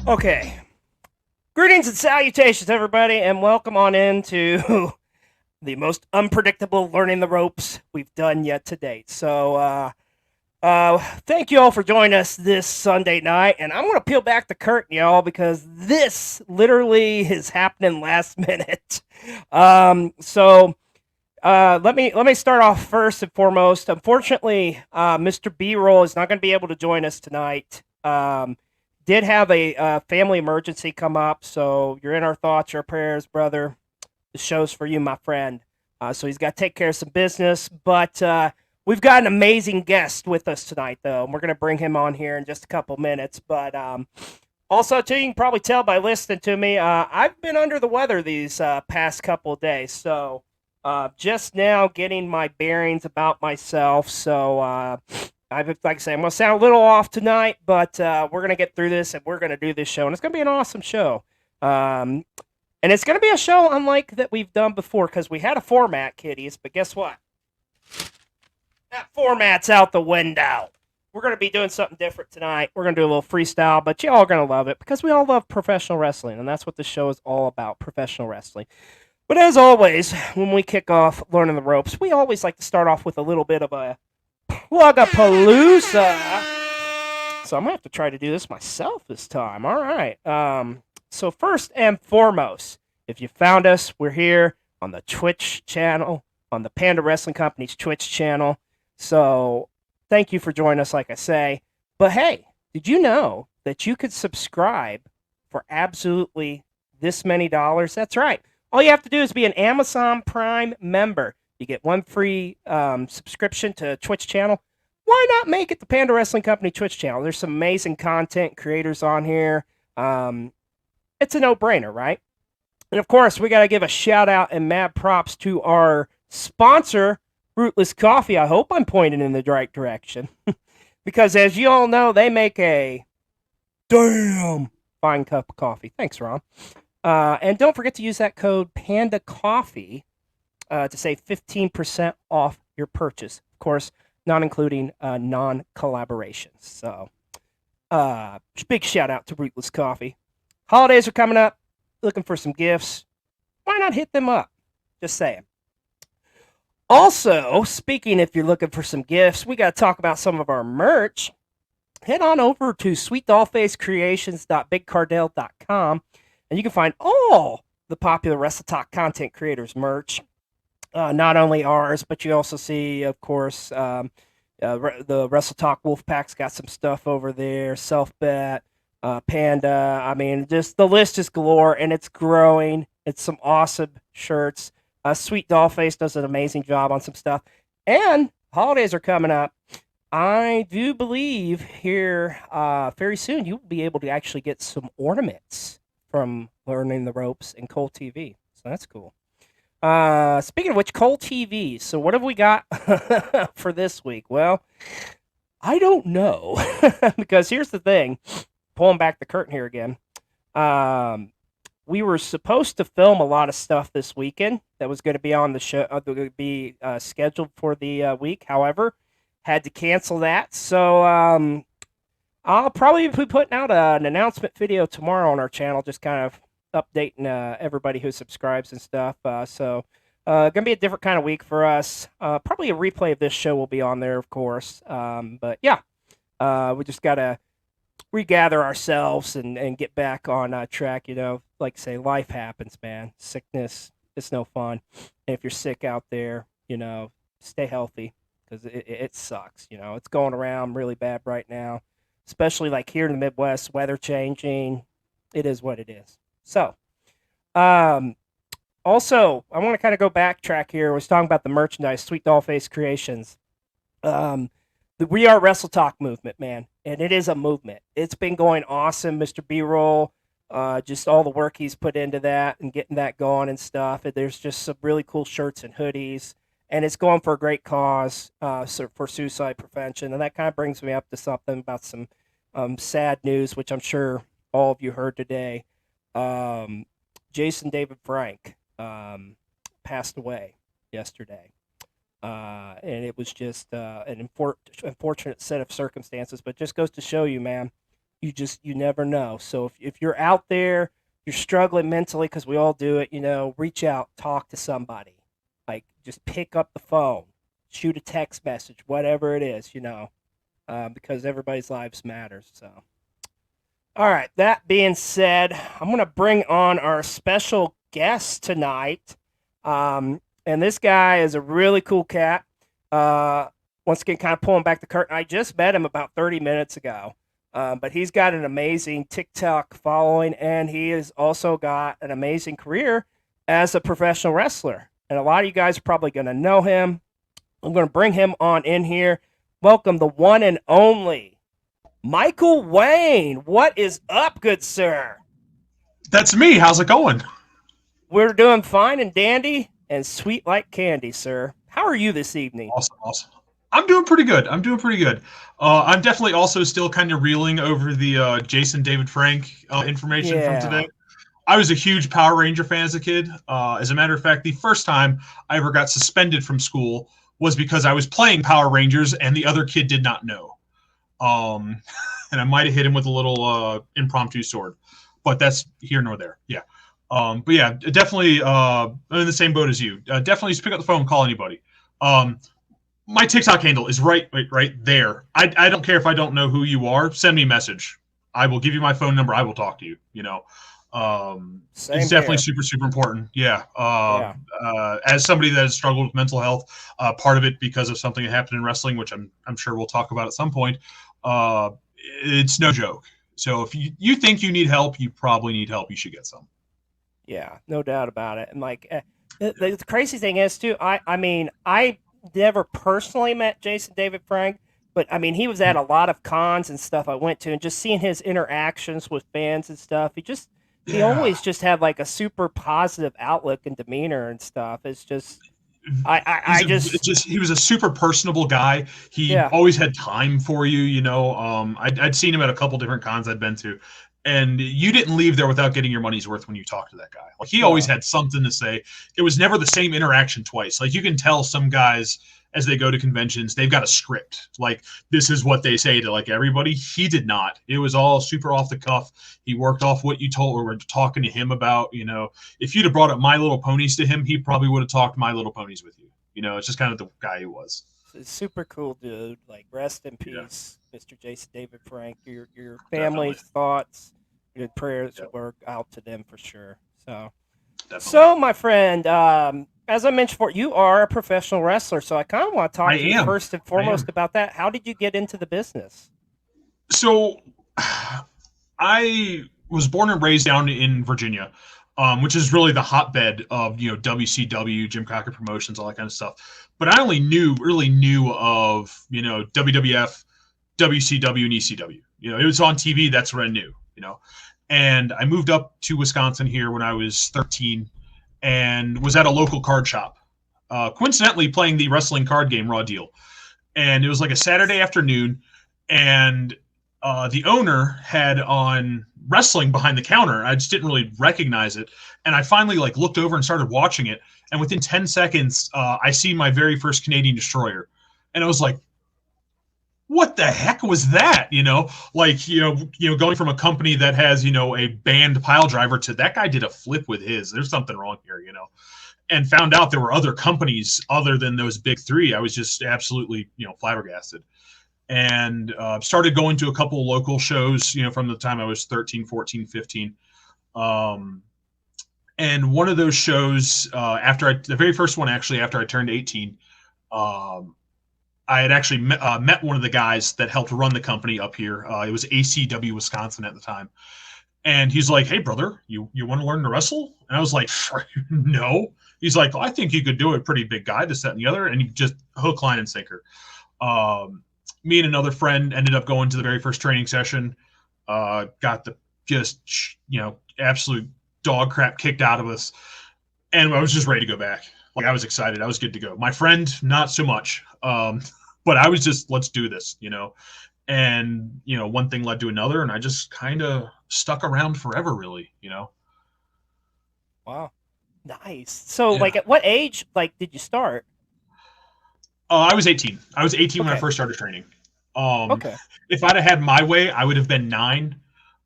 Okay. Greetings and salutations, everybody, and welcome on into the most unpredictable learning the ropes we've done yet to date. Thank you all for joining us this Sunday night, and I'm going to peel back the curtain, y'all, because this literally is happening last minute. Let me start off first and foremost. Unfortunately, Mr. B-roll is not going to be able to join us tonight. Did have a family emergency come up, so you're in our thoughts, our prayers, brother. The show's for you, my friend. So he's got to take care of some business, but we've got an amazing guest with us tonight, though, and we're going to bring him on here in just a couple minutes. But also, too, you can probably tell by listening to me, I've been under the weather these past couple of days, so just now getting my bearings about myself. Like I say, I'm going to sound a little off tonight, but we're going to get through this and we're going to do this show. And it's going to be an awesome show. And it's going to be a show unlike that we've done before because we had a format, kiddies. But guess what? That format's out the window. We're going to be doing something different tonight. We're going to do a little freestyle, but y'all are going to love it because we all love professional wrestling. And that's what the show is all about, professional wrestling. But as always, when we kick off learning the ropes, we always like to start off with a little bit of a Plugapalooza. So I'm gonna have to try to do this myself this time. All right. So first and foremost, if you found us, we're here on the Twitch channel, on the Panda Wrestling Company's Twitch channel. So thank you for joining us, like I say. But hey, did you know that you could subscribe for absolutely this many dollars? That's right. All you have to do is be an Amazon Prime member. You get one free subscription to Twitch channel. Why not make it the Panda Wrestling Company Twitch channel? There's some amazing content creators on here. It's a no-brainer, right? And of course, we got to give a shout out and mad props to our sponsor, Rootless Coffee. I hope I'm pointing in the right direction. Because as you all know, they make a damn fine cup of coffee. Thanks, Ron. And don't forget to use that code Panda Coffee to save 15% off your purchase. Of course, not including non-collaborations. So, big shout out to Rootless Coffee. Holidays are coming up. Looking for some gifts. Why not hit them up? Just saying. Also, speaking if you're looking for some gifts, we got to talk about some of our merch. Head on over to sweetdollfacecreations.bigcardell.com and you can find all the popular Wrestle Talk content creators merch. Not only ours, but you also see, of course, the Wrestle Talk Wolfpack's got some stuff over there. Self Bet, Panda. I mean, just the list is galore, and it's growing. It's some awesome shirts. Sweet Dollface does an amazing job on some stuff, and holidays are coming up. I do believe here very soon you will be able to actually get some ornaments from Learning the Ropes and Cole TV. So that's cool. Speaking of which, Cole TV. So what have we got for this week? Well, I don't know because here's the thing. Pulling back the curtain here again. We were supposed to film a lot of stuff this weekend that was going to be on the show, scheduled for the week. However, had to cancel that. So I'll probably be putting out an announcement video tomorrow on our channel, just kind of updating everybody who subscribes and stuff. Gonna be a different kind of week for us. Probably a replay of this show will be on there, of course. But yeah, we just gotta regather ourselves and get back on track. You know, like I say, life happens, man. Sickness, it's no fun. And if you're sick out there, you know, stay healthy because it sucks. You know, it's going around really bad right now, especially like here in the Midwest, weather changing. It is what it is. So, also, I want to kind of go backtrack here. I was talking about the merchandise, Sweet Dollface Creations. The We Are Wrestle Talk movement, man, and it is a movement. It's been going awesome, Mr. B-roll. Just all the work he's put into that and getting that going and stuff. And there's just some really cool shirts and hoodies, and it's going for a great cause for suicide prevention. And that kind of brings me up to something about some sad news, which I'm sure all of you heard today. Jason David Frank passed away yesterday. And it was just an unfortunate set of circumstances, but just goes to show you, man, You never know. So if you're out there, you're struggling mentally, because we all do it, reach out, talk to somebody. Like, just pick up the phone, shoot a text message, whatever it is, because everybody's lives matter. So, all right. That being said, I'm going to bring on our special guest tonight. And this guy is a really cool cat. Once again, kind of pulling back the curtain. I just met him about 30 minutes ago. But he's got an amazing TikTok following, and he has also got an amazing career as a professional wrestler. And a lot of you guys are probably going to know him. I'm going to bring him on in here. Welcome the one and only Michael Wayne. What is up, good sir? That's me. How's it going? We're doing fine and dandy and sweet like candy, sir. How are you this evening? Awesome. I'm doing pretty good. I'm definitely also still kind of reeling over the Jason David Frank information from today. I was a huge Power Ranger fan as a kid. As a matter of fact, the first time I ever got suspended from school was because I was playing Power Rangers and the other kid did not know. And I might have hit him with a little impromptu sword, but that's here nor there. Yeah. But yeah, definitely I'm in the same boat as you. Definitely just pick up the phone and call anybody. My TikTok handle is right there. I don't care if I don't know who you are. Send me a message. I will give you my phone number. I will talk to you. It's definitely super important. Yeah. As somebody that has struggled with mental health, part of it because of something that happened in wrestling, which I'm sure we'll talk about at some point. It's no joke. So if you think you need help, you probably need help. You should get some. Yeah, no doubt about it. And like the crazy thing is too, I never personally met Jason David Frank, but I mean he was at a lot of cons and stuff I went to, and just seeing his interactions with fans and stuff, he always just had like a super positive outlook and demeanor and stuff. It's just he was a super personable guy. He always had time for you. I'd seen him at a couple different cons I'd been to. And you didn't leave there without getting your money's worth when you talked to that guy. Like he always had something to say. It was never the same interaction twice. Like you can tell some guys as they go to conventions, they've got a script. Like this is what they say to like everybody. He did not. It was all super off the cuff. He worked off what you told or were talking to him about. If you'd have brought up My Little Ponies to him, he probably would have talked My Little Ponies with you. It's just kind of the guy he was. Super cool dude. Like rest in peace, Mr. Jason David Frank. Your family's thoughts, good prayers were out to them for sure. So my friend, as I mentioned before, you are a professional wrestler. So I kind of want to talk to you first and foremost about that. How did you get into the business? So I was born and raised down in Virginia. Which is really the hotbed of WCW, Jim Crockett Promotions, all that kind of stuff. But I only really knew of WWF, WCW, and ECW. It was on TV. That's what I knew. And I moved up to Wisconsin here when I was 13, and was at a local card shop, coincidentally playing the wrestling card game Raw Deal. And it was like a Saturday afternoon, and the owner had on wrestling behind the counter. I just didn't really recognize it. And I finally looked over and started watching it. And within 10 seconds, I see my very first Canadian Destroyer. And I was like, what the heck was that? Going from a company that has, a banned pile driver to that guy did a flip with his. There's something wrong here, and found out there were other companies other than those big three. I was just absolutely, flabbergasted. And started going to a couple of local shows, from the time I was 13, 14, 15. And one of those shows, the very first one, actually, after I turned 18, I had actually met one of the guys that helped run the company up here. It was ACW Wisconsin at the time. And he's like, hey, brother, you want to learn to wrestle? And I was like, no. He's like, well, I think you could do it. Pretty big guy, this, that, and the other. And he just hook, line, and sinker. Me and another friend ended up going to the very first training session, got the absolute dog crap kicked out of us. And I was just ready to go back. I was excited. I was good to go. My friend, not so much. But I was just, let's do this, and, one thing led to another, and I just kind of stuck around forever, really, Wow. Nice. So at what age, did you start? I was 18. I was 18 when I first started training. Um, Okay. if I'd have had my way, I would have been 9.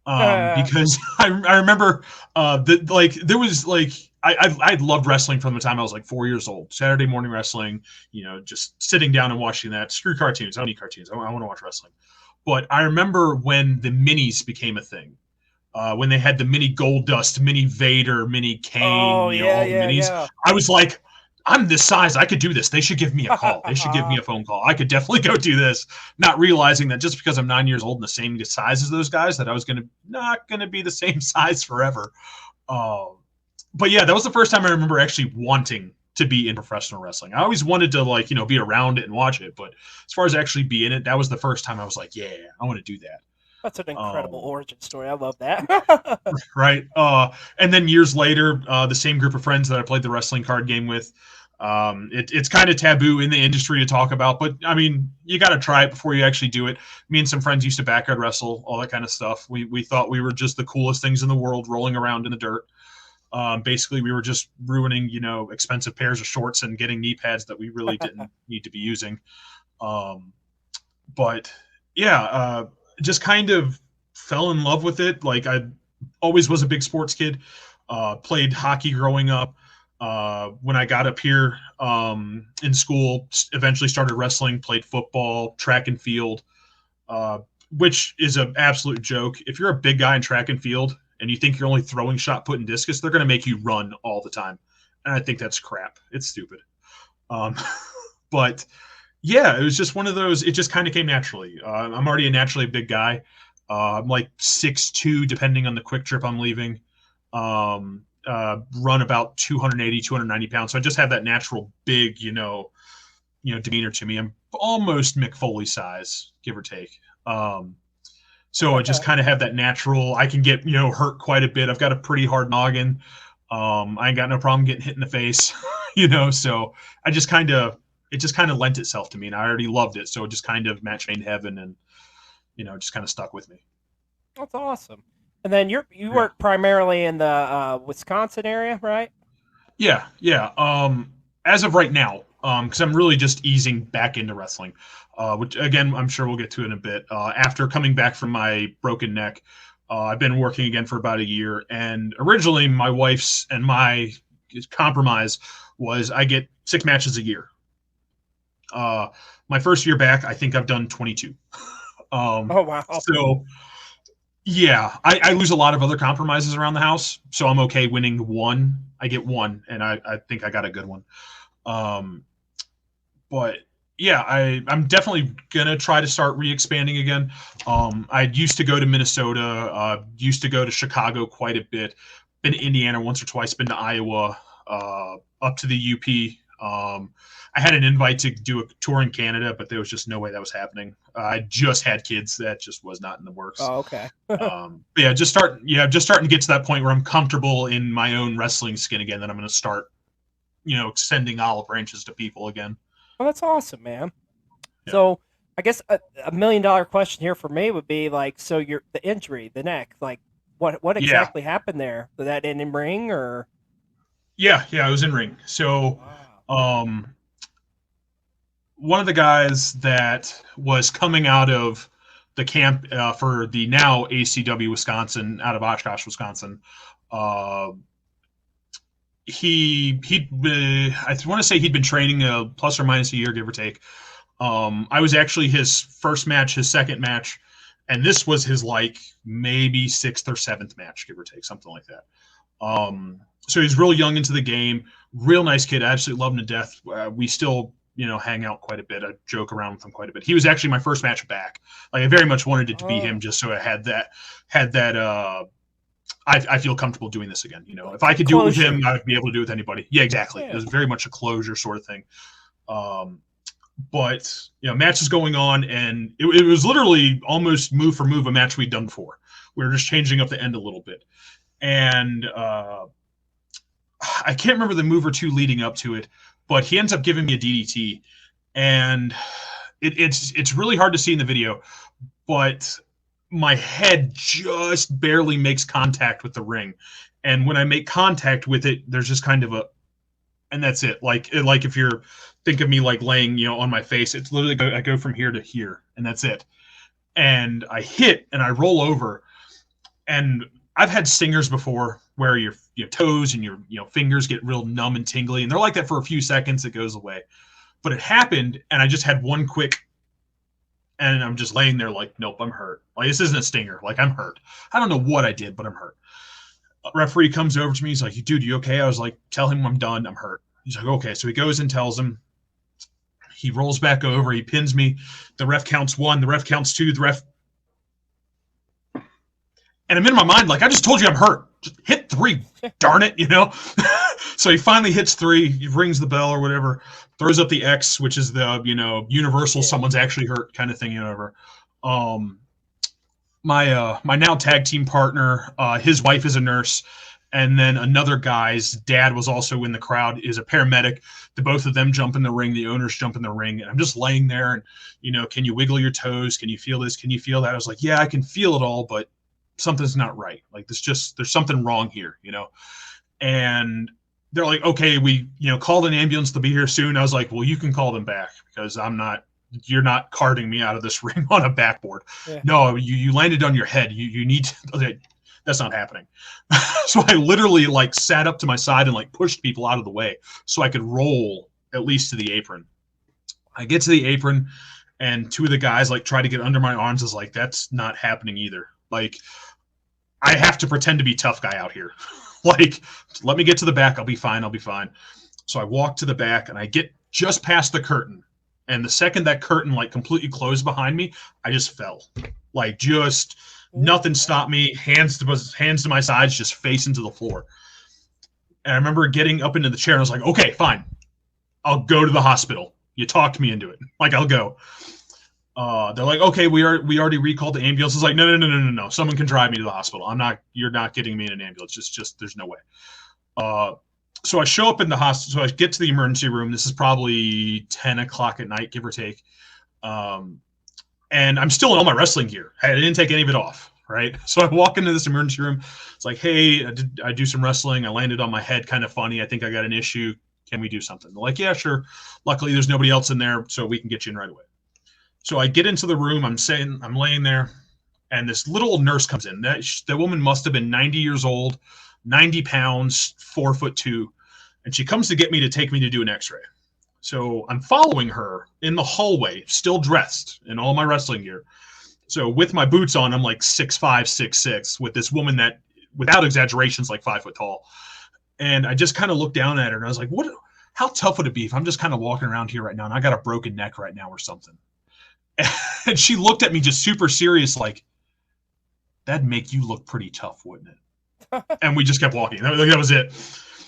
Because I remember there was I loved wrestling from the time I was like 4 years old. Saturday morning wrestling, just sitting down and watching that. Screw cartoons. I don't need cartoons. I want to watch wrestling. But I remember when the minis became a thing. When they had the mini Goldust, mini Vader, mini Oh Kane, yeah, all the yeah, minis. yeah. I was like, I'm this size. I could do this. They should give me a call. They should give me a phone call. I could definitely go do this. Not realizing that just because I'm 9 years old and the same size as those guys, that I was not gonna be the same size forever. But yeah, that was the first time I remember actually wanting to be in professional wrestling. I always wanted to be around it and watch it, but as far as actually be in it, that was the first time I was like, yeah, I want to do that. That's an incredible origin story. I love that. Right. And then years later, the same group of friends that I played the wrestling card game with, it's kind of taboo in the industry to talk about, but I mean, you got to try it before you actually do it. Me and some friends used to backyard wrestle, all that kind of stuff. We thought we were just the coolest things in the world, rolling around in the dirt. Basically, we were just ruining, expensive pairs of shorts and getting knee pads that we really didn't need to be using. But yeah, just kind of fell in love with it. Like, I always was a big sports kid. Played hockey growing up. When I got up here in school, eventually started wrestling, played football, track and field, which is an absolute joke. If you're a big guy in track and field and you think you're only throwing shot put and discus, they're going to make you run all the time. And I think that's crap. It's stupid. But yeah, it was just one of those, it just kind of came naturally. I'm already a naturally big guy. I'm like 6'2", depending on the quick trip I'm leaving. Run about 280, 290 pounds. So I just have that natural big, demeanor to me. I'm almost Mick Foley size, give or take. So I just kind of have that natural, I can get, hurt quite a bit. I've got a pretty hard noggin. I ain't got no problem getting hit in the face, so it just kind of lent itself to me, and I already loved it. So it just kind of match made in heaven, and, just kind of stuck with me. That's awesome. And then you work primarily in the Wisconsin area, right? Yeah. As of right now, because I'm really just easing back into wrestling, which again I'm sure we'll get to in a bit. After coming back from my broken neck, I've been working again for about a year. And originally, my wife's and my compromise was I get 6 matches a year. My first year back, I think I've done 22. Oh wow! So yeah, I lose a lot of other compromises around the house, so I'm okay winning one. I get one, and I think I got a good one. But yeah, I'm definitely gonna try to start re-expanding again. I used to go to Minnesota, used to go to Chicago quite a bit. Been to Indiana once or twice. Been to Iowa, up to the UP. I had an invite to do a tour in Canada, but there was just no way that was happening. I just had kids; that just was not in the works. Oh, okay. Yeah, just starting to get to that point where I'm comfortable in my own wrestling skin again. That I'm going to start, extending olive branches to people again. Well, that's awesome, man. Yeah. So I guess $1 million question here for me would be like, so the injury, the neck, like what exactly happened there? Did that end in ring or? Yeah, it was in ring. So, one of the guys that was coming out of the camp for the now ACW Wisconsin, out of Oshkosh, Wisconsin, I want to say he'd been training plus or minus a year, give or take. I was actually his first match, his second match, and this was his maybe 6th or 7th match, give or take, something like that. So he's real young into the game, real nice kid. I absolutely love him to death. We still, hang out quite a bit. I joke around with him quite a bit. He was actually my first match back. I very much wanted it to be him, just so I had that. I feel comfortable doing this again. If I could do it with him, I would be able to do it with anybody. Yeah, exactly. Yeah. It was very much a closure sort of thing. But match is going on, and it was literally almost move for move a match we'd done before. We were just changing up the end a little bit, and I can't remember the move or two leading up to it, but he ends up giving me a DDT, and it's really hard to see in the video, but my head just barely makes contact with the ring, and when I make contact with it, there's just kind of and that's it. Like if you're think of me laying on my face, it's literally I go from here to here, and that's it. And I hit and I roll over, and I've had stingers before where your toes and your fingers get real numb and tingly, and they're like that for a few seconds. It goes away, but it happened, and I just had one quick, and I'm just laying there like, nope, I'm hurt. Like, this isn't a stinger. Like, I'm hurt. I don't know what I did, but I'm hurt. A referee comes over to me. He's like, dude, you okay? I was like, tell him I'm done. I'm hurt. He's like, okay. So he goes and tells him. He rolls back over. He pins me. The ref counts 1. The ref counts 2. The ref. And I'm in my mind like, I just told you I'm hurt. Just hit 3. Darn it, So he finally hits 3. He rings the bell or whatever. Throws up the X, which is the universal someone's actually hurt kind of thing. My now tag team partner, his wife is a nurse. And then another guy's dad was also in the crowd, is a paramedic. The both of them jump in the ring. The owners jump in the ring. And I'm just laying there and, can you wiggle your toes? Can you feel this? Can you feel that? I was like, yeah, I can feel it all, but something's not right. Like, there's something wrong here, And they're like, okay, we, called an ambulance to be here soon. I was like, well, you can call them back because you're not carting me out of this ring on a backboard. Yeah. No, you landed on your head. You need to, okay, that's not happening. So I literally sat up to my side and pushed people out of the way so I could roll at least to the apron. I get to the apron and 2 of the guys try to get under my arms. I was like, that's not happening either. I have to pretend to be tough guy out here. Let me get to the back. I'll be fine. So I walk to the back and I get just past the curtain. And the second that curtain completely closed behind me, I just fell. Nothing stopped me. Hands to my sides, just face into the floor. And I remember getting up into the chair and I was like, okay, fine. I'll go to the hospital. You talked me into it. I'll go. They're like, okay, we already recalled the ambulance. It's like, no. Someone can drive me to the hospital. You're not getting me in an ambulance. Just there's no way. So I show up in the hospital. So I get to the emergency room. This is probably 10 o'clock at night, give or take. And I'm still in all my wrestling gear. I didn't take any of it off, right? So I walk into this emergency room. It's like, hey, I do some wrestling. I landed on my head kind of funny. I think I got an issue. Can we do something? They're like, yeah, sure. Luckily, there's nobody else in there, so we can get you in right away. So I get into the room. I'm laying there, and this little old nurse comes in. That woman must have been 90 years old, 90 pounds, 4'2", and she comes to get me to take me to do an X-ray. So I'm following her in the hallway, still dressed in all my wrestling gear. So with my boots on, I'm 6'5", 6'6", with this woman that, without exaggeration, is 5 foot tall. And I just kind of looked down at her, and I was like, how tough would it be if I'm just kind of walking around here right now, and I got a broken neck right now or something? And she looked at me just super serious, that'd make you look pretty tough, wouldn't it? And we just kept walking. That was it.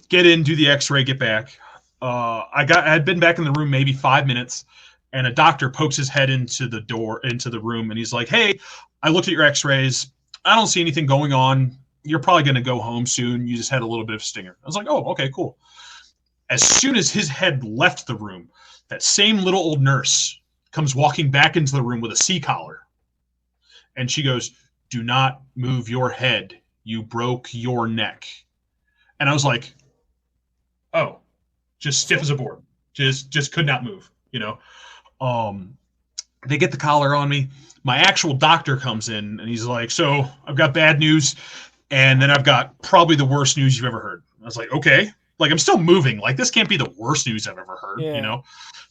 Get in, do the X-ray, get back. I had been back in the room maybe 5 minutes, and a doctor pokes his head into the room, and he's like, hey, I looked at your X-rays. I don't see anything going on. You're probably going to go home soon. You just had a little bit of a stinger. I was like, oh, okay, cool. As soon as his head left the room, that same little old nurse comes walking back into the room with a C-collar. And she goes, do not move your head. You broke your neck. And I was like, oh, just stiff as a board. Just could not move, They get the collar on me. My actual doctor comes in and he's like, so I've got bad news. And then I've got probably the worst news you've ever heard. I was like, okay. I'm still moving. This can't be the worst news I've ever heard,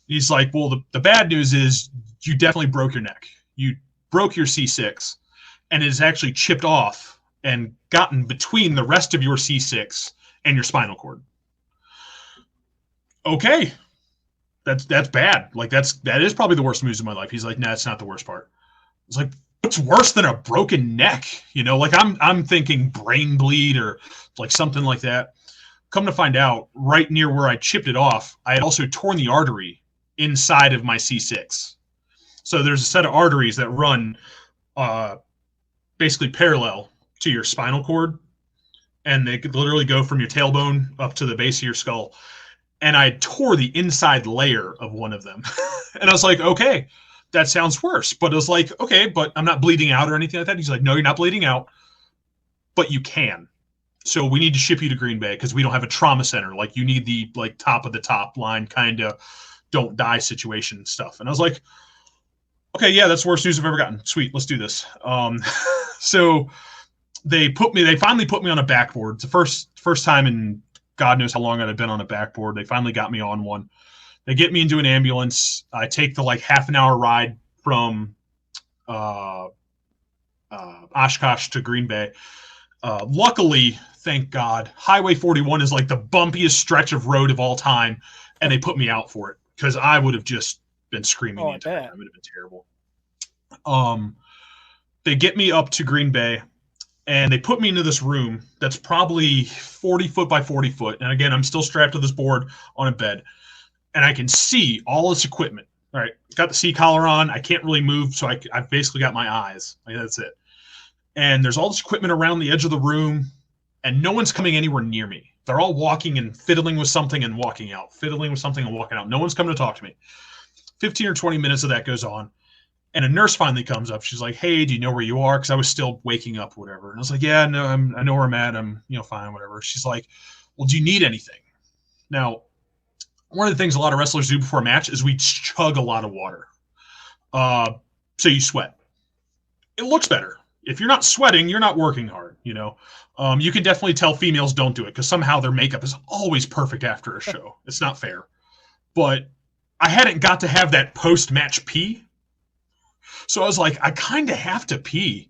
He's like, well, the bad news is you definitely broke your neck. You broke your C6, and it is actually chipped off and gotten between the rest of your C6 and your spinal cord. Okay. That's bad. That is probably the worst news of my life. He's like, nah, it's not the worst part. It's like, what's worse than a broken neck? I'm thinking brain bleed or something like that. Come to find out, right near where I chipped it off, I had also torn the artery inside of my C6. So there's a set of arteries that run basically parallel to your spinal cord, and they could literally go from your tailbone up to the base of your skull. And I tore the inside layer of one of them. And I was like, okay, that sounds worse. But I was like, okay, but I'm not bleeding out or anything like that. He's like, no, you're not bleeding out, but you can. So we need to ship you to Green Bay because we don't have a trauma center. You need the top of the top line kind of don't die situation stuff. And I was like, Okay, yeah, that's the worst news I've ever gotten. Sweet, let's do this. So they finally put me on a backboard. It's the first time in God knows how long I'd been on a backboard. They finally got me on one. They get me into an ambulance. I take the like half an hour ride from uh, Oshkosh to Green Bay. Luckily, thank God, Highway 41 is like the bumpiest stretch of road of all time, and they put me out for it because I would have just been screaming the entire time. It would have been terrible. They get me up to Green Bay, and they put me into this room that's probably 40 foot by 40 foot. And again, I'm still strapped to this board on a bed, and I can see all this equipment. All right, got the C collar on. I can't really move, so I've basically got my eyes. Like, that's it. And there's all this equipment around the edge of the room, and no one's coming anywhere near me. They're all walking and fiddling with something and walking out, fiddling with something and walking out. No one's coming to talk to me. 15 or 20 minutes of that goes on, and a nurse finally comes up. She's like, "Hey, do you know where you are?" Because I was still waking up, or whatever. And I was like, "Yeah, no, I know where I'm at. I'm, fine, whatever." She's like, "Well, do you need anything?" Now, one of the things a lot of wrestlers do before a match is we chug a lot of water. So you sweat. It looks better. If you're not sweating, you're not working hard, You can definitely tell females don't do it because somehow their makeup is always perfect after a show. It's not fair. But I hadn't got to have that post-match pee. So I was like, I kind of have to pee.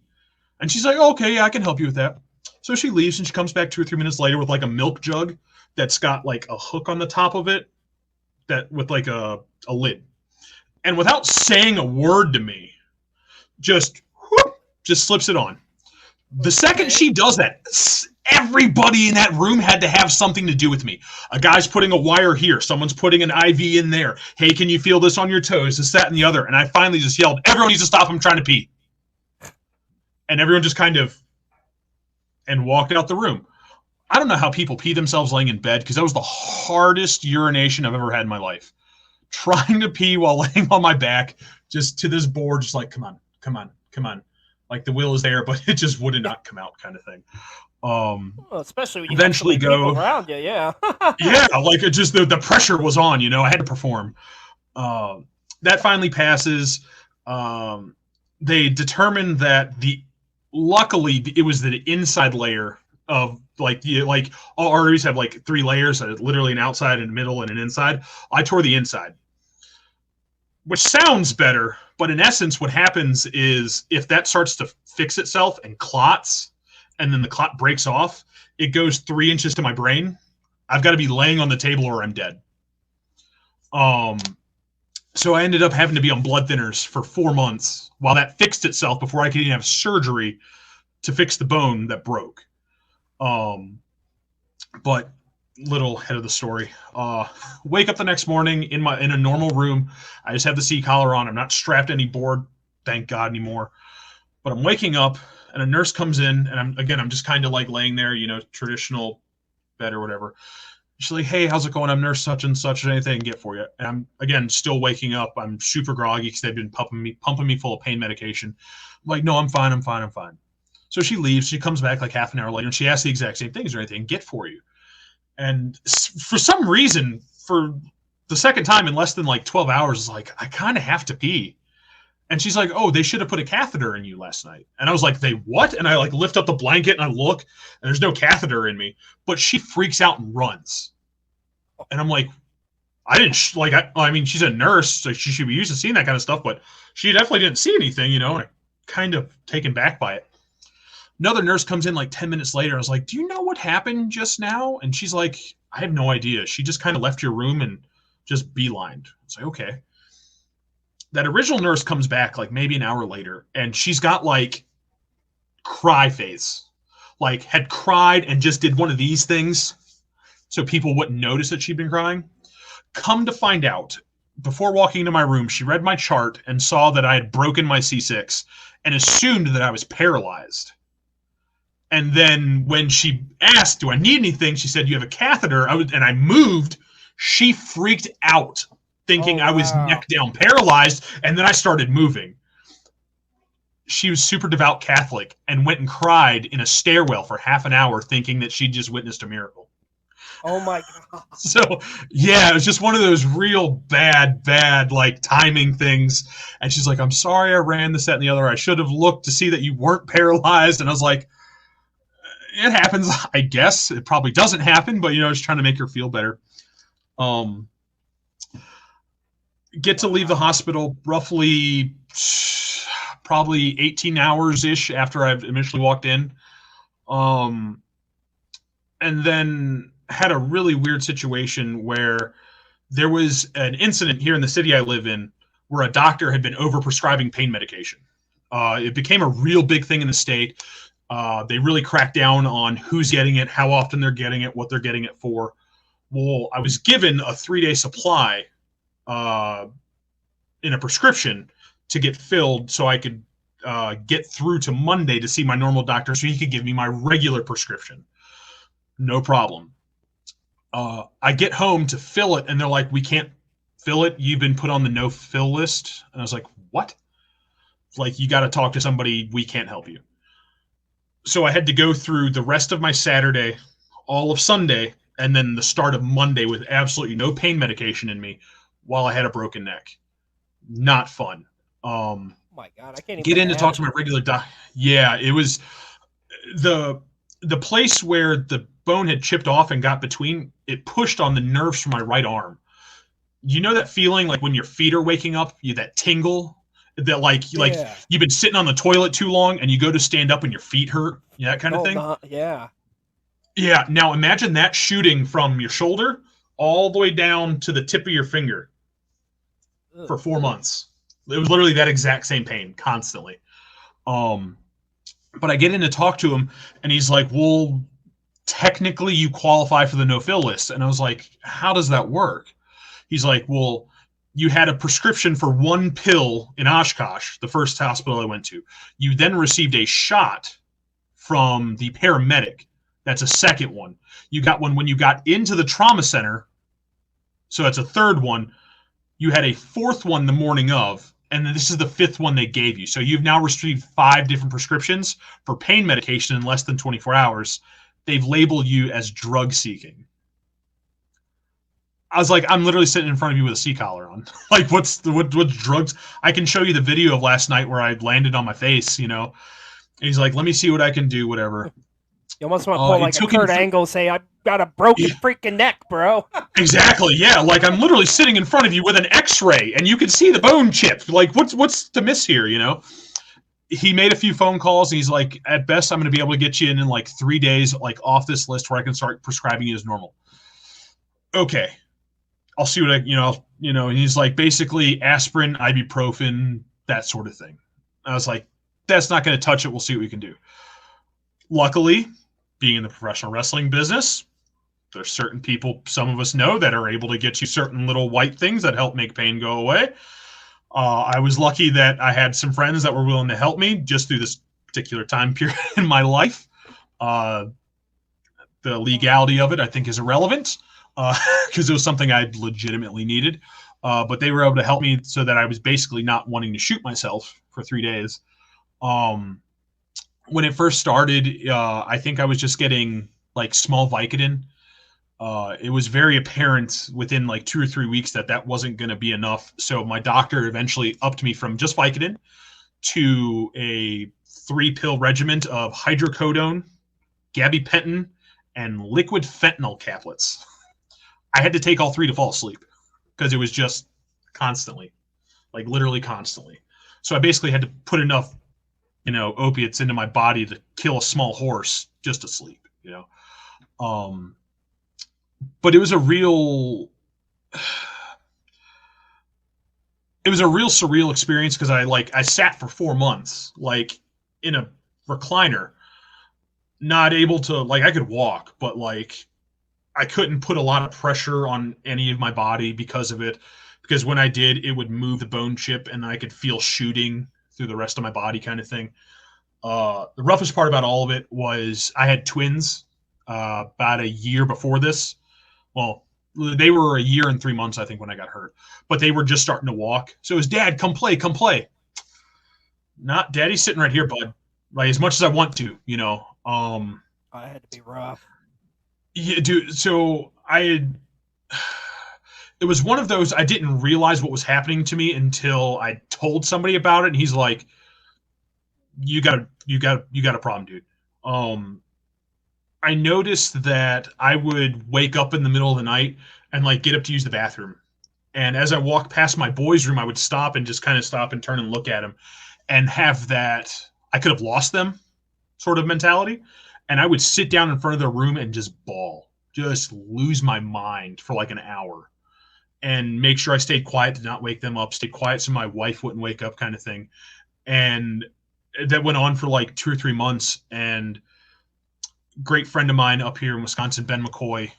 And she's like, okay, yeah, I can help you with that. So she leaves, and she comes back 2 or 3 minutes later with like a milk jug that's got like a hook on the top of it that with like a lid. And without saying a word to me, just slips it on. The second she does that, everybody in that room had to have something to do with me. A guy's putting a wire here. Someone's putting an IV in there. Hey, can you feel this on your toes? This, that, and the other. And I finally just yelled, everyone needs to stop. I'm trying to pee. And everyone just kind of and walked out the room. I don't know how people pee themselves laying in bed because that was the hardest urination I've ever had in my life. Trying to pee while laying on my back, just to this board, just like, come on. Like the will is there, but it just would not come out, kind of thing. Well, especially when you eventually have so many people around you, yeah. Yeah, like it just the pressure was on, I had to perform. That finally passes. They determined that luckily it was the inside layer of like all arteries have like 3 layers, literally an outside and a middle and an inside. I tore the inside, which sounds better, but in essence what happens is if that starts to fix itself and clots and then the clot breaks off, it goes 3 inches to my brain. I've got to be laying on the table or I'm dead. So I ended up having to be on blood thinners for 4 months while that fixed itself before I could even have surgery to fix the bone that broke. But little head of the story. Wake up the next morning in a normal room. I just have the C collar on. I'm not strapped to any board, thank God, anymore. But I'm waking up and a nurse comes in and I'm just kind of like laying there, traditional bed or whatever. She's like, "Hey, how's it going? I'm nurse such and such. Anything I can get for you?" And I'm again still waking up. I'm super groggy because they've been pumping me full of pain medication. I'm like, "No, I'm fine. So she leaves. She comes back like half an hour later and she asks the exact same thing. Is there anything I can get for you? And for some reason, for the second time in less than like 12 hours, it's like, I kind of have to pee. And she's like, "Oh, they should have put a catheter in you last night." And I was like, "They what?" And I like lift up the blanket and I look and there's no catheter in me, but she freaks out and runs. And I'm like, I didn't I mean, she's a nurse, so she should be used to seeing that kind of stuff, but she definitely didn't see anything, and I'm kind of taken back by it. Another nurse comes in like 10 minutes later. I was like, "Do you know what happened just now?" And she's like, "I have no idea. She just kind of left your room and just beelined." It's like, okay. That original nurse comes back like maybe an hour later, and she's got like cry face, like had cried and just did one of these things so people wouldn't notice that she'd been crying. Come to find out, before walking into my room, she read my chart and saw that I had broken my C6 and assumed that I was paralyzed. And then when she asked, "Do I need anything?" she said, "You have a catheter." And I moved. She freaked out, thinking I was neck down paralyzed, and then I started moving. She was super devout Catholic and went and cried in a stairwell for half an hour thinking that she'd just witnessed a miracle. Oh my god. So yeah, it was just one of those real bad like timing things. And she's like, "I'm sorry, I ran this, that, and the other. I should have looked to see that you weren't paralyzed." And I was like, "It happens, I guess. It probably doesn't happen, but just trying to make her feel better." Um, get to leave the hospital roughly probably 18 hours ish after I've initially walked in. And then had a really weird situation where there was an incident here in the city I live in where a doctor had been overprescribing pain medication. It became a real big thing in the state. They really cracked down on who's getting it, how often they're getting it, what they're getting it for. Well, I was given a 3-day supply in a prescription to get filled so I could get through to Monday to see my normal doctor so he could give me my regular prescription. No problem. I get home to fill it, and they're like, "We can't fill it. You've been put on the no-fill list." And I was like, "What?" Like, you got to talk to somebody. We can't help you. So I had to go through the rest of my Saturday, all of Sunday, and then the start of Monday with absolutely no pain medication in me while I had a broken neck. Not fun. Oh my god, I can't even get in to talk to imagine. my regular doc. Yeah, it was the place where the bone had chipped off and got between. It pushed on the nerves from my right arm. You know that feeling like when your feet are waking up, that tingle that like Yeah. you've been sitting on the toilet too long and you go to stand up and your feet hurt. Yeah, that kind of Oh thing. no. Yeah. Yeah. Now imagine that shooting from your shoulder all the way down to the tip of your finger Ugh. for 4 months. It was literally that exact same pain constantly. But I get in to talk to him, and he's like, "Well, technically you qualify for the no-fill list." And I was like, "How does that work?" He's like, "Well, you had a prescription for one pill in Oshkosh, the first hospital I went to. You then received a shot from the paramedic. That's a second one. You got one when you got into the trauma center. So that's a third one. You had a fourth one the morning of, and this is the fifth one they gave you. So you've now received 5 different prescriptions for pain medication in less than 24 hours. They've labeled you as drug seeking." I was like, "I'm literally sitting in front of you with a C-collar on. Like, what's drugs?" I can show you the video of last night where I landed on my face, And he's like, "Let me see what I can do, whatever." You almost want to pull like a Kurt Angle, say, "I've got a broken freaking neck, bro." Exactly, yeah. Like, I'm literally sitting in front of you with an X-ray, and you can see the bone chip. Like, what's to miss here, He made a few phone calls, and he's like, "At best, I'm going to be able to get you in like 3 days, like off this list where I can start prescribing you as normal." Okay, I'll see what and he's like, basically aspirin, ibuprofen, that sort of thing. I was like, "That's not going to touch it. We'll see what we can do." Luckily, being in the professional wrestling business, there's certain people, some of us know, that are able to get you certain little white things that help make pain go away. I was lucky that I had some friends that were willing to help me just through this particular time period in my life. The legality of it, I think, is irrelevant because it was something I legitimately needed. But they were able to help me so that I was basically not wanting to shoot myself for 3 days. When it first started, I think I was just getting like small Vicodin. It was very apparent within like 2 or 3 weeks that wasn't going to be enough. So my doctor eventually upped me from just Vicodin to a 3-pill regimen of hydrocodone, gabapentin, and liquid fentanyl caplets. I had to take all 3 to fall asleep because it was just constantly, like literally constantly. So I basically had to put enough, opiates into my body to kill a small horse just to sleep, But it was a real surreal experience because I sat for 4 months, like in a recliner, not able to, like, I could walk, but like I couldn't put a lot of pressure on any of my body because of it. Because when I did, it would move the bone chip and I could feel shooting through the rest of my body kind of thing. The roughest part about all of it was I had twins about a year before this. Well, they were a year and 3 months, I think, when I got hurt. But they were just starting to walk. So it was, "Dad, come play, come play." Not, "Daddy's sitting right here, bud." Like, as much as I want to, I had to be rough. Yeah, dude. So it was one of those I didn't realize what was happening to me until I told somebody about it, and he's like, "You got a problem, dude." Um, I noticed that I would wake up in the middle of the night and like get up to use the bathroom, and as I walked past my boys' room, I would stop and just kind of stop and turn and look at them, and have that I could have lost them sort of mentality, and I would sit down in front of their room and just bawl, just lose my mind for like an hour and make sure I stayed quiet to not wake them up, stay quiet so my wife wouldn't wake up, kind of thing. And that went on for like 2 or 3 months. And great friend of mine up here in Wisconsin, Ben McCoy,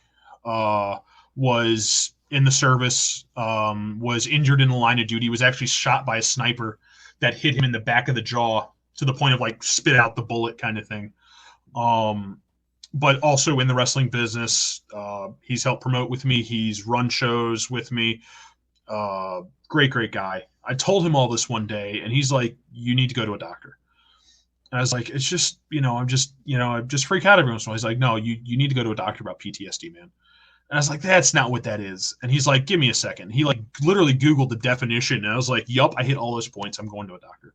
was in the service, was injured in the line of duty, was actually shot by a sniper that hit him in the back of the jaw to the point of like spit out the bullet, kind of thing. Um, but also in the wrestling business. He's helped promote with me. He's run shows with me. Great guy. I told him all this one day, and he's like, "You need to go to a doctor." And I was like, "It's just, I just freak out every once in a while." He's like, "No, you need to go to a doctor about PTSD, man." And I was like, "That's not what that is." And he's like, "Give me a second." He like literally Googled the definition, and I was like, "Yup, I hit all those points. I'm going to a doctor."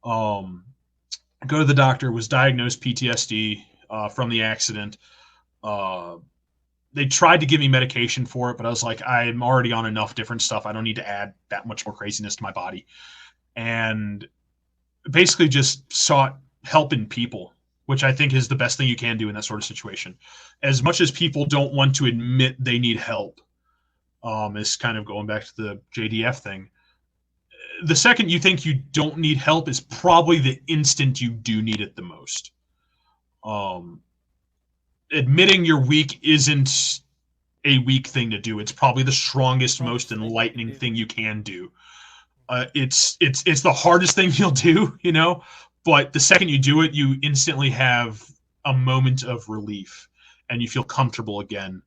Um, go to the doctor. Was diagnosed PTSD from the accident. Uh, they tried to give me medication for it, but I was like, I'm already on enough different stuff. I don't need to add that much more craziness to my body. And basically just sought help in people, which I think is the best thing you can do in that sort of situation. As much as people don't want to admit they need help, is kind of going back to the JDF thing. The second you think you don't need help is probably the instant you do need it the most. Um, Admitting you're weak isn't a weak thing to do. It's probably the strongest, most enlightening thing you can do. It's the hardest thing you'll do, but the second you do it, you instantly have a moment of relief and you feel comfortable again.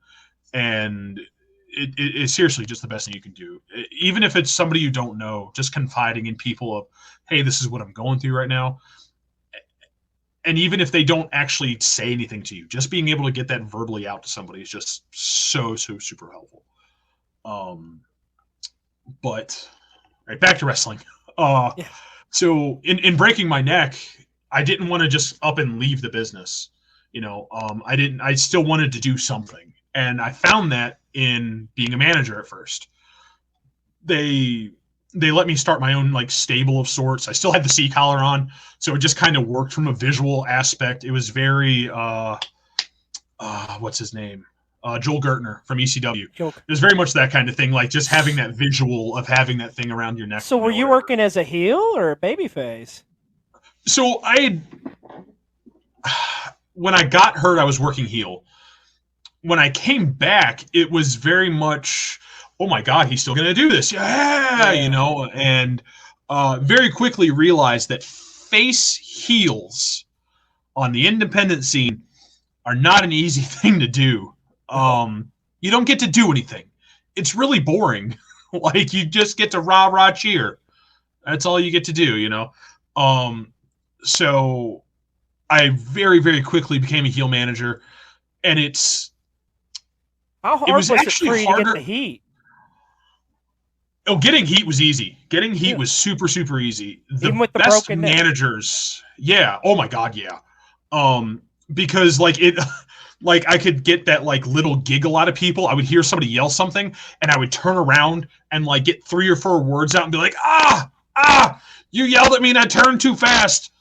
And it's seriously just the best thing you can do. Even if it's somebody you don't know, just confiding in people of, hey, this is what I'm going through right now. And even if they don't actually say anything to you, just being able to get that verbally out to somebody is just so super helpful. But right, back to wrestling. Yeah. So in breaking my neck, I didn't want to just up and leave the business. I still wanted to do something, and I found that in being a manager at first. They let me start my own like stable of sorts. I still had the C collar on, so it just kind of worked from a visual aspect. It was very what's his name? Joel Gertner from ECW. It was very much that kind of thing, like just having that visual of having that thing around your neck. So were you working as a heel or a babyface? So when I got hurt, I was working heel. When I came back, it was very much, oh my God, he's still going to do this. Yeah, and very quickly realized that face heels on the independent scene are not an easy thing to do. You don't get to do anything. It's really boring. Like you just get to rah cheer. That's all you get to do, So I very, very quickly became a heel manager, and how hard was it for you to get the heat? Oh, getting heat was easy. Getting heat was super, super easy. Even with the best broken managers, yeah. Oh my God, yeah. Because like like I could get that like little giggle out of people. I would hear somebody yell something, and I would turn around and like get 3 or 4 words out and be like, you yelled at me and I turned too fast.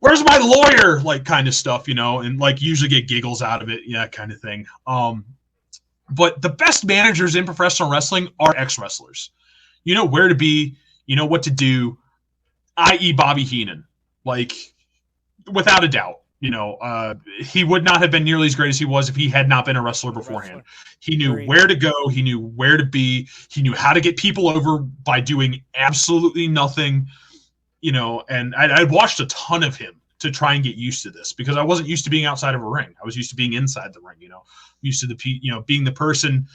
Where's my lawyer? Like kind of stuff, and like usually get giggles out of it, yeah, kind of thing. But the best managers in professional wrestling are ex-wrestlers. You know where to be, you know what to do, i.e. Bobby Heenan. Like, without a doubt, he would not have been nearly as great as he was if he had not been a wrestler beforehand. He knew where to go. He knew where to be. He knew how to get people over by doing absolutely nothing, and I'd watched a ton of him to try and get used to this because I wasn't used to being outside of a ring. I was used to being inside the ring, used to being the person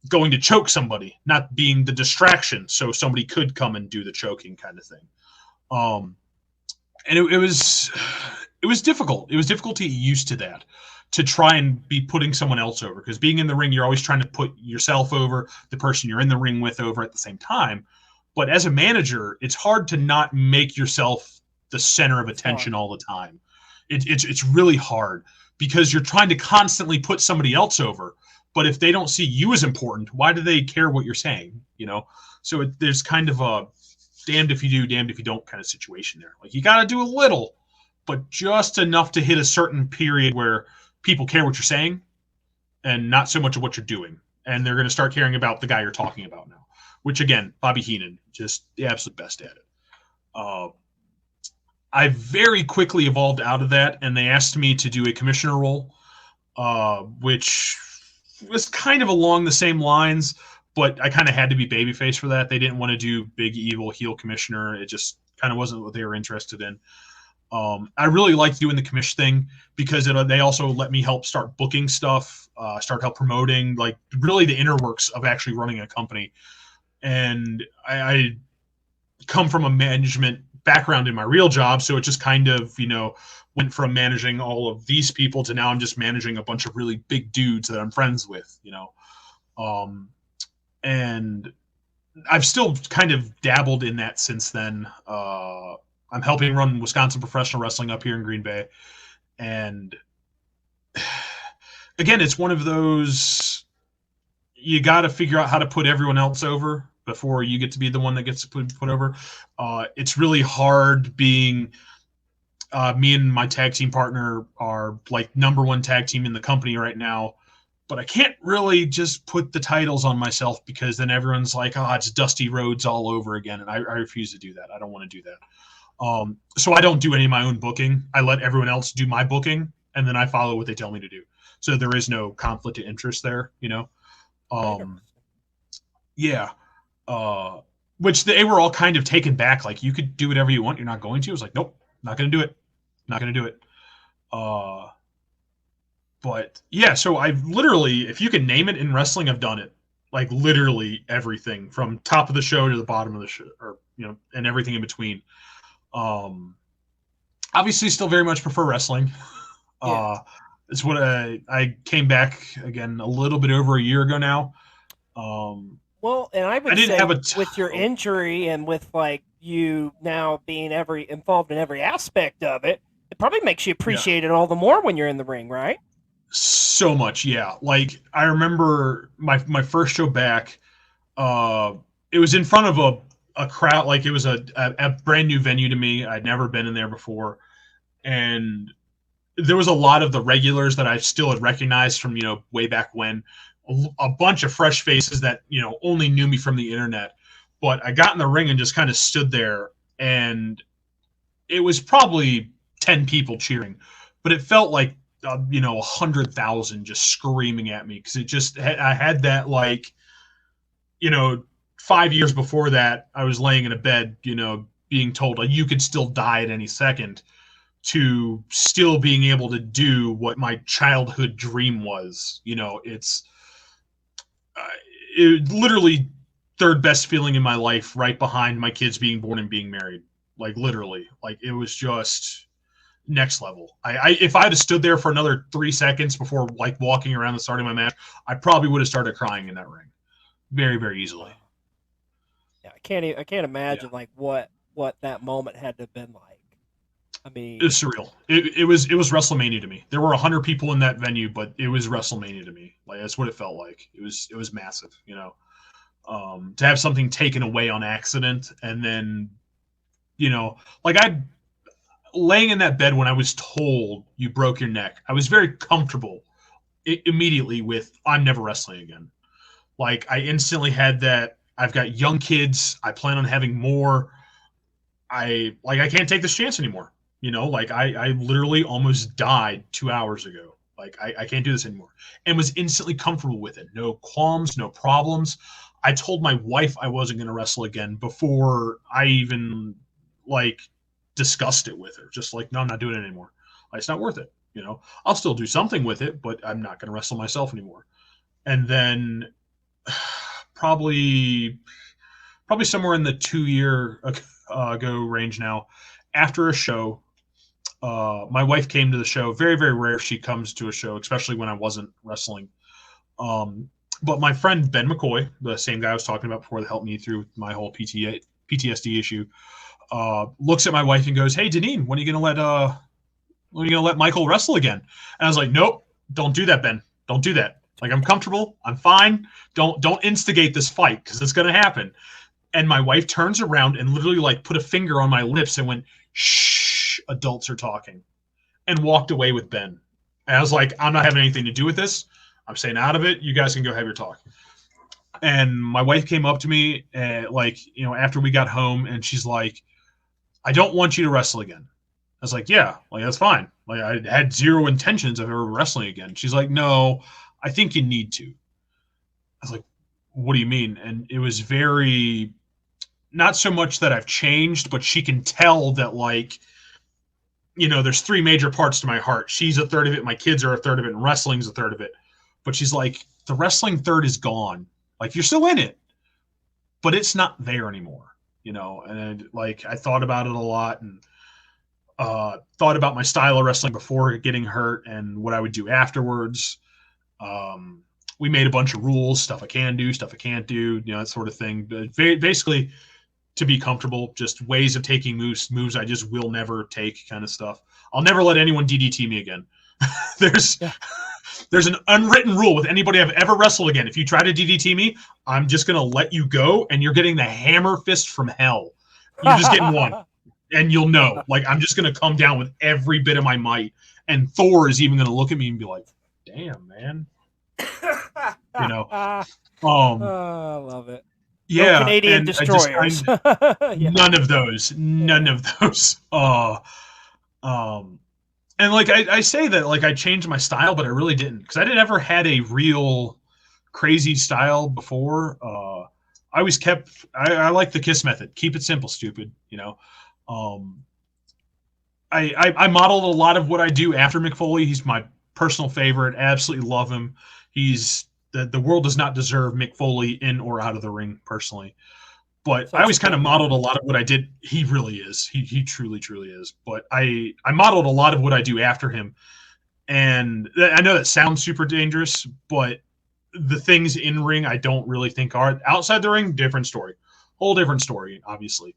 going to choke somebody, not being the distraction. So somebody could come and do the choking kind of thing. And it was it was difficult. It was difficult to get used to that, to try and be putting someone else over. Because being in the ring, you're always trying to put yourself over, the person you're in the ring with over at the same time. But as a manager, it's hard to not make yourself the center of attention all the time. It's really hard because you're trying to constantly put somebody else over. But if they don't see you as important, why do they care what you're saying? You know, so there's kind of a damned if you do, damned if you don't kind of situation there. Like you got to do a little, but just enough to hit a certain period where people care what you're saying and not so much of what you're doing. And they're going to start caring about the guy you're talking about now, which again, Bobby Heenan, just the absolute best at it. I very quickly evolved out of that, and they asked me to do a commissioner role, which was kind of along the same lines, but I kind of had to be babyface for that. They didn't want to do big evil heel commissioner. It just kind of wasn't what they were interested in. I really liked doing the commish thing because they also let me help start booking stuff, start help promoting, like really the inner works of actually running a company. And I come from a management background in my real job, so it just kind of, went from managing all of these people to now I'm just managing a bunch of really big dudes that I'm friends with, and I've still kind of dabbled in that since then. I'm helping run Wisconsin Professional Wrestling up here in Green Bay. And again, it's one of those, you got to figure out how to put everyone else over before you get to be the one that gets put over. It's really hard being me and my tag team partner are like number one tag team in the company right now. But I can't really just put the titles on myself because then everyone's like, oh, it's Dusty Rhodes all over again. And I refuse to do that. I don't want to do that. So I don't do any of my own booking. I let everyone else do my booking, and then I follow what they tell me to do. So there is no conflict of interest there, Yeah. Which they were all kind of taken back. Like, you could do whatever you want. You're not going to. I was like, nope, not going to do it. Not going to do it. But yeah, so I've literally, if you can name it in wrestling, I've done it. Like literally everything from top of the show to the bottom of the show, or, and everything in between. Obviously still very much prefer wrestling. Yeah. It's what I came back again a little bit over a year ago now. Well, and I would say with your injury and with like you now being involved in every aspect of it, it probably makes you appreciate it all the more when you're in the ring, right? So much, yeah. Like I remember my first show back, it was in front of a crowd, like it was a brand new venue to me. I'd never been in there before. And there was a lot of the regulars that I still had recognized from, way back when, a bunch of fresh faces that, only knew me from the internet. But I got in the ring and just kind of stood there, and it was probably 10 people cheering, but it felt like, 100,000 just screaming at me. Cause I had that, like, 5 years before that, I was laying in a bed, being told like you could still die at any second, to still being able to do what my childhood dream was. It's it literally third best feeling in my life, right behind my kids being born and being married. Like literally, like it was just next level. If I had stood there for another 3 seconds before like walking around and starting my match, I probably would have started crying in that ring, very, very easily. Yeah, I can't imagine like what that moment had to have been like. I mean, it's surreal. It was WrestleMania to me. There were 100 people in that venue, but it was WrestleMania to me. Like that's what it felt like. It was massive, to have something taken away on accident, and then, like I laying in that bed when I was told you broke your neck, I was very comfortable immediately with I'm never wrestling again. Like I instantly had that. I've got young kids. I plan on having more. I can't take this chance anymore. Like I literally almost died 2 hours ago. Like I can't do this anymore, and was instantly comfortable with it. No qualms, no problems. I told my wife I wasn't going to wrestle again before I even like discussed it with her. Just like, no, I'm not doing it anymore. Like, it's not worth it. I'll still do something with it, but I'm not going to wrestle myself anymore. And then probably somewhere in the 2 year ago range now, after a show, my wife came to the show. Very, very rare she comes to a show, especially when I wasn't wrestling. But my friend Ben McCoy, the same guy I was talking about before that helped me through my whole PTSD issue, looks at my wife and goes, "Hey, Deneen, when are you gonna let Michael wrestle again?" And I was like, "Nope, don't do that, Ben. Don't do that. Like, I'm comfortable. I'm fine. Don't instigate this fight because it's gonna happen." And my wife turns around and literally like put a finger on my lips and went, "Shh, adults are talking," and walked away with Ben. And I was like, "I'm not having anything to do with this. I'm staying out of it. You guys can go have your talk." And my wife came up to me, after we got home, and she's like, "I don't want you to wrestle again." I was like, "Yeah, like that's fine. Like I had zero intentions of ever wrestling again." She's like, "No, I think you need to." I was like, "What do you mean?" And it was very, not so much that I've changed, but she can tell that there's three major parts to my heart. She's a third of it, my kids are a third of it, and wrestling's a third of it. But she's like, the wrestling third is gone. Like, you're still in it, but it's not there anymore, And I thought about it a lot, and thought about my style of wrestling before getting hurt and what I would do afterwards. We made a bunch of rules, stuff I can do, stuff I can't do, that sort of thing. But basically, to be comfortable, just ways of taking moves I just will never take, kind of stuff. I'll never let anyone DDT me again. There's an unwritten rule with anybody I've ever wrestled again. If you try to DDT me, I'm just going to let you go, and you're getting the hammer fist from hell. You're just getting one, and you'll know. Like, I'm just going to come down with every bit of my might, and Thor is even going to look at me and be like, "Damn, man." I love it. Yeah, no Canadian destroyers. None of those. And I say that I changed my style, but I really didn't, because I didn't ever had a real crazy style before. I always kept. I like the KISS method. Keep it simple, stupid. I modeled a lot of what I do after Mick Foley. He's my personal favorite. Absolutely love him. He's the world does not deserve Mick Foley in or out of the ring, personally. But I always kind of modeled a lot of what I did. He really is. He truly, truly is. But I modeled a lot of what I do after him. And I know that sounds super dangerous, but the things in ring I don't really think are. Outside the ring, different story. Whole different story, obviously.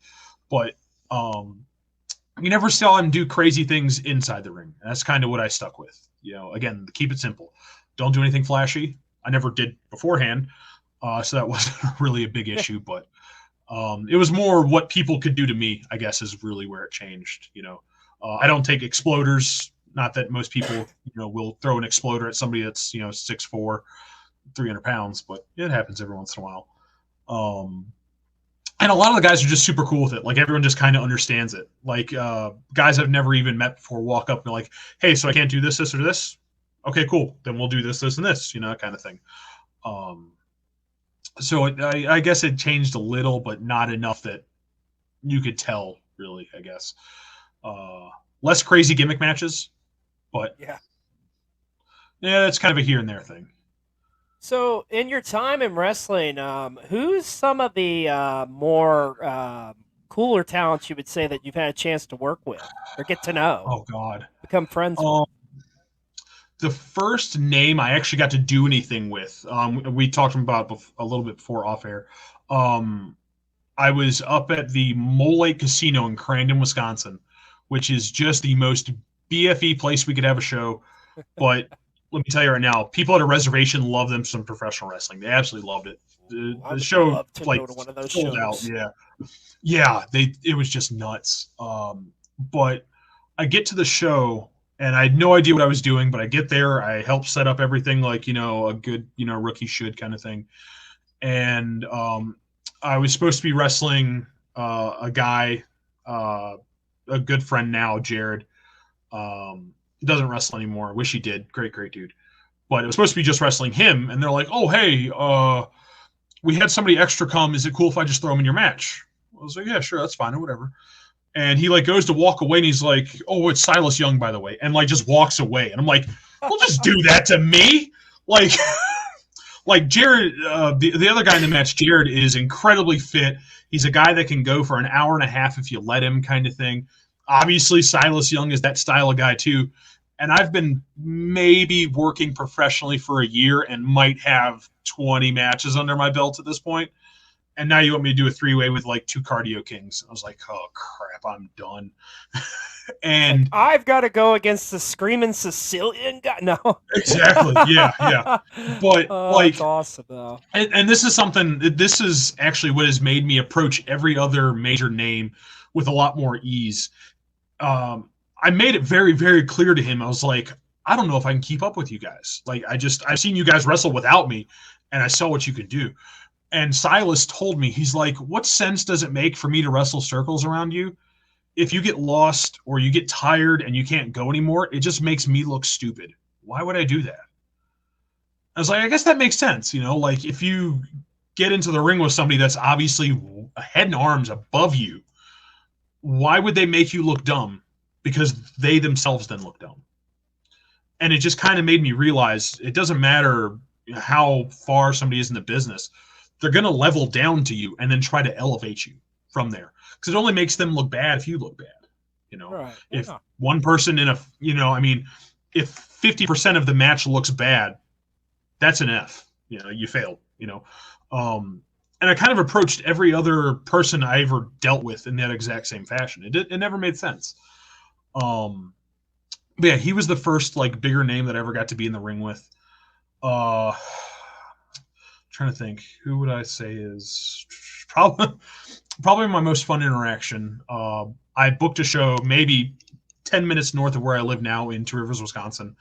But you never saw him do crazy things inside the ring. And that's kind of what I stuck with. Again, keep it simple. Don't do anything flashy. I never did beforehand, so that wasn't really a big issue. But it was more what people could do to me, I guess, is really where it changed. I don't take exploders. Not that most people, will throw an exploder at somebody that's 6'4", 300 pounds, but it happens every once in a while. And a lot of the guys are just super cool with it. Like, everyone just kind of understands it. Like, guys I've never even met before walk up and be like, "Hey, so I can't do this, or this? Okay, cool. Then we'll do this, and this," that kind of thing. So I guess it changed a little, but not enough that you could tell, really, I guess. Less crazy gimmick matches, but yeah, it's kind of a here and there thing. So, in your time in wrestling, who's some of the more cooler talents you would say that you've had a chance to work with or get to know? Oh, God. Become friends with? The first name I actually got to do anything with, we talked about a little bit before off air. I was up at the Mole Lake Casino in Crandon, Wisconsin, which is just the most BFE place we could have a show. But let me tell you right now, people at a reservation love them some professional wrestling. They absolutely loved it. The show sold out. Yeah, it was just nuts. But I get to the show, and I had no idea what I was doing, but I get there, I help set up everything like, a good, rookie should kind of thing. And I was supposed to be wrestling a guy, a good friend now, Jared. Doesn't wrestle anymore. Wish he did. Great dude. But it was supposed to be just wrestling him, and they're like, "Oh, hey, we had somebody extra come. Is it cool if I just throw him in your match?" I was like, "Yeah, sure, that's fine, or whatever." And he goes to walk away, and he's like, "Oh, it's Silas Young, by the way," and just walks away. And I'm like, "Don't just do that to me!" Like Jared, the other guy in the match, Jared, is incredibly fit. He's a guy that can go for an hour and a half if you let him, kind of thing. Obviously, Silas Young is that style of guy too. And I've been maybe working professionally for a year and might have 20 matches under my belt at this point. And now you want me to do a 3-way with like 2 cardio kings. I was like, oh crap, I'm done. And I've got to go against the screaming Sicilian guy. No, exactly, yeah. But like, that's awesome though. And this is something. This is actually what has made me approach every other major name with a lot more ease. I made it very, very clear to him. I was like, I don't know if I can keep up with you guys. Like, I've seen you guys wrestle without me, and I saw what you could do. And Silas told me, he's like, what sense does it make for me to wrestle circles around you? If you get lost or you get tired and you can't go anymore, it just makes me look stupid. Why would I do that? I was like, I guess that makes sense. Like if you get into the ring with somebody that's obviously a head and arms above you, why would they make you look dumb? Because they themselves then look dumb. And it just kind of made me realize it doesn't matter how far somebody is in the business. They're going to level down to you and then try to elevate you from there. Because it only makes them look bad if you look bad. Right. If one person if 50% of the match looks bad, that's an F. You failed. And I kind of approached every other person I ever dealt with in that exact same fashion. It never made sense. But yeah, he was the first like bigger name that I ever got to be in the ring with. Trying to think, who would I say is probably my most fun interaction. I booked a show maybe 10 minutes north of where I live now in Two Rivers, Wisconsin.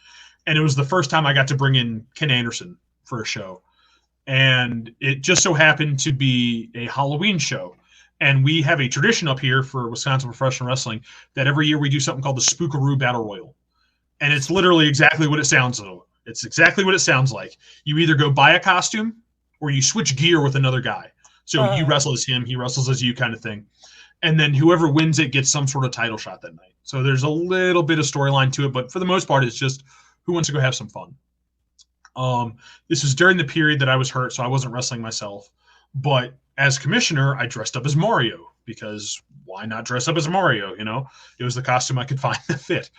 And it was the first time I got to bring in Ken Anderson for a show. And it just so happened to be a Halloween show. And we have a tradition up here for Wisconsin Professional Wrestling that every year we do something called the Spookaroo Battle Royal. And it's literally exactly what it sounds like. It's exactly what it sounds like. You either go buy a costume or you switch gear with another guy. So you wrestle as him, he wrestles as you kind of thing. And then whoever wins it gets some sort of title shot that night. So there's a little bit of storyline to it, but for the most part, it's just who wants to go have some fun. This was during the period that I was hurt, so I wasn't wrestling myself. But as commissioner, I dressed up as Mario because why not dress up as Mario? It was the costume I could find that fit.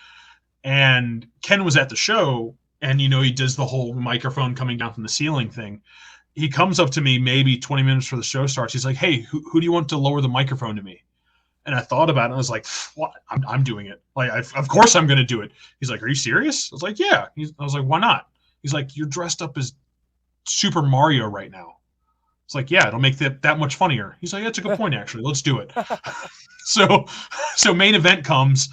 And Ken was at the show, and he does the whole microphone coming down from the ceiling thing. He comes up to me maybe 20 minutes before the show starts. He's like, "Hey, who do you want to lower the microphone to me?" And I thought about it, and I was like, "What? I'm doing it. Like, of course I'm going to do it." He's like, "Are you serious?" I was like, "Yeah." I was like, "Why not?" He's like, "You're dressed up as Super Mario right now." It's like, "Yeah, it'll make that much funnier." He's like, "That's a good point, actually. Let's do it." So main event comes,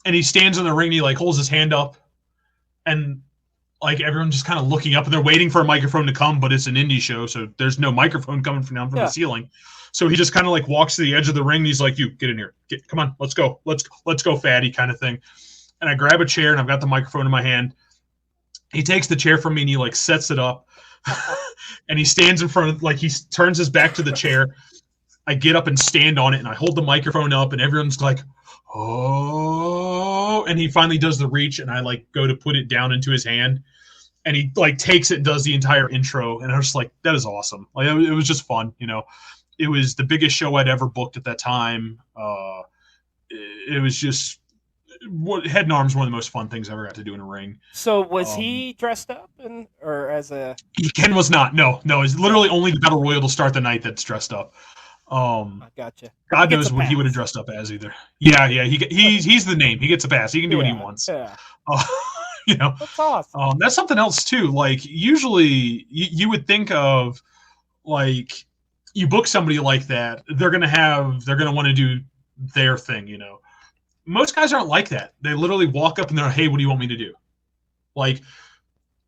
and he stands in the ring. And he like holds his hand up, and like everyone's just kind of looking up, and they're waiting for a microphone to come, but it's an indie show, so there's no microphone coming from down from the ceiling. So he just kind of like walks to the edge of the ring. And he's like, "You get in here. Come on, let's go, let's go, fatty," kind of thing. And I grab a chair, and I've got the microphone in my hand. He takes the chair from me, and he like sets it up, and he stands in front of he turns his back to the chair. I get up and stand on it, and I hold the microphone up, and everyone's like, "Oh!" And he finally does the reach, and I like go to put it down into his hand, and he like takes it and does the entire intro, and I was just like, "That is awesome!" Like it was just fun, It was the biggest show I'd ever booked at that time. It was just head and arms one of the most fun things I ever got to do in a ring. So was he dressed up or as a? Ken was not. No. It's literally only the Battle Royal to start the night that's dressed up. I gotcha. God knows what he would have dressed up as either. Yeah. He's the name. He gets a pass. He can do what he wants. Yeah. That's awesome. That's something else too. Like usually you would think of like you book somebody like that, they're gonna want to do their thing. Most guys aren't like that. They literally walk up and they're, "Hey, what do you want me to do?" Like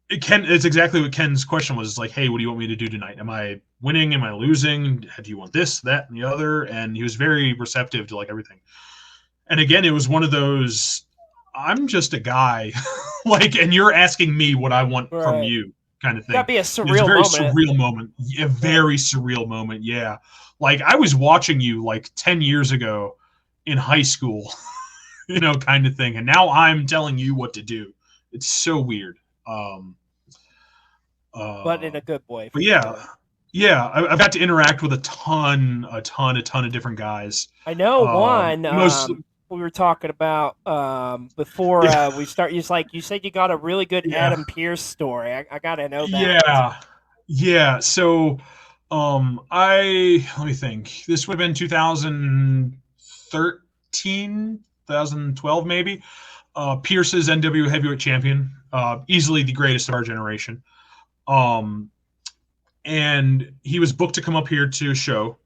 it's exactly what Ken's question was. It's like, "Hey, what do you want me to do tonight? Am I winning? Am I losing? Do you want this, that, and the other?" And he was very receptive to like everything. And again, it was one of those, I'm just a guy, and you're asking me what I want from you kind of thing. That'd be a surreal moment. A very surreal moment. Yeah. Like I was watching you like 10 years ago in high school, kind of thing. And now I'm telling you what to do. It's so weird. But in a good way. But yeah. Yeah, I've got to interact with a ton of different guys. I know one. we were talking about before we start. You said you got a really good Yeah. Adam Pearce story. I gotta know that. Yeah. So, let me think. This would have been 2013, 2012, maybe. Pierce's NWA Heavyweight Champion, easily the greatest of our generation. And he was booked to come up here to a show,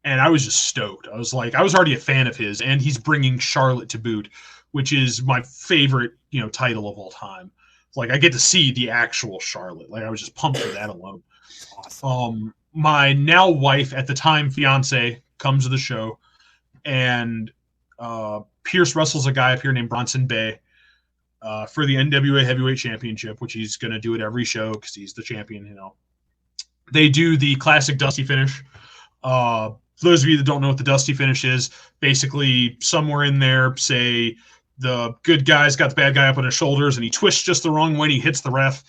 and I was just stoked. I was already a fan of his, and he's bringing Charlotte to boot, which is my favorite, title of all time. Like, I get to see the actual Charlotte. Like, I was just pumped for that alone. Awesome. My now wife, at the time fiance, comes to the show, and Pierce wrestles a guy up here named Bronson Bay for the NWA Heavyweight Championship, which he's going to do at every show because he's the champion. They do the classic Dusty finish. For those of you that don't know what the Dusty finish is, basically somewhere in there, say the good guy's got the bad guy up on his shoulders and he twists just the wrong way and he hits the ref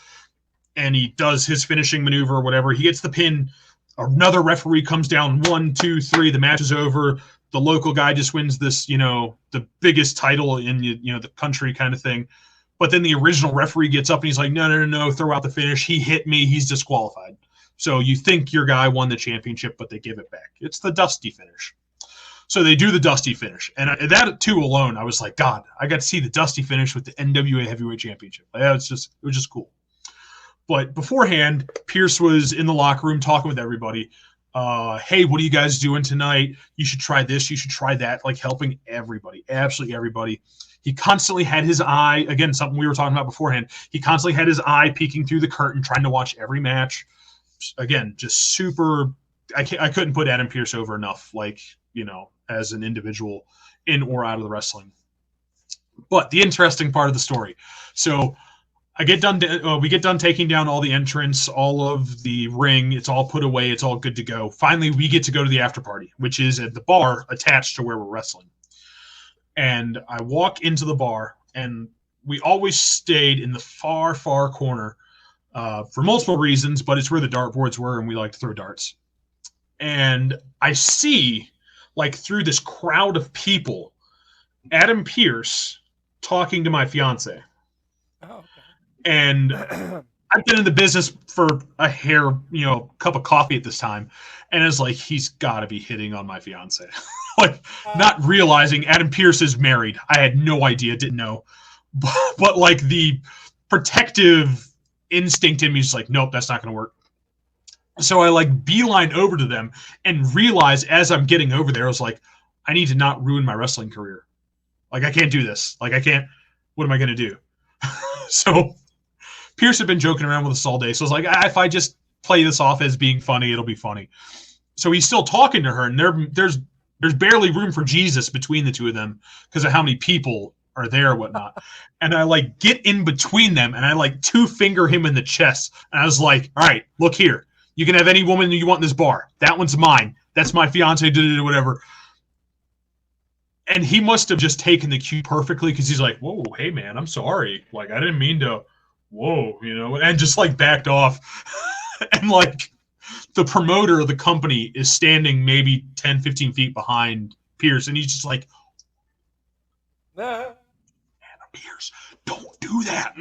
and he does his finishing maneuver or whatever. He gets the pin. Another referee comes down, 1, 2, 3. The match is over. The local guy just wins this, the biggest title in, the country kind of thing. But then the original referee gets up and he's like, no, throw out the finish. He hit me. He's disqualified. So you think your guy won the championship, but they give it back. It's the Dusty finish. So they do the Dusty finish. And that too alone, I was like, God, I got to see the Dusty finish with the NWA Heavyweight Championship. It was just cool. But beforehand, Pierce was in the locker room talking with everybody. Hey, what are you guys doing tonight? You should try this. You should try that. Like, helping everybody, absolutely everybody. He constantly had his eye, again, something we were talking about beforehand. He constantly had his eye peeking through the curtain, trying to watch every match. Again, just super. I couldn't put Adam Pearce over enough, as an individual in or out of the wrestling. But the interesting part of the story. So we get done taking down all the entrance, all of the ring. It's all put away. It's all good to go. Finally, we get to go to the after party, which is at the bar attached to where we're wrestling. And I walk into the bar, and we always stayed in the far, far corner for multiple reasons, but it's where the dartboards were, and we like to throw darts. And I see, through this crowd of people, Adam Pearce talking to my fiance. Oh, okay. And I've been in the business for a cup of coffee at this time, and it's like, he's got to be hitting on my fiance. Not realizing Adam Pearce is married. I had no idea, didn't know. But the protective instinct in me is like, nope, that's not going to work. So I beeline over to them and realize as I'm getting over there, I was like, I need to not ruin my wrestling career. I can't do this. I can't. What am I going to do? So Pierce had been joking around with us all day. So I was like, if I just play this off as being funny, it'll be funny. So he's still talking to her, and there's barely room for Jesus between the two of them because of how many people are there or whatnot. And I get in between them, and I two-finger him in the chest. And I was like, all right, look here. You can have any woman you want in this bar. That one's mine. That's my fiance, whatever. And he must have just taken the cue perfectly because he's like, whoa, hey, man, I'm sorry. I didn't mean to, whoa, and just backed off. And the promoter of the company is standing maybe 10, 15 feet behind Pierce. And he's just like, Adam Pearce, don't do that.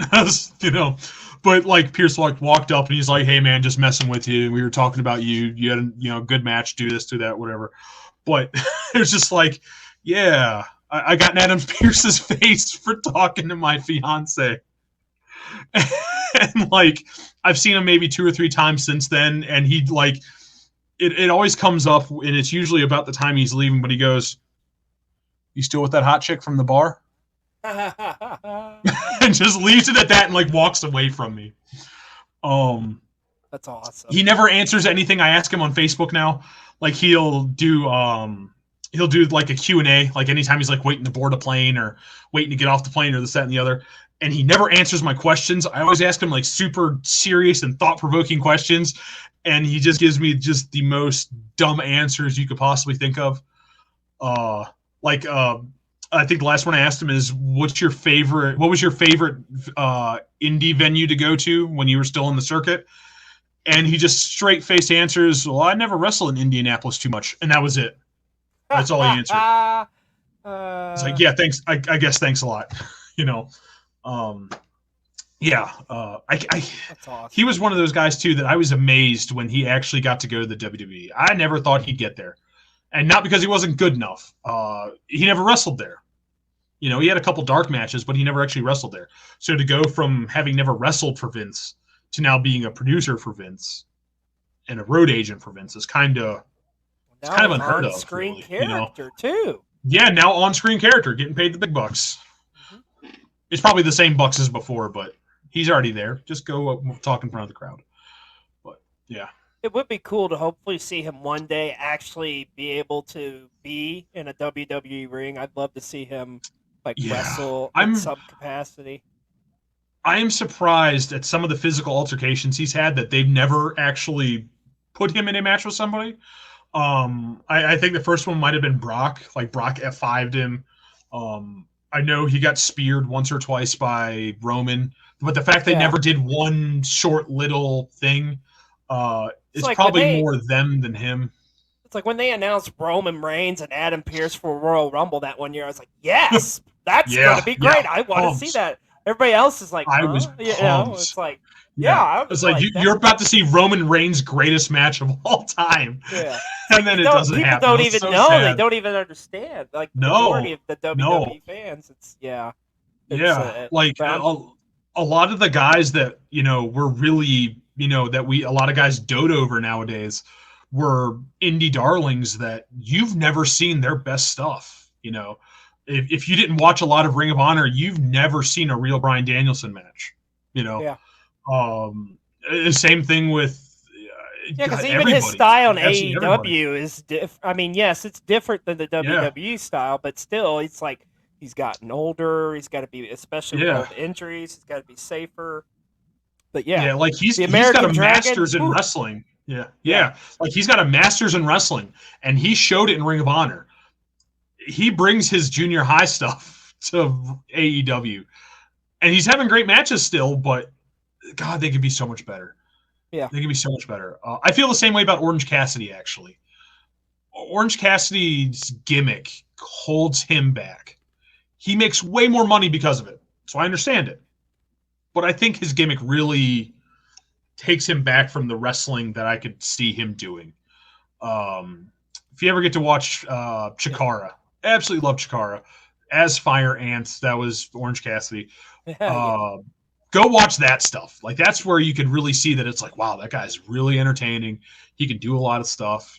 But Pierce walked up and he's like, hey, man, just messing with you. We were talking about you. You had a good match, do this, do that, whatever. But it's just yeah, I got in Adam Pearce's face for talking to my fiance. And I've seen him maybe 2 or 3 times since then. And he it always comes up, and it's usually about the time he's leaving, but he goes, you still with that hot chick from the bar? And just leaves it at that and walks away from me. That's awesome. He never answers anything I ask him on Facebook now. He'll do a Q&A, anytime he's waiting to board a plane or waiting to get off the plane or this, that, and the other. And he never answers my questions. I always ask him super serious and thought-provoking questions, and he just gives me just the most dumb answers you could possibly think of. I think the last one I asked him is, what was your favorite indie venue to go to when you were still in the circuit? And he just straight-faced answers, well, I never wrestled in Indianapolis too much. And that was it. That's all he answered. It's like, yeah, thanks. I guess thanks a lot. you know, um, yeah. That's awesome. He was one of those guys too that I was amazed when he actually got to go to the WWE. I never thought he'd get there, and not because he wasn't good enough. He never wrestled there. He had a couple dark matches, but he never actually wrestled there. So to go from having never wrestled for Vince to now being a producer for Vince and a road agent for Vince is kind of unheard of. On-screen really, character too. Yeah, now on-screen character, getting paid the big bucks. Mm-hmm. It's probably the same bucks as before, but he's already there. Just go talk in front of the crowd. But yeah. It would be cool to hopefully see him one day actually be able to be in a WWE ring. I'd love to see him wrestle in some capacity. I am surprised at some of the physical altercations he's had that they've never actually put him in a match with somebody. I think the first one might have been Brock. Like Brock F5'd him. I know he got speared once or twice by Roman, but the fact they never did one short little thing, it's probably more them than him. It's like when they announced Roman Reigns and Adam Pearce for Royal Rumble that one year, I was like, yes, that's going to be great. I want to see that. Everybody else is like, I was pumped. It's like, it's like you're about to see Roman Reigns' greatest match of all time. Yeah. And then it doesn't happen. People don't even know. Sad. They don't even understand. Like the majority of the WWE fans, like a lot of the guys that, were really, that a lot of guys dote over nowadays were indie darlings that you've never seen their best stuff. If you didn't watch a lot of Ring of Honor, you've never seen a real Bryan Danielson match. Same thing with because even his style in AEW is yes, it's different than the WWE style, but still, it's like he's gotten older. He's got to be, especially with injuries, he's got to be safer. But like he's got a master's in wrestling. Yeah, like he's got a master's in wrestling, and he showed it in Ring of Honor. He brings his junior high stuff to AEW, and he's having great matches still. But God, they could be so much better. Yeah, they could be so much better. I feel the same way about Orange Cassidy. Actually, Orange Cassidy's gimmick holds him back. He makes way more money because of it, so I understand it. But I think his gimmick really takes him back from the wrestling that I could see him doing. If you ever get to watch Chikara, absolutely love Chikara. As Fire Ants, that was Orange Cassidy. Go watch that stuff. Like, that's where you could really see that it's like, wow, that guy's really entertaining. He can do a lot of stuff,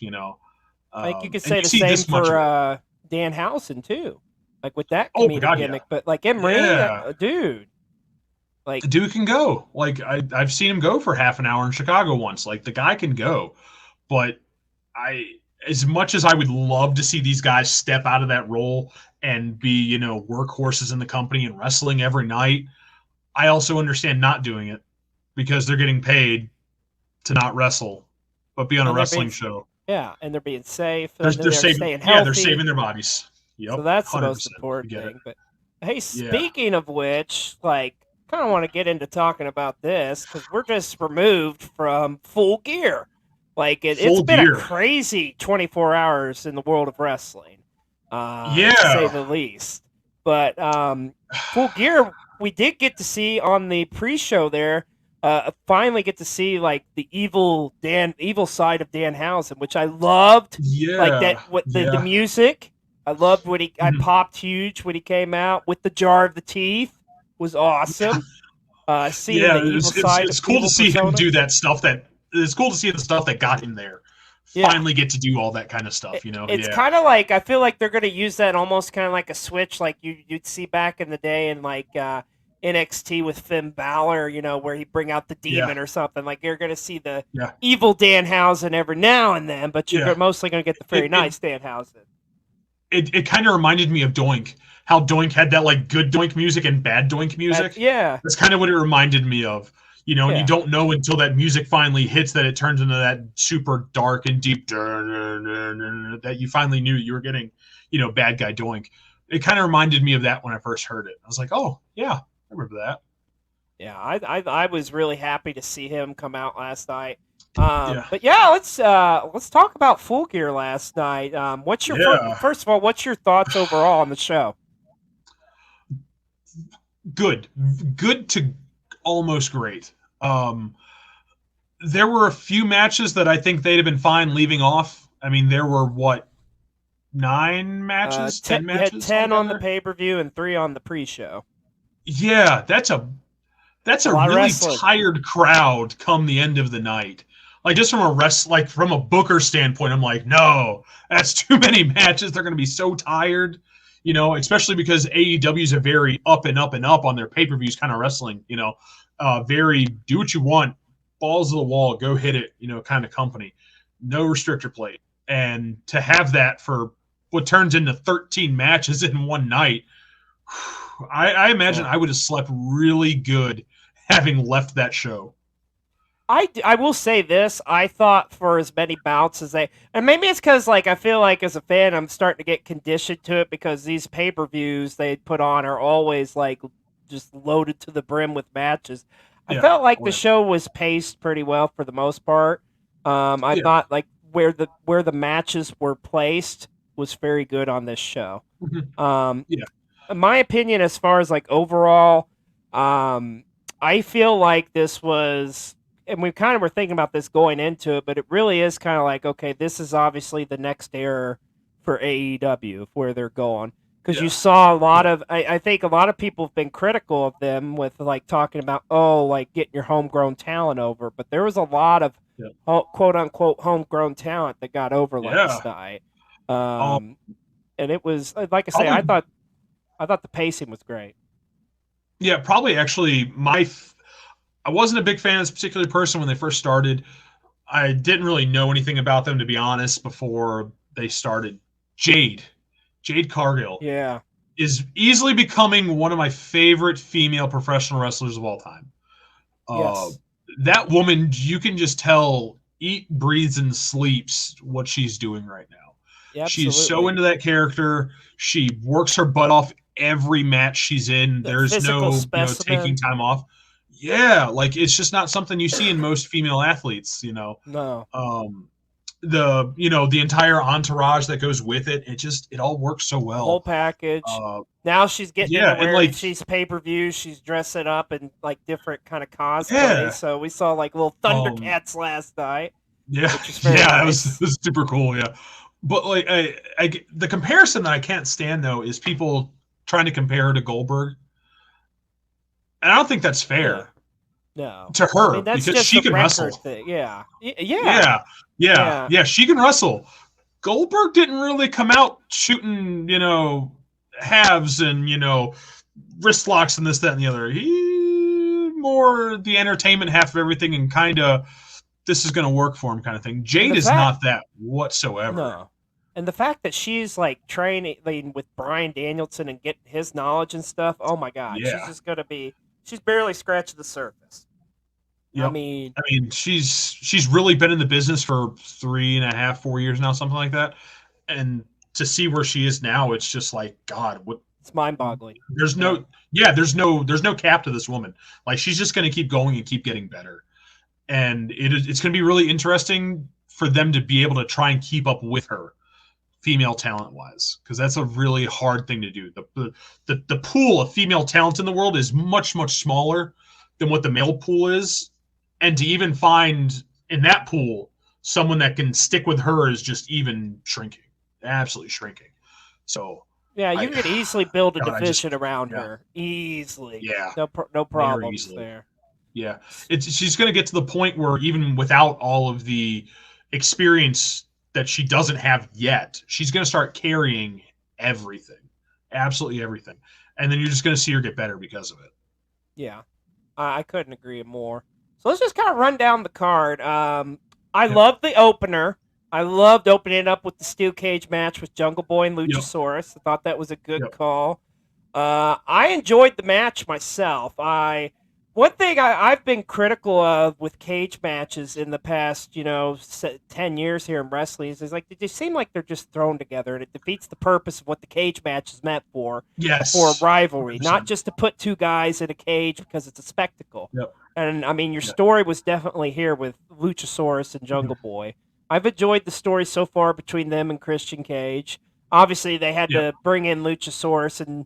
Like you could say the same for Danhausen too. Like with that comedic gimmick, but like in ring, dude. Like the dude can go. Like I've seen him go for half an hour in Chicago once. Like the guy can go. But as much as I would love to see these guys step out of that role and be, workhorses in the company and wrestling every night, I also understand not doing it because they're getting paid to not wrestle, but be on a wrestling show. Yeah, and they're being safe. They're staying healthy. Yeah, they're saving their bodies. Yep, so that's the most important thing. But hey, speaking of which, like, kind of want to get into talking about this because we're just removed from Full Gear. Like it's been a crazy 24 hours in the world of wrestling, to say the least. But Full Gear, we did get to see on the pre-show there. Finally get to see like the evil side of Danhausen, which I loved. Yeah, like that. What the music? I loved when I popped huge when he came out with the jar of the teeth. Was awesome. Seeing the evil side. It's cool to see him do that stuff. It's cool to see the stuff that got him there. Finally get to do all that kind of stuff. It's kind of like I feel like they're going to use that almost kind of like a switch, like you'd see back in the day in like NXT with Finn Balor. Where he'd bring out the demon or something. Like you're going to see the evil Danhausen every now and then, but you're mostly going to get the very nice Danhausen. It kind of reminded me of Doink. How Doink had that like good Doink music and bad Doink music. That's kind of what it reminded me of. And you don't know until that music finally hits that it turns into that super dark and deep that you finally knew you were getting, bad guy Doink. It kind of reminded me of that when I first heard it. I was like, oh yeah, I remember that. Yeah, I was really happy to see him come out last night. Yeah. But yeah, let's talk about Full Gear last night. What's your Yeah. first of all, what's your thoughts overall on the show? Good. Good to almost great. There were a few matches that I think they'd have been fine leaving off. I mean, there were what, 9 matches, 10 You had matches 10 on the altogether. pay per view and 3 on the pre show. Yeah, that's A a lot of really wrestling. tired crowd come the end of the night. Like just from a like from a booker standpoint, I'm like, no, that's too many matches. They're going to be so tired, especially because AEW is a very up and up and up on their pay per views kind of wrestling. Very do what you want, balls to the wall, go hit it, kind of company. No restrictor plate, and to have that for what turns into 13 matches in one night, I imagine Yeah. I would have slept really good having left that show. I will say this. I thought for as many bouts as they, and maybe it's because like I feel like as a fan I'm starting to get conditioned to it because these pay per views they put on are always like just loaded to the brim with matches. I Yeah. felt like Oh, the yeah. show was paced pretty well for the most part. I Yeah. thought like where the matches were placed was very good on this show. Mhm. Um, Yeah. in my opinion, as far as like overall, um, I feel like this was, and we kind of were thinking about this going into it, but it really is kind of like, okay, this is obviously the next era for AEW of where they're going. Because you Yeah. saw a Yeah. lot of, I think a lot of people have been critical of them with like talking about, oh, like getting your homegrown talent over. But there was a lot of Yeah. quote unquote homegrown talent that got over Yeah. last night. Um, And it was, like I say, Probably. I thought the pacing was great. Yeah. Probably. Actually, I wasn't a big fan of this particular person when they first started. I didn't really know anything about them, to be honest, before they started. Jade, Jade Cargill, Yeah. is easily becoming one of my favorite female professional wrestlers of all time. Uh, Yes. that woman, you can just tell, eat, breathes, and sleeps what she's doing right now. Yeah, She's so absolutely. into that character. She works her butt off every match she's in. The There's physical no, taking specimen. time off. Yeah, like it's just not something you see in most female athletes. No. Um, the entire entourage that goes with it, it all works so The whole well. package. Uh, Now she's getting yeah, into and where if like she's pay per view, she's dressing up in like different kind of cosplays. yeah, So we saw like little um, Thundercats last night, yeah, which is very yeah, that was, nice. that was super cool. Yeah, but like the comparison that I can't stand though is people trying to compare her to Goldberg, and I don't think that's Yeah. fair No. to I her mean that's because just she the can record wrestle. thing. Yeah. Yeah. Yeah, yeah, Yeah. yeah, she can wrestle. Goldberg didn't really come out shooting, halves and wrist locks and this, that, and the other. He more the entertainment half of everything and kind of this is going to work for him kind of thing. And Jade the is fact not that whatsoever. no. And the fact that she's like training with Brian Danielson and getting his knowledge and stuff, oh my God, she's Yeah. just gonna be. She's barely scratching the surface. I Yep. mean, I mean, she's really been in the business for 3.5, 4 years now, something like that. And to see where she is now, it's just like God. What? it's mind-boggling. There's Yeah, no. Yeah, there's no cap to this woman. Like she's just going to keep going and keep getting better. And it's going to be really interesting for them to be able to try and keep up with her, female talent wise, because that's a really hard thing to do. The pool of female talent in the world is much smaller than what the male pool is, and to even find in that pool someone that can stick with her is just even shrinking, absolutely shrinking. So yeah. I You could easily build a God, I just division around yeah, her easily. yeah, No very problems easily. there. Yeah, she's going to get to the point where even without all of the experience that she doesn't have yet, she's going to start carrying everything, absolutely everything, and then you're just going to see her get better because of it. Yeah, I couldn't agree more. So let's just kind of run down the card. I Yep. loved the opener. I loved opening it up with the steel cage match with Jungle Boy and Yep. Luchasaurus. I thought that was a good Yep. call. I enjoyed the match myself. I One thing I've been critical of with cage matches in the past, 10 years here in wrestling is like they just seem like they're just thrown together, and it defeats the purpose of what the cage match is meant for a Yes, rivalry, not 100%. just to put two guys in a cage because it's a spectacle. Yep. And I mean, your Yep. story was definitely here with Luchasaurus and Jungle Boy. I've enjoyed the story so far between them and Christian Cage. Obviously, they had Yep. to bring in Luchasaurus and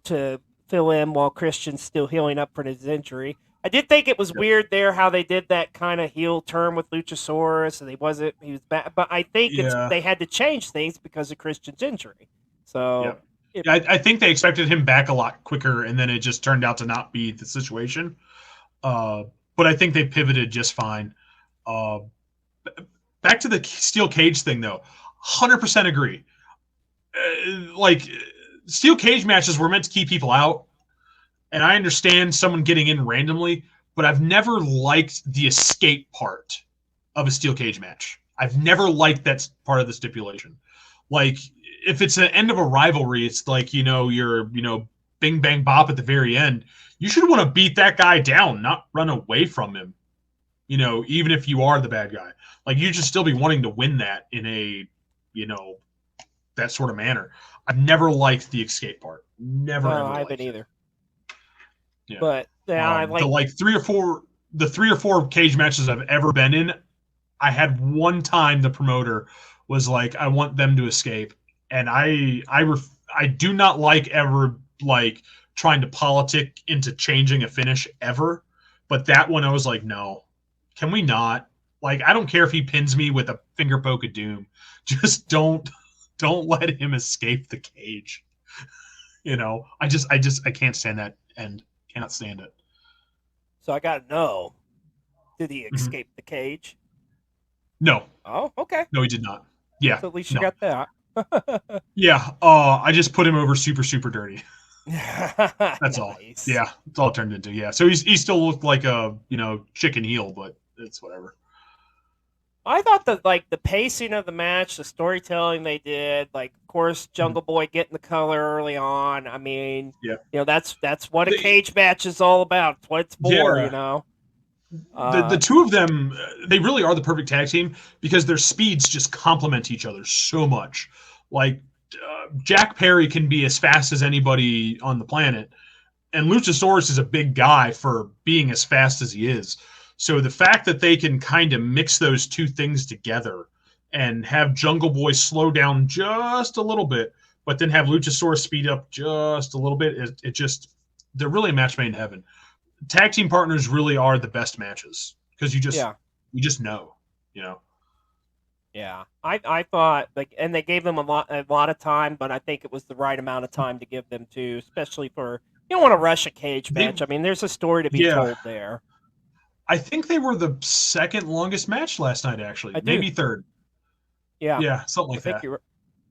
to fill in while Christian's still healing up from his injury. I did think it was weird there how they did that kind of heel turn with Luchasaurus, and he was bad, but I think Yeah. they had to change things because of Christian's injury. So Yep. I think they expected him back a lot quicker, and then it just turned out to not be the situation. But I think they pivoted just fine. Uh, Back to the steel cage thing, though. 100% agree. Like, steel cage matches were meant to keep people out, and I understand someone getting in randomly, but I've never liked the escape part of a steel cage match. I've never liked that part of the stipulation. Like, if it's the end of a rivalry, it's like, you're, bing, bang, bop at the very end. You should want to beat that guy down, not run away from him, even if you are the bad guy. Like, you should still be wanting to win that in a, that sort of manner. I've never liked the escape part. Never. No, I haven't either. Yeah. But yeah, I like the 3 or 4 cage matches I've ever been in. I had one time the promoter was like, I want them to escape, and I do not like ever like trying to politic into changing a finish ever. But that one I was like, no, can we not? Like, I don't care if he pins me with a finger poke of doom. Just don't let him escape the cage. I can't stand that end. Cannot stand it. So I gotta know, did he escape the cage? No. Oh, okay. No, he did not. Yeah. So at least you got that. Yeah. I just put him over super, super dirty. That's nice. all. Yeah. That's all it turned into. Yeah. So he still looked like a, chicken heel, but it's whatever. I thought that the pacing of the match, the storytelling they did, of course Jungle Boy getting the color early on. I mean, that's what a cage match is all about. It's what it's for, The two of them, they really are the perfect tag team because their speeds just complement each other so much. Like, Jack Perry can be as fast as anybody on the planet, and Luchasaurus is a big guy for being as fast as he is. So the fact that they can kind of mix those two things together and have Jungle Boy slow down just a little bit, but then have Luchasaurus speed up just a little bit, they're really a match made in heaven. Tag team partners really are the best matches because you just know. Yeah, I thought and they gave them a lot of time, but I think it was the right amount of time to give them too, especially for you don't want to rush a cage match. I mean, there's a story to be told there. I think they were the second longest match last night, actually. Maybe third. Yeah, something like that.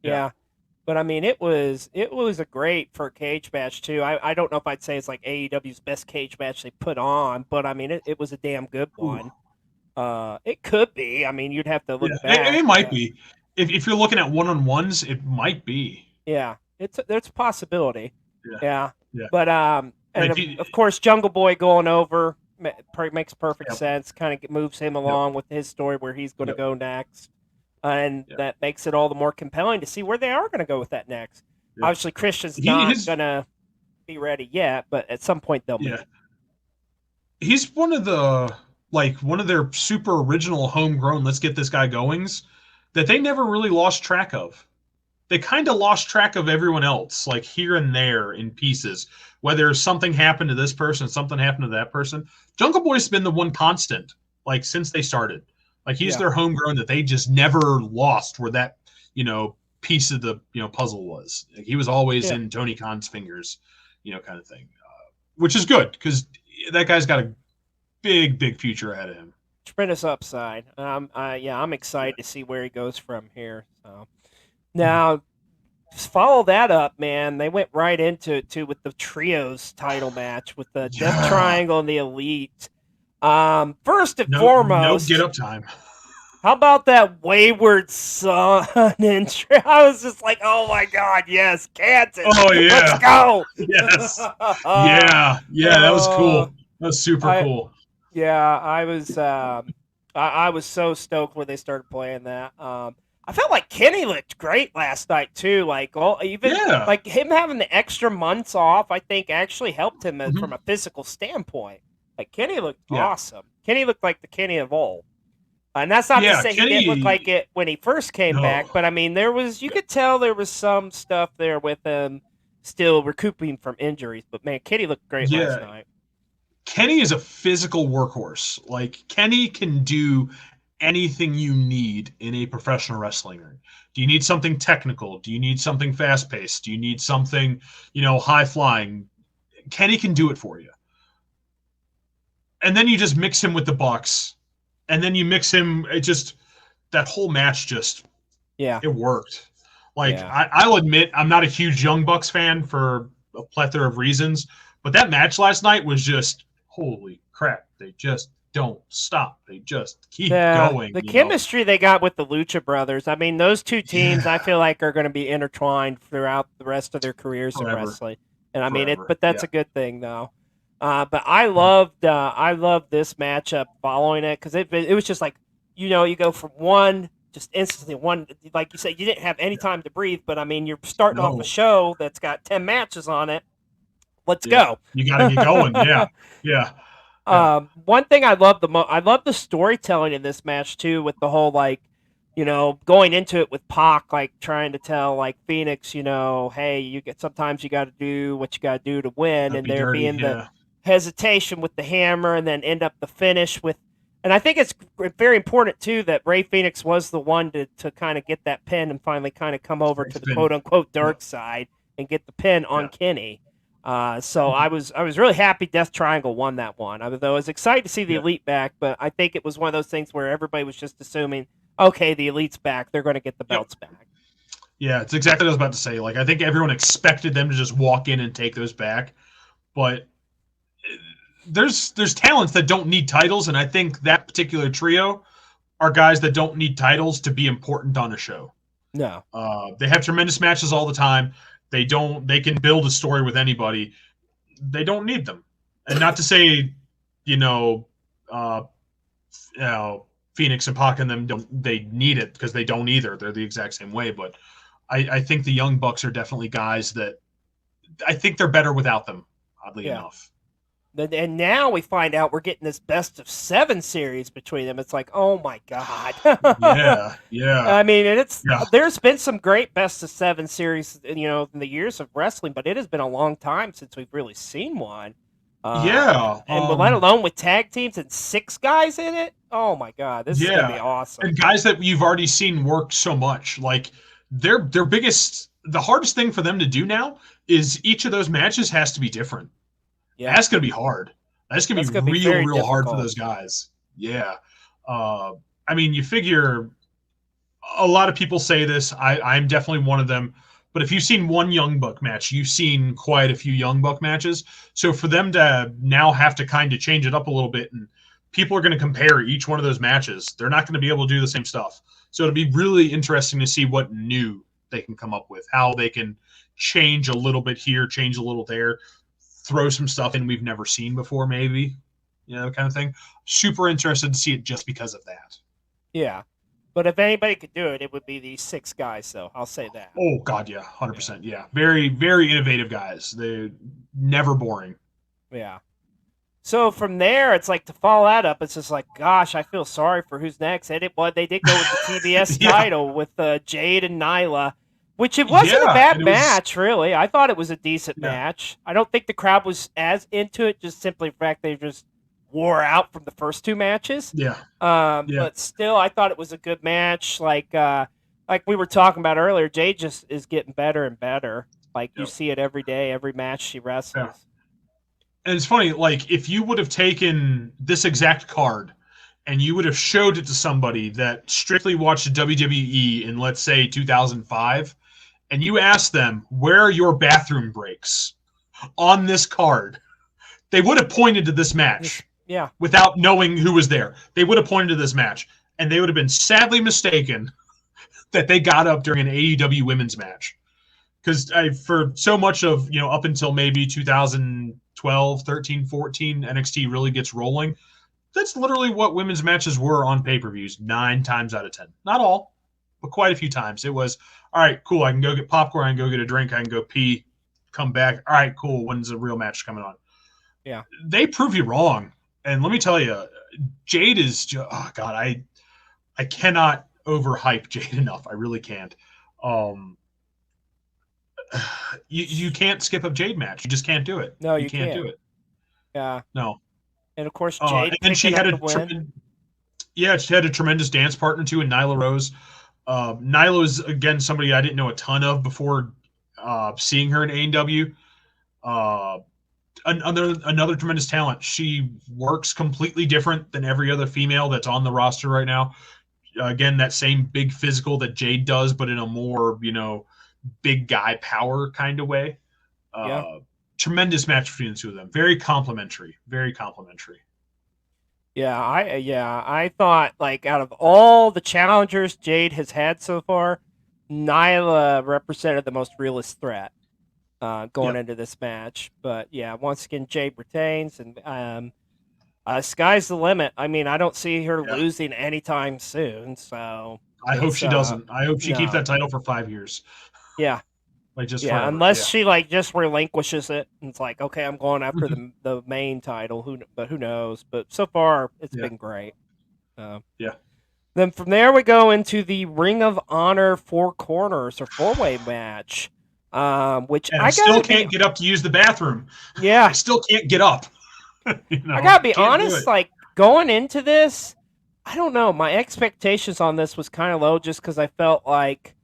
Yeah. But I mean, it was a great for a cage match too. I don't know if I'd say it's like AEW's best cage match they put on, but I mean, it was a damn good one. It could be. I mean, you'd have to look back. It might be. If you're looking at one-on-ones, it might be. Yeah, there's a possibility. Yeah. But and of course, Jungle Boy going over makes perfect sense. Kind of moves him along with his story where he's going to go next. And that makes it all the more compelling to see where they are going to go with that next. Obviously, Christian's not going to be ready yet, but at some point they'll meet. He's one of their super original homegrown, let's get this guy goings that they never really lost track of. They kind of lost track of everyone else, like here and there in pieces. Whether something happened to this person, something happened to that person. Jungle Boy's been the one constant, like since they started. Like he's their homegrown that they just never lost where that, piece of the, puzzle was. Like, he was always in Tony Khan's fingers, kind of thing, which is good because that guy's got a big, big future ahead of him. Tremendous upside. I'm excited to see where he goes from here. So now, follow that up, man. They went right into it too with the trios title match with the Death Triangle and the Elite. First and foremost, no get up time. How about that Wayward Son intro? I was just like, oh my god, yes, Kansas. Oh yeah, let's go. Yes, yeah, that was cool. That's super I cool. Yeah, I was so stoked when they started playing that. I felt like Kenny looked great last night too. Like all, even Yeah. like him having the extra months off, I think actually helped him Hmm. from a physical standpoint. Like Kenny looked Yeah. awesome. Kenny looked like the Kenny of old. And that's not to Yeah. say he didn't look like Kenny. it when he first came back, No. but I mean, you Yeah. could tell there was some stuff there with him still recouping from injuries. But man, Kenny looked great last Yeah. night. Kenny is a physical workhorse. Like Kenny can do anything you need in a professional wrestling ring. Do you need something technical? Do you need something fast paced? Do you need something, high flying? Kenny can do it for you. And then you just mix him with the Bucks, and then you mix him. It just that whole match just Yeah, it worked. Like yeah. I'll admit, I'm not a huge Young Bucks fan for a plethora of reasons, but that match last night was just holy crap. They just don't stop. They just keep The going. chemistry they got with the Lucha Brothers. I mean, those two teams I Yeah, feel like are going to be intertwined throughout the rest of their careers in forever, wrestling. And I mean it, forever. but that's Yeah. a good thing though. But I loved this matchup following it because it was just like you go from one just instantly one like you said you didn't have any Yeah. time to breathe. But I mean you're starting off a No. show that's got 10 matches on it. Let's Yeah. go. You got to get going. Yeah. Yeah. Yeah. One thing I love I love the storytelling in this match too, with the whole like, going into it with Pac like trying to tell like Phoenix, hey, sometimes you got to do what you got to do to win, That'd and be there dirty. being the Yeah. hesitation with the hammer, and then end up the finish with. And I think it's very important too that Ray Phoenix was the one to kind of get that pin and finally kind of come over to It's the been. quote unquote Yeah. dark side and get the pin on Yeah. Kenny. So Mhm. I was really happy Death Triangle won that one. I was excited to see the Yeah. Elite back, but I think it was one of those things where everybody was just assuming, okay, the Elite's back, they're going to get the Yep. belts back. Yeah. It's exactly what I was about to say. Like I think everyone expected them to just walk in and take those back, but there's talents that don't need titles, and I think that particular trio are guys that don't need titles to be important on a show. No, They have tremendous matches all the time. They don't. They can build a story with anybody. They don't need them, and not to say, you know, uh, you know, Phoenix and Pac and them don't. They need it because they don't either. They're the exact same way. But I think the Young Bucks are definitely guys that I think they're better without them. Oddly yeah. enough. And now we find out we're getting this best of 7 series between them. It's like, oh my god. Yeah. Yeah. I mean, it's Yeah. there's been some great best of 7 series, in the years of wrestling, but it has been a long time since we've really seen one. Yeah. And let alone with tag teams and 6 guys in it. Oh my god, this is gonna be Yeah. awesome. And guys that you've already seen work so much, like their biggest, the hardest thing for them to do now is each of those matches has to be different. Yeah, That's gonna be hard. That's gonna that's be gonna be real, very real hard for difficult. those guys. Yeah. Uh, I mean, you figure a lot of people say this. I'm definitely one of them. But if you've seen one Young Buck match, you've seen quite a few Young Buck matches. So for them to now have to kind of change it up a little bit, and people are going to compare each one of those matches, they're not going to be able to do the same stuff. So it'll be really interesting to see what new they can come up with, how they can change a little bit here, change a little there, throw some stuff in we've never seen before, maybe, kind of thing. Super interested to see it just because of that. Yeah. But if anybody could do it, it would be these 6 guys, though. I'll say that. Oh God, yeah, Yeah. 100%. Yeah, very, very innovative guys. They're never boring. Yeah. So from there, it's like to follow that up. It's just like, gosh, I feel sorry for who's next. They did go with the TBS Yeah, title with Jade and Nyla, which it wasn't a yeah, bad and it was match, really. I thought it was a decent yeah, match. I don't think the crowd was as into it, just simply the fact they just wore out from the first 2 matches. yeah, yeah, But still, I thought it was a good match. Like we were talking about earlier, Jade just is getting better and better. Like you yep, see it every day, every match she yeah. wrestles. And it's funny, like if you would have taken this exact card and you would have showed it to somebody that strictly watched WWE in, let's say, 2005, and you asked them where are your bathroom breaks on this card, they would have pointed to this Just, match yeah. without knowing who was there. They would have pointed to this match, and they would have been sadly mistaken that they got up during an AEW women's match. Because for so much of, up until maybe 2000, 12, 13, 14, NXT really gets rolling. That's literally what women's matches were on pay-per-views 9 times out of 10. Not all, but quite a few times. It was, all right, cool, I can go get popcorn, I can go get a drink, I can go pee, come back. All right, cool, when's the real match coming on? Yeah. They prove you wrong. And let me tell you, Jade is just, oh God, I cannot overhype Jade enough. I really can't. You can't skip a Jade match. You just can't do it. No, you can't can't. do it. Yeah. No. And of course, Jade. And then she had she had a tremendous dance partner too in Nyla Rose. Nyla is again somebody I didn't know a ton of before seeing her in AEW. Another tremendous talent. She works completely different than every other female that's on the roster right now. Again, that same big physical that Jade does, but in a more, big guy power kind of way. Tremendous match between the two of them. Very complimentary. Very complimentary. Yeah, I thought, like, out of all the challengers Jade has had so far, Nyla represented the most realist threat going into this match. But yeah, once again, Jade retains, and sky's the limit. I mean, I don't see her losing anytime soon. So I hope she doesn't. I hope she keeps that title for 5 years. Yeah. Like just forever. Unless she just relinquishes it and it's like, okay, I'm going after the main title. Who knows? But so far, it's been great. Then from there we go into the Ring of Honor 4 corners or 4-way match, which I still can't get up to use the bathroom. Yeah, I still can't get up. I gotta be honest. Like going into this, I don't know. My expectations on this was kind of low, just because I felt like,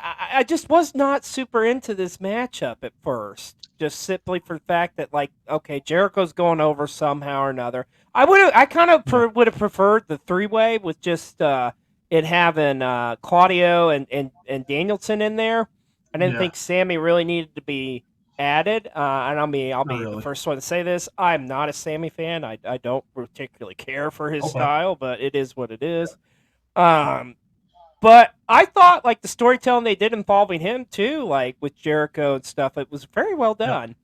I just was not super into this matchup at first, just simply for the fact that, like, okay, Jericho's going over somehow or another. I kind of would have preferred the 3-way with just it having Claudio and Danielson in there. I didn't think Sammy really needed to be added. And I'll be the first one to say this. I'm not a Sammy fan. I don't particularly care for his style, but it is what it is. But I thought, like, the storytelling they did involving him, too, like, with Jericho and stuff, it was very well done.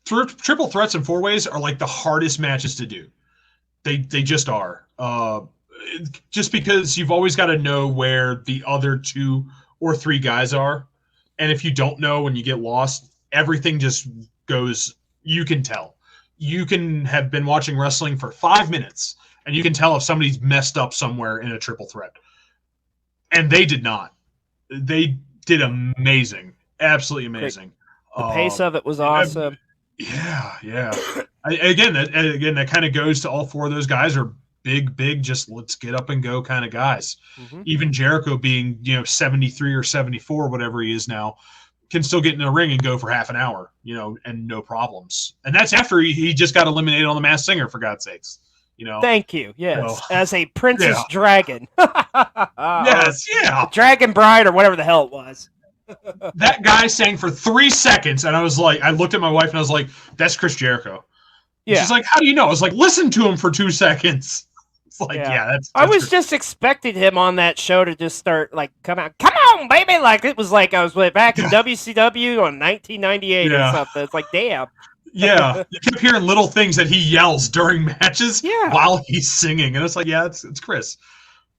Triple threats and 4-ways are, like, the hardest matches to do. They just are. Just because you've always got to know where the other 2 or 3 guys are. And if you don't know and you get lost, everything just goes, you can tell. You can have been watching wrestling for 5 minutes, and you can tell if somebody's messed up somewhere in a triple threat. And they did not. They did amazing. Absolutely amazing. The pace of it was awesome. Yeah. Again, that kind of goes to all 4 of those guys are big, just let's get up and go kind of guys. Mm-hmm. Even Jericho being, 73 or 74, whatever he is now, can still get in a ring and go for half an hour, and no problems. And that's after he just got eliminated on The Masked Singer, for God's sakes. Thank you. Yes, as a Princess Dragon. Yes, Dragon Bride or whatever the hell it was. That guy sang for 3 seconds, and I was like, I looked at my wife and I was like, "That's Chris Jericho." And she's like, "How do you know?" I was like, "Listen to him for 2 seconds." It's like, that's I was just expecting him on that show to just start like, come on, baby! Like it was like I was back in WCW on 1998 or something. It's like, damn. You kept hearing little things that he yells during matches while he's singing, and it's like, it's Chris.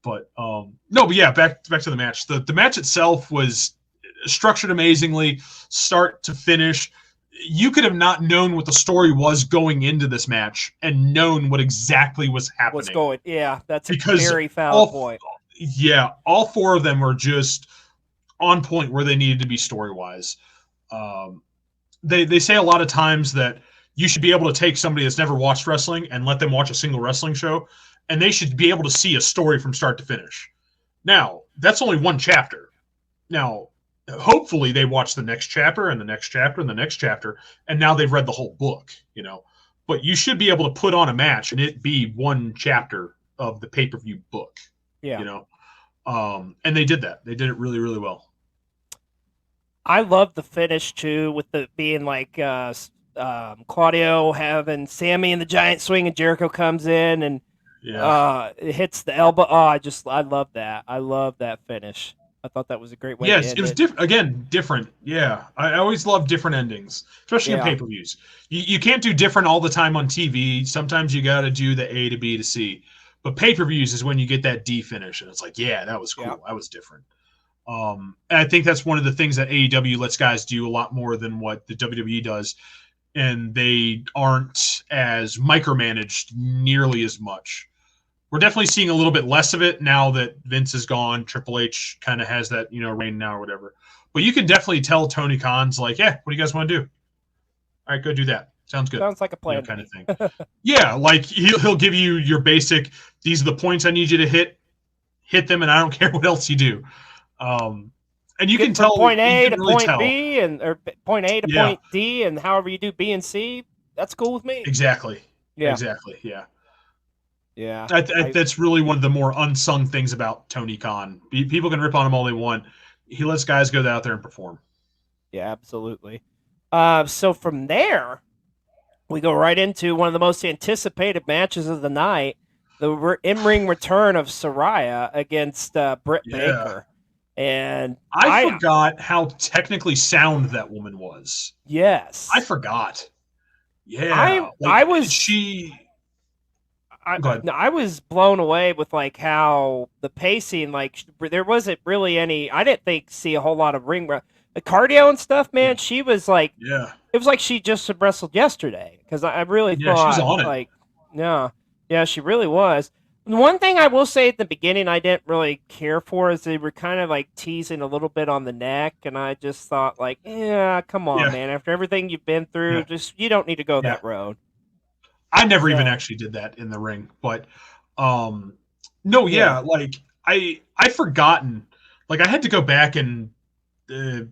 But back to the match. The match itself was structured amazingly, start to finish. You could have not known what the story was going into this match and known what exactly was happening. That's a very valid point. Yeah, all 4 of them were just on point where they needed to be story-wise. They say a lot of times that you should be able to take somebody that's never watched wrestling and let them watch a single wrestling show, and they should be able to see a story from start to finish. Now, that's only 1 chapter. Now, hopefully they watch the next chapter and the next chapter and the next chapter, and now they've read the whole book, But you should be able to put on a match and it be 1 chapter of the pay-per-view book. And they did that. They did it really, really well. I love the finish too, with the being like Claudio having Sammy in the giant swing and Jericho comes in and it hits the elbow. I love that. I love that finish. I thought that was a great way to Yes, it end was it. different. Again, different. Yeah, I always love different endings, especially in Yeah, pay-per-views. You can't do different all the time on TV. Sometimes you got to do the A to B to C. But pay-per-views is when you get that D finish, and it's like, yeah, that was yeah, cool. That was different. And I think that's one of the things that AEW lets guys do a lot more than what the WWE does, and they aren't as micromanaged nearly as much. We're definitely seeing a little bit less of it now that Vince is gone. Triple H kind of has that, reign now or whatever. But you can definitely tell Tony Khan's like, yeah, what do you guys want to do? All right, go do that. Sounds good. sounds like a plan to Kind of me. thing. Yeah, like he'll give you your basic. These are the points I need you to hit them, and I don't care what else you do. And you Get can from tell. point You A can to really point tell. B, or point A to Yeah, point D, and however you do B and C, that's cool with me. exactly, Yeah, exactly. Yeah. yeah, That's really one of the more unsung things about Tony Khan. People can rip on him all they want. He lets guys go out there and perform. yeah, absolutely. So from there, we go right into one of the most anticipated matches of the night, the in-ring return of Saraya against Britt Yeah. Baker. And I forgot how technically sound that woman was. I yes, forgot. Yeah. I Like I was she Go I, ahead. no, I was blown away with like how the pacing, like there wasn't really any. I didn't think see a whole lot of the cardio and stuff. Man, she was like, Yeah. it was like she just had wrestled yesterday. Because I really Yeah, she was thought on it. like, yeah, yeah, she really was. One thing I will say at the beginning I didn't really care for is they were kind of like teasing a little bit on the neck, and I just thought like, yeah, come on, Yeah. man. After everything you've been through, Yeah. just you don't need to go Yeah. that road. I never even So actually did that in the ring, but no, yeah, yeah, like I forgotten. Like I had to go back and uh,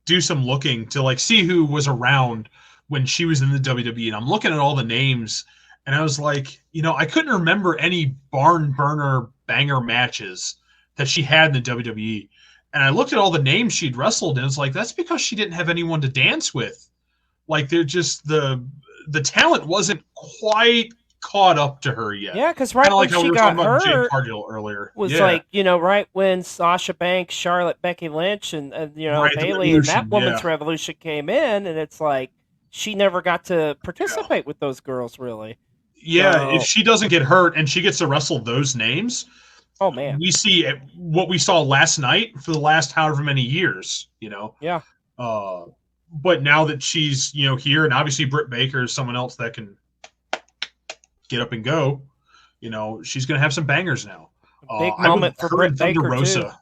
do some looking to like see who was around when she was in the WWE, and I'm looking at all the names, and I was like, I couldn't remember any barn burner banger matches that she had in the WWE, and I looked at all the names she'd wrestled, and it's like that's because she didn't have anyone to dance with. Like they're just the talent wasn't quite caught up to her yet. yeah, because Kind right of when like how we she were talking got about Jade hurt Cargill earlier. was Yeah, like, right when Sasha Banks, Charlotte, Becky Lynch, and right. The Bailey and that Revolution. woman's Yeah, revolution came in, and it's like she never got to yeah. participate with those girls really. Yeah, if So, she doesn't get hurt and she gets to wrestle those names, oh man, we see what we saw last night for the last however many years. yeah, Uh, but now that she's here, and obviously Britt Baker is someone else that can get up and go. She's gonna have some bangers now. big I would moment for her and Britt Thunder Baker too. Rosa.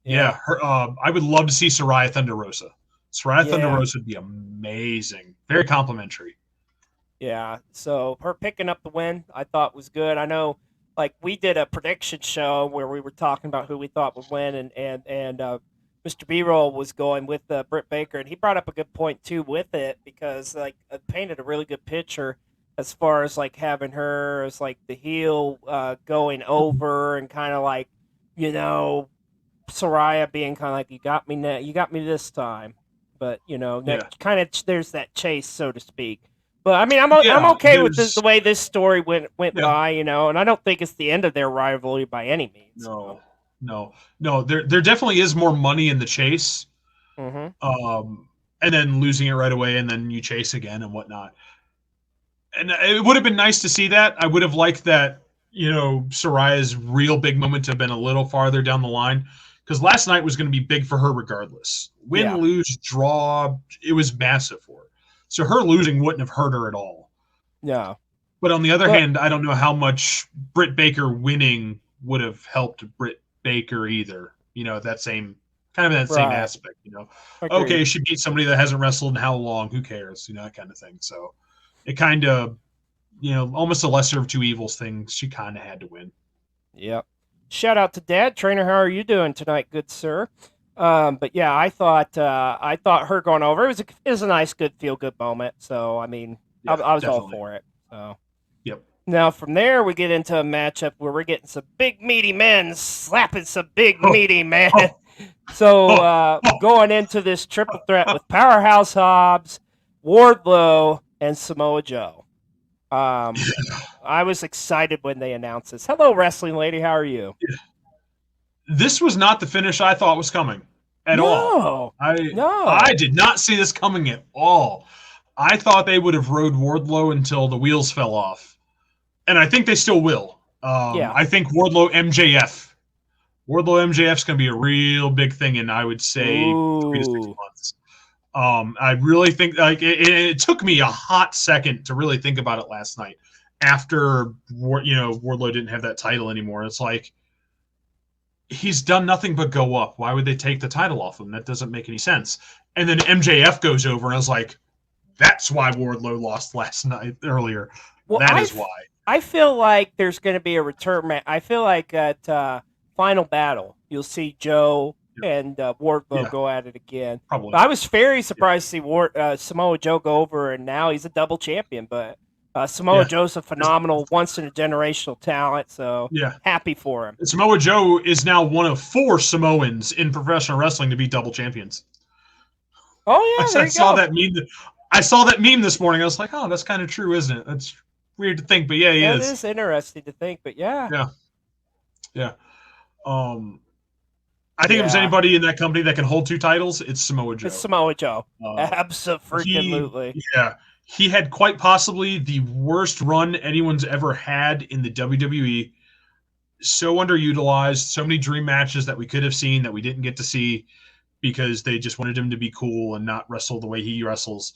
Yeah, Yeah, her. I would love to see Soraya Thunder Rosa. Soraya Thunder yeah, Rosa would be amazing. Very complimentary. yeah. So her picking up the win, I thought was good. I know, like we did a prediction show where we were talking about who we thought would win, and Mr. B-roll was going with Britt Baker, and he brought up a good point too with it because like it painted a really good picture as far as like having her as like the heel going over and kind of like you know Soraya being kind of like you got me this time, but Yeah, that kind of there's that chase so to speak. But I mean, I'm yeah. okay with the way this story went Yeah. by, and I don't think it's the end of their rivalry by any means. No, no. There definitely is more money in the chase. Mm-hmm. And then losing it right away, and then you chase again and whatnot. And it would have been nice to see that. I would have liked that. Soraya's real big moment to have been a little farther down the line because last night was going to be big for her regardless. Win, Yeah. lose, draw, it was massive for her. So her losing wouldn't have hurt her at all. No. But on the other But hand, I don't know how much Britt Baker winning would have helped Britt Baker either. That same same right. aspect. Agreed. Okay, she beat somebody that hasn't wrestled in how long? Who cares? That kind of thing. So it kind of, almost a lesser of two evils thing. She kind of had to win. Yep. Shout out to Dad Trainer. How are you doing tonight, good sir? But yeah, I thought her going over it was a nice, good feel good moment. So I mean, Yeah, I was all definitely. for it. So Yep. now from there we get into a matchup where we're getting some big meaty men slapping some big meaty men. Oh, So going into this triple threat with Powerhouse Hobbs, Wardlow, and Samoa Joe. I was excited when they announced this. Hello, wrestling lady. How are you? this was not the finish I thought was coming at all. No, I no. did not see this coming at all. I thought they would have rode Wardlow until the wheels fell off, and I think they still will. Yeah. I think Wardlow MJF. Wardlow MJF is going to be a real big thing in, I would say, 3 to 6 Ooh. months. I really think like it took me a hot second to really think about it last night after Wardlow didn't have that title anymore. It's like he's done nothing but go up. Why would they take the title off him? That doesn't make any sense. And then MJF goes over, and I was like, that's why Wardlow lost last night earlier. Well, That is why. I feel like there's going to be a return match. I feel like at Final Battle, you'll see Joe and Wardlow go at it again. Probably. But I was very surprised to see Samoa Joe go over, and now he's a double champion. But Samoa Joe's a phenomenal, once-in-a-generational talent, so happy for him. Samoa Joe is now one of 4 Samoans in professional wrestling to be double champions. Oh, yeah, I saw that meme this morning. I was like, oh, that's kind of true, isn't it? That's weird to think, but yeah, he is. It is interesting to think, but yeah. Yeah. I think if there's anybody in that company that can hold 2 titles, it's Samoa Joe. It's Samoa Joe. Absolutely. He had quite possibly the worst run anyone's ever had in the WWE. So underutilized, so many dream matches that we could have seen that we didn't get to see because they just wanted him to be cool and not wrestle the way he wrestles.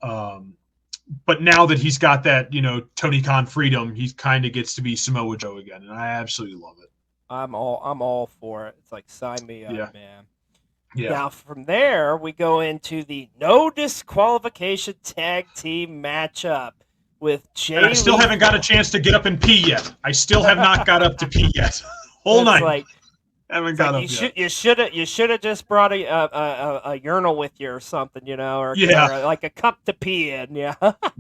But now that he's got that, Tony Khan freedom, he kind of gets to be Samoa Joe again, and I absolutely love it. I'm all for it. It's like, sign me up, man. Yeah. Now from there we go into the no disqualification tag team matchup with Jay. And I still haven't got a chance to get up and pee yet. I still have not got up to pee yet. Whole night. Like, haven't got up yet. You should have just brought a urinal with you or something, or like a cup to pee in. Yeah.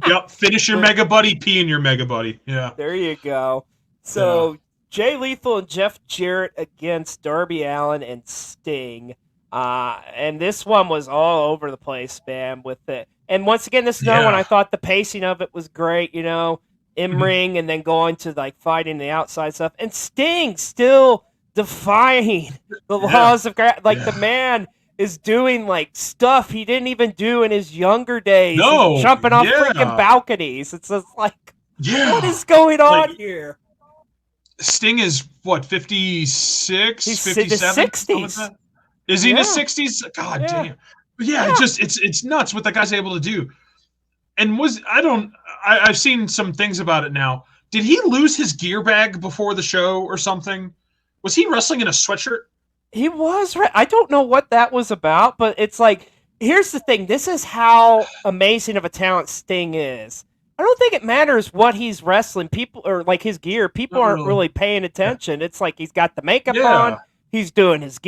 Yep. Finish your Mega Buddy, pee in your Mega Buddy. Yeah. There you go. So Jay Lethal and Jeff Jarrett against Darby Allin and Sting. And this one was all over the place, man, with it. And once again, this is another one I thought the pacing of it was great, in ring and then going to like fighting the outside stuff. And Sting still defying the laws of the man is doing like stuff he didn't even do in his younger days. No, he's jumping off freaking balconies. It's just like, what is going on here? Sting is what, 56, he's 57? In his 60s. Is he in his 60s? God damn. But it's nuts what that guy's able to do. And I've seen some things about it now. Did he lose his gear bag before the show or something? Was he wrestling in a sweatshirt? He was, right. I don't know what that was about, but it's like, here's the thing. This is how amazing of a talent Sting is. I don't think it matters what he's wrestling. People, or like his gear, people aren't really paying attention. It's like he's got the makeup on. He's doing his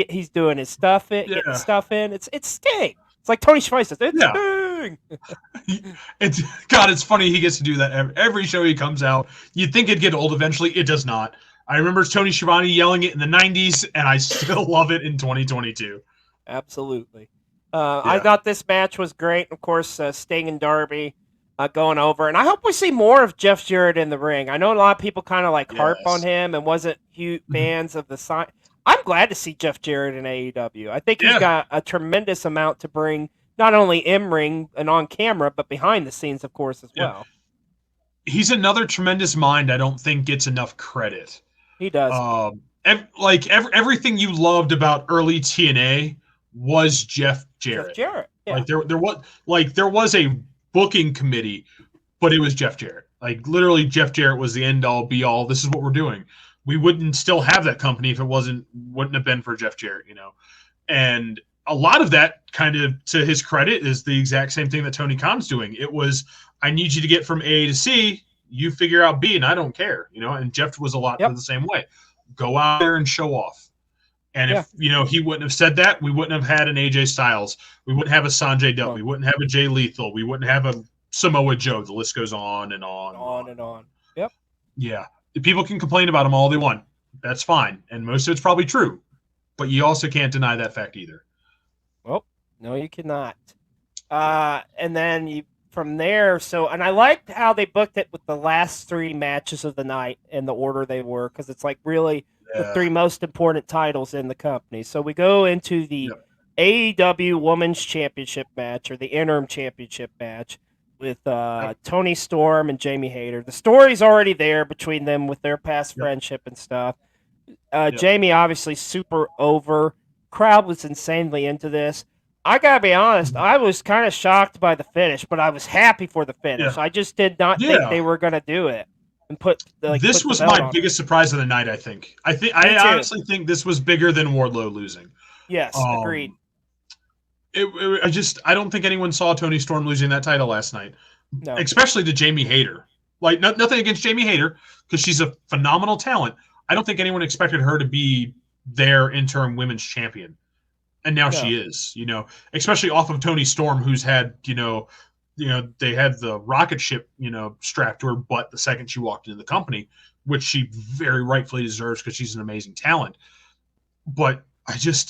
stuff in, getting stuff in. It's Sting. It's like Tony Schiavone says, it's Sting. It's funny he gets to do that every show he comes out. You'd think it'd get old eventually. It does not. I remember Tony Schiavone yelling it in the 90s, and I still love it in 2022. Absolutely. I thought this match was great. Of course, Sting and Darby going over. And I hope we see more of Jeff Jarrett in the ring. I know a lot of people kind of like harp on him and wasn't huge fans of the sign. I'm glad to see Jeff Jarrett in AEW. I think he's got a tremendous amount to bring, not only in ring and on camera, but behind the scenes, of course, as well. He's another tremendous mind I don't think gets enough credit. He does. Everything you loved about early TNA was Jeff Jarrett. There was a booking committee, but it was Jeff Jarrett. Like literally, Jeff Jarrett was the end all be all. This is what we're doing. We wouldn't still have that company if it wouldn't have been for Jeff Jarrett, And a lot of that, kind of to his credit, is the exact same thing that Tony Khan's doing. It was, I need you to get from A to C. You figure out B, and I don't care, And Jeff was a lot the same way. Go out there and show off. And if he wouldn't have said that, we wouldn't have had an AJ Styles. We wouldn't have a Sanjay Dutt. We wouldn't have a Jay Lethal. We wouldn't have a Samoa Joe. The list goes on and on. On and on. Yep. Yeah. People can complain about him all they want. That's fine. And most of it's probably true. But you also can't deny that fact either. Well, no, you cannot. And then from there, and I liked how they booked it with the last 3 matches of the night in the order they were, because it's like really the Yeah. three most important titles in the company. So we go into the Yep. AEW Women's Championship match, or the interim championship match, with Yep. Tony Storm and Jamie Hayter. The story's already there between them with their past Yep. friendship and stuff. Yep. Jamie obviously super over. Crowd was insanely into this. I gotta be honest, Mhm. I was kind of shocked by the finish, but I was happy for the finish. Yeah. I just did not think Yeah. they were gonna do it and put This the was belt my on her. biggest surprise of the night. I think. Me I too. honestly think this was bigger than Wardlow losing. Yes, agreed. I don't think anyone saw Tony Storm losing that title last night, No, especially to Jamie Hayter. Like nothing against Jamie Hayter because she's a phenomenal talent. I don't think anyone expected her to be their interim women's champion, and now No. she is. Especially off of Tony Storm, who's had they had the rocket ship strapped to her butt the second she walked into the company, which she very rightfully deserves because she's an amazing talent. But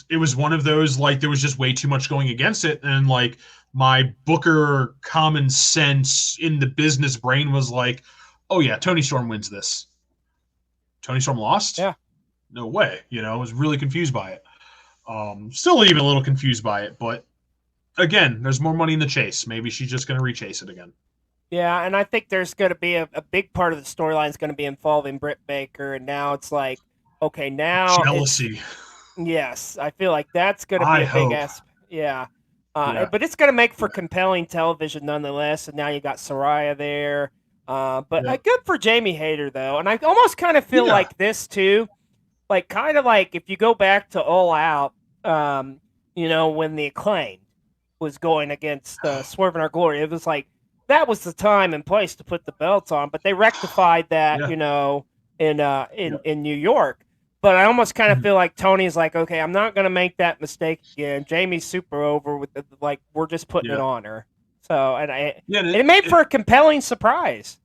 it was one of those, like, there was just way too much going against it. And like my Booker common sense in the business brain was like, oh yeah, Tony Storm wins this. Tony Storm lost? Yeah. No way. I was really confused by it. Still even a little confused by it, but again, there's more money in the chase. Maybe she's just going to rechase it again. Yeah, and I think there's going to be a big part of the storyline is going to be involving Britt Baker, and now it's like, okay, now jealousy. Yes, I feel like that's going to be a big aspect. Yeah. But it's going to make for compelling television nonetheless. And now you got Saraya there. But good for Jamie Hayter, though. And I almost kind of feel like this, too. Like, kind of like if you go back to All Out, when the Acclaimed was going against Swerve in Our Glory, it was like that was the time and place to put the belts on. But they rectified that, in New York. But I almost kind of feel like Tony's like, okay, I'm not going to make that mistake again. Jamie's super over with we're just putting it on her. So, and it made for a compelling surprise.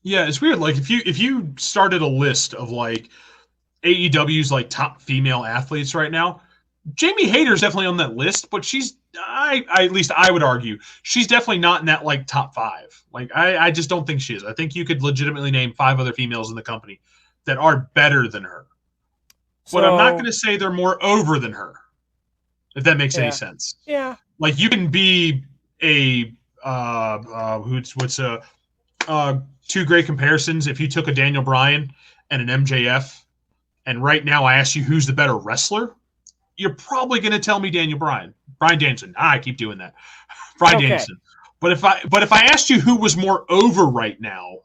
Yeah, it's weird. Like if you started a list of like AEW's like top female athletes right now, Jamie Hayter's definitely on that list, but she's at least I would argue she's definitely not in that like top 5. Like I just don't think she is. I think you could legitimately name 5 other females in the company that are better than her. But I'm not going to say they're more over than her, if that makes any sense. Yeah. Like you can be a two great comparisons. If you took a Daniel Bryan and an MJF, and right now I ask you who's the better wrestler, you're probably going to tell me Bryan Danielson. I keep doing that. Bryan Danielson. But if I asked you who was more over right now,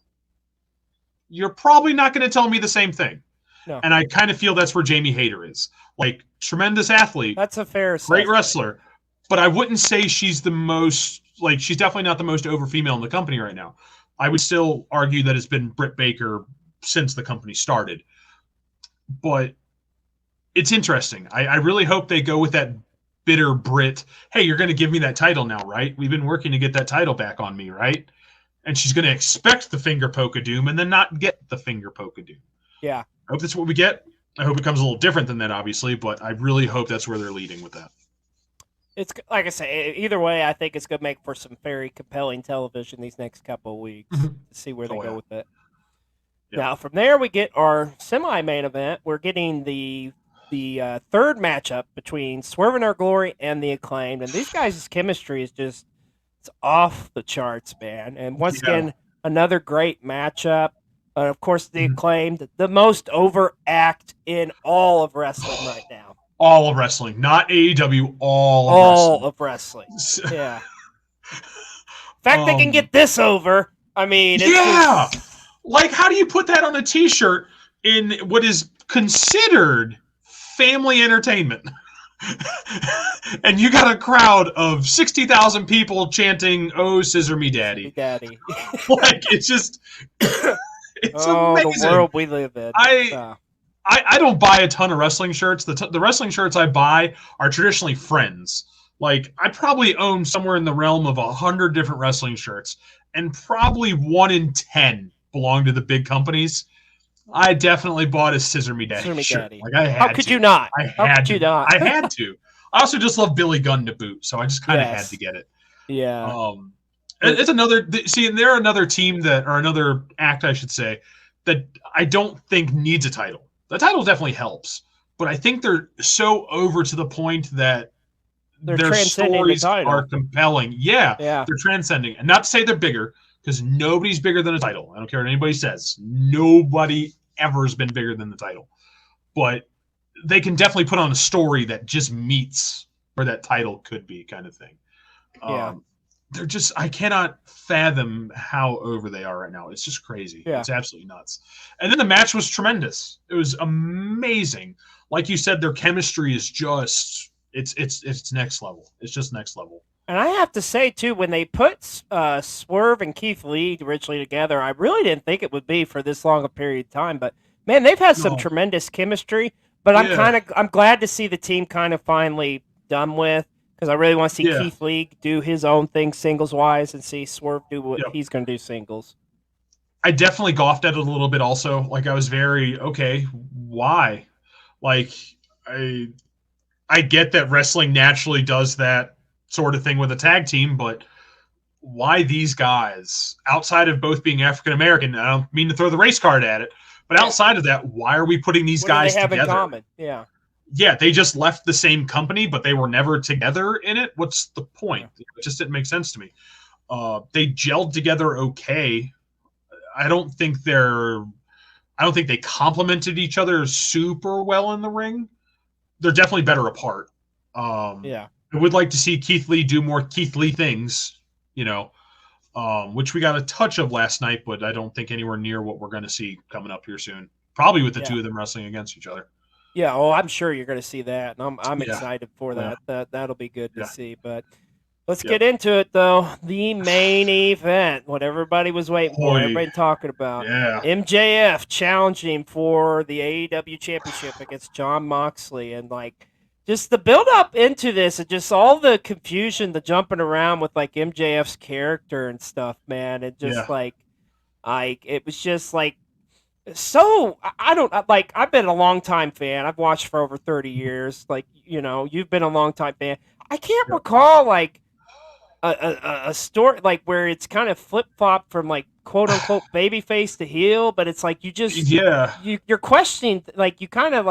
you're probably not going to tell me the same thing. No. And I kind of feel that's where Jamie Hayter is. Like, tremendous athlete. That's a fair assessment. Great wrestler. But I wouldn't say she's the most, like, she's definitely not the most over female in the company right now. I would still argue that it's been Britt Baker since the company started. But it's interesting. I really hope they go with that bitter Britt. Hey, you're going to give me that title now, right? We've been working to get that title back on me, right? And she's going to expect the finger poke of doom and then not get the finger poke of doom. Yeah. I hope that's what we get. I hope it comes a little different than that, obviously, but I really hope that's where they're leading with that. It's like I say, either way, I think it's going to make for some very compelling television these next couple of weeks to see where they go with it. Yeah. Now, from there, we get our semi-main event. We're getting the third matchup between Swerve in Our Glory and the Acclaimed, and these guys' chemistry is just it's off the charts, man. And once again, another great matchup. Of course, the Acclaimed, the most over act in all of wrestling right now. All of wrestling, not AEW. All of wrestling. Yeah. In fact, they can get this over. I mean, it's like, how do you put that on a T-shirt in what is considered family entertainment? And you got a crowd of 60,000 people chanting, "Oh, scissor me, daddy." Daddy. Like, it's just... It's amazing. The world we live in. I don't buy a ton of wrestling shirts. The wrestling shirts I buy are traditionally Friends. Like, I probably own somewhere in the realm of 100 different wrestling shirts, and probably 1 in 10 belong to the big companies. I definitely bought a Scissor Me Daddy shirt. Like, I had How could you not? I had to. I also just love Billy Gunn to boot, so I just kind of had to get it. Yeah. It's another and they're another team or another act, I should say, that I don't think needs a title. The title definitely helps, but I think they're so over to the point that They're their transcending the stories title. are compelling. Yeah, Yeah. they're transcending. And not to say they're bigger, because nobody's bigger than a title. I don't care what anybody says. Nobody ever has been bigger than the title. But they can definitely put on a story that just meets where that title could be, kind of thing. Yeah. They're just, I cannot fathom how over they are right now. It's just crazy. Yeah. It's absolutely nuts. And then the match was tremendous. It was amazing. Like you said, their chemistry is just, it's next level. It's just next level. And I have to say too, when they put Swerve and Keith Lee originally together, I really didn't think it would be for this long a period of time. But man, they've had some tremendous chemistry. But I'm glad to see the team kind of finally done with, because I really want to see Keith Lee do his own thing singles wise and see Swerve do what he's going to do singles. I definitely golfed at it a little bit also. Like, I was very, okay, why? Like, I get that wrestling naturally does that sort of thing with a tag team, but why these guys? Outside of both being African American, I don't mean to throw the race card at it, but outside of that, why are we putting these guys together? In common? Yeah. Yeah, they just left the same company, but they were never together in it. What's the point? It just didn't make sense to me. They gelled together okay. I don't think they complemented each other super well in the ring. They're definitely better apart. I would like to see Keith Lee do more Keith Lee things, which we got a touch of last night, but I don't think anywhere near what we're going to see coming up here soon. Probably with the two of them wrestling against each other. Yeah, I'm sure you're going to see that, and I'm excited for that. That'll be good to see. But let's get into it, though. The main event, what everybody was waiting for, everybody talking about. Yeah. MJF challenging for the AEW Championship against Jon Moxley, and just the build up into this, and just all the confusion, the jumping around with MJF's character and stuff, man. And just it was just so I don't I've been a long time fan. I've watched for over 30 years. You've been a long time fan. I can't recall a story where it's kind of flip flop from quote unquote babyface to heel, but it's you just you're questioning you kind of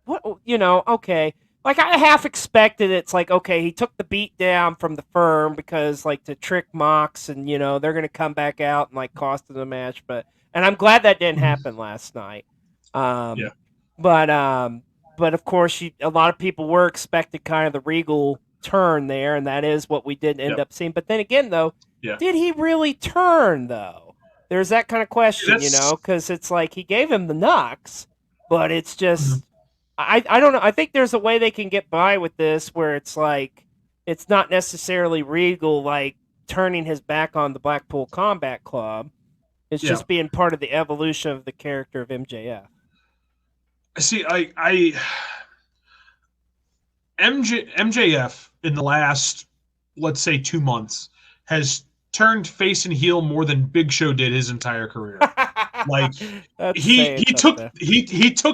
what okay. I half expected it's okay, he took the beat down from the Firm because to trick Mox, and they're gonna come back out and cost him the match, and I'm glad that didn't happen last night. But of course, a lot of people were expecting kind of the Regal turn there, and that is what we did end up seeing. But then again, though, did he really turn, though? There's that kind of question, because it's he gave him the knocks, but it's just, I don't know. I think there's a way they can get by with this where it's it's not necessarily Regal turning his back on the Blackpool Combat Club. It's just being part of the evolution of the character of MJF. See, MJF in the last, let's say, 2 months has turned face and heel more than Big Show did his entire career. He took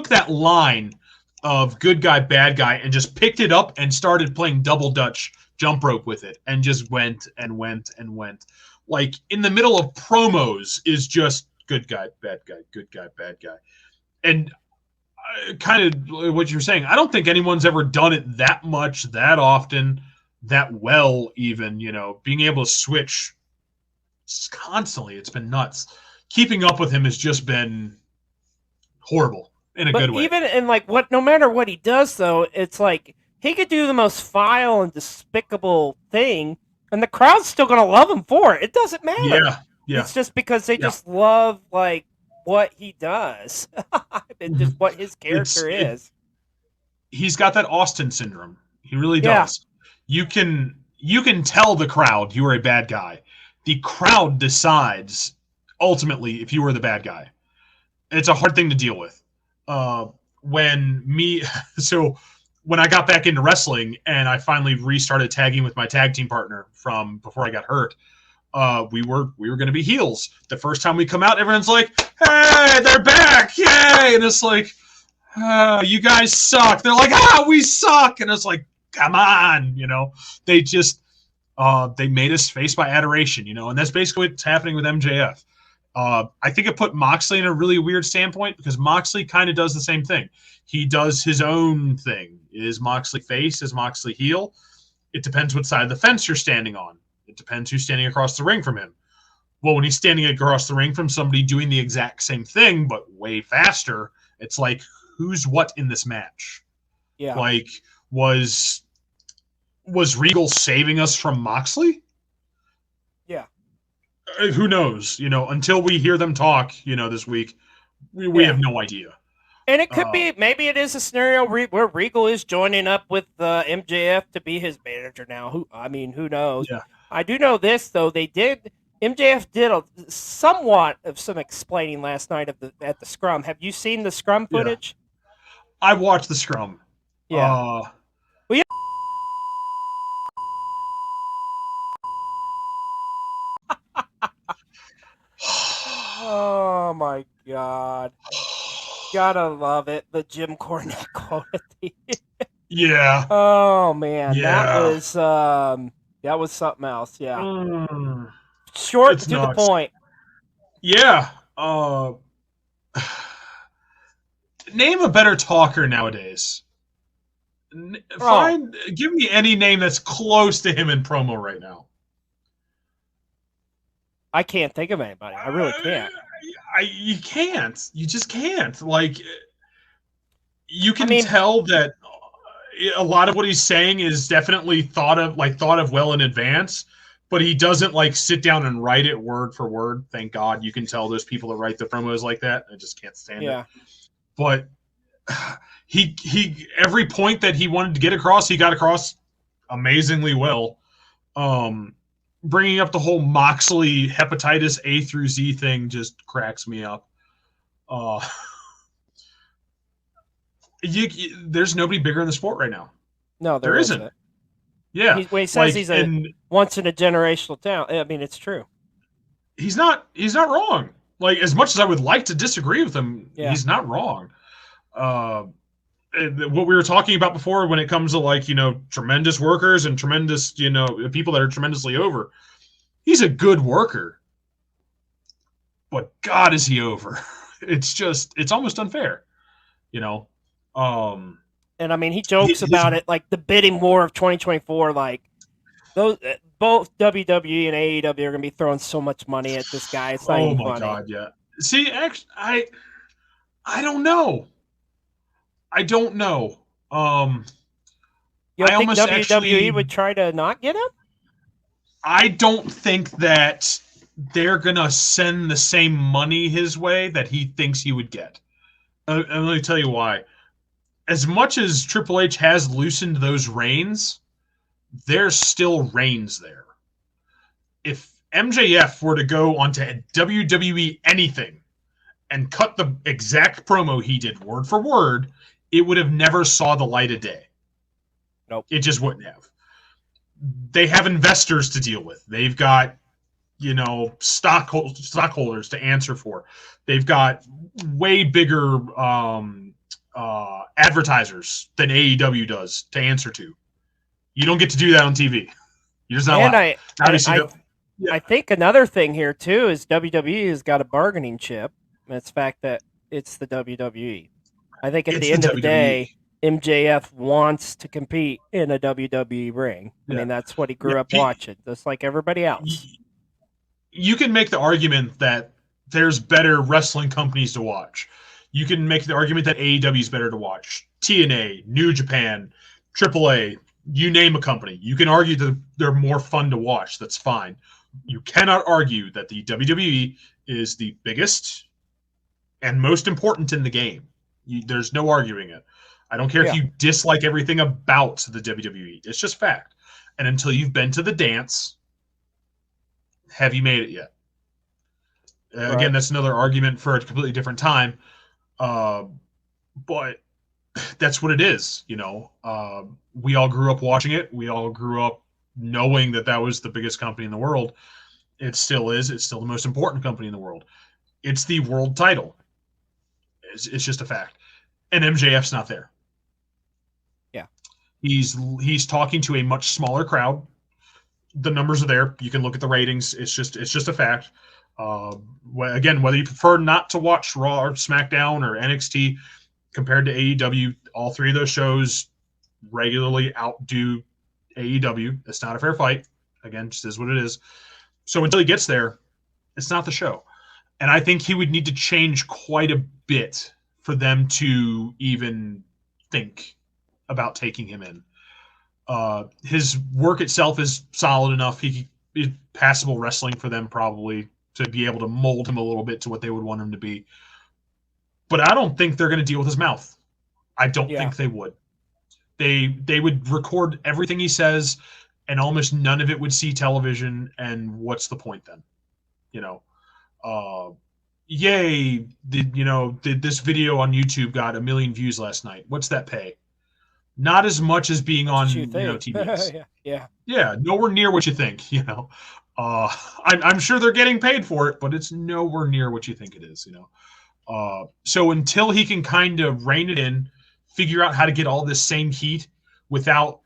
that line of good guy, bad guy, and just picked it up and started playing double Dutch jump rope with it, and just went and went and went. In the middle of promos is just good guy, bad guy, good guy, bad guy. And kind of what you're saying, I don't think anyone's ever done it that much, that often, that well even, being able to switch constantly. It's been nuts. Keeping up with him has just been horrible in a good way. Even in no matter what he does, though, it's he could do the most vile and despicable thing, and the crowd's still going to love him for it. It doesn't matter. Yeah. It's just because they just love, what he does and just what his character is. He's got that Austin syndrome. He really does. You can tell the crowd you are a bad guy. The crowd decides, ultimately, if you were the bad guy. It's a hard thing to deal with. When I got back into wrestling and I finally restarted tagging with my tag team partner from before I got hurt, we were going to be heels. The first time we come out, everyone's like, "Hey, they're back! Yay!" And it's you guys suck. They're like, we suck. And it's come on, They just they made us face by adoration, and that's basically what's happening with MJF. I think it put Moxley in a really weird standpoint because Moxley kind of does the same thing. He does his own thing. Is Moxley face? Is Moxley heel? It depends what side of the fence you're standing on. It depends who's standing across the ring from him. Well, when he's standing across the ring from somebody doing the exact same thing, but way faster, it's like, who's what in this match? Yeah. Like, was Regal saving us from Moxley? Yeah. Who knows? Until we hear them talk, this week, we have no idea. And it could be, maybe it is a scenario where Regal is joining up with MJF to be his manager now. Who knows? Yeah. I do know this though. MJF did somewhat of some explaining last night at the scrum. Have you seen the scrum footage? Yeah. I watched the scrum. Yeah. Oh my God. Gotta love it. The Jim Cornette quote at the end. Yeah. Oh man. Yeah. That was something else. Yeah. It's Short to the point. Yeah. Name a better talker nowadays. Give me any name that's close to him in promo right now. I can't think of anybody. I really can't. You can't. You just can't. Like, you can tell that a lot of what he's saying is definitely thought of well in advance, but he doesn't sit down and write it word for word. Thank God. You can tell those people that write the promos like that. I just can't stand it. But he every point that he wanted to get across, he got across amazingly well. Bringing up the whole Moxley hepatitis A through Z thing just cracks me up. There's nobody bigger in the sport right now. No, there isn't. Yeah. He says he's a once in a generational talent. I mean, it's true. He's not wrong. As much as I would like to disagree with him, he's not wrong. What we were talking about before when it comes to tremendous workers and tremendous, people that are tremendously over. He's a good worker. But God, is he over. It's almost unfair, And he jokes about it, the bidding war of 2024, those both WWE and AEW are going to be throwing so much money at this guy. It's not even funny. Oh my God, yeah. See, actually, I don't know. I don't know. You think WWE would try to not get him? I don't think that they're gonna send the same money his way that he thinks he would get. And let me tell you why. As much as Triple H has loosened those reins, there's still reins there. If MJF were to go onto WWE anything and cut the exact promo he did word for word, it would have never saw the light of day. Nope. It just wouldn't have. They have investors to deal with. They've got, stockholders to answer for. They've got way bigger advertisers than AEW does to answer to. You don't get to do that on TV. You're just not allowed. I think another thing here, too, is WWE has got a bargaining chip. And it's the fact that it's the WWE. I think at the end of the day, MJF wants to compete in a WWE ring. I mean, that's what he grew up watching, just like everybody else. You can make the argument that there's better wrestling companies to watch. You can make the argument that AEW is better to watch. TNA, New Japan, AAA, you name a company. You can argue that they're more fun to watch. That's fine. You cannot argue that the WWE is the biggest and most important in the game. There's no arguing it. I don't care if you dislike everything about the WWE. It's just fact. And until you've been to the dance, have you made it yet? Right. Again, that's another argument for a completely different time. But that's what it is. We all grew up watching it. We all grew up knowing that was the biggest company in the world. It still is. It's still the most important company in the world. It's the world title. It's just a fact. And MJF's not there. Yeah. He's talking to a much smaller crowd. The numbers are there. You can look at the ratings. It's just a fact. Again, whether you prefer not to watch Raw or SmackDown or NXT compared to AEW, all three of those shows regularly outdo AEW. It's not a fair fight. Again, just is what it is. So until he gets there, it's not the show. And I think he would need to change quite a bit for them to even think about taking him in. His work itself is solid enough. He passable wrestling for them probably to be able to mold him a little bit to what they would want him to be. But I don't think they're going to deal with his mouth. I don't think they would. They would record everything he says, and almost none of it would see television. And what's the point then? Yay! This video on YouTube got 1 million views last night. What's that pay? Not as much as being on TBS. Yeah, nowhere near what you think. I'm sure they're getting paid for it, but it's nowhere near what you think it is. So until he can kind of rein it in, figure out how to get all this same heat without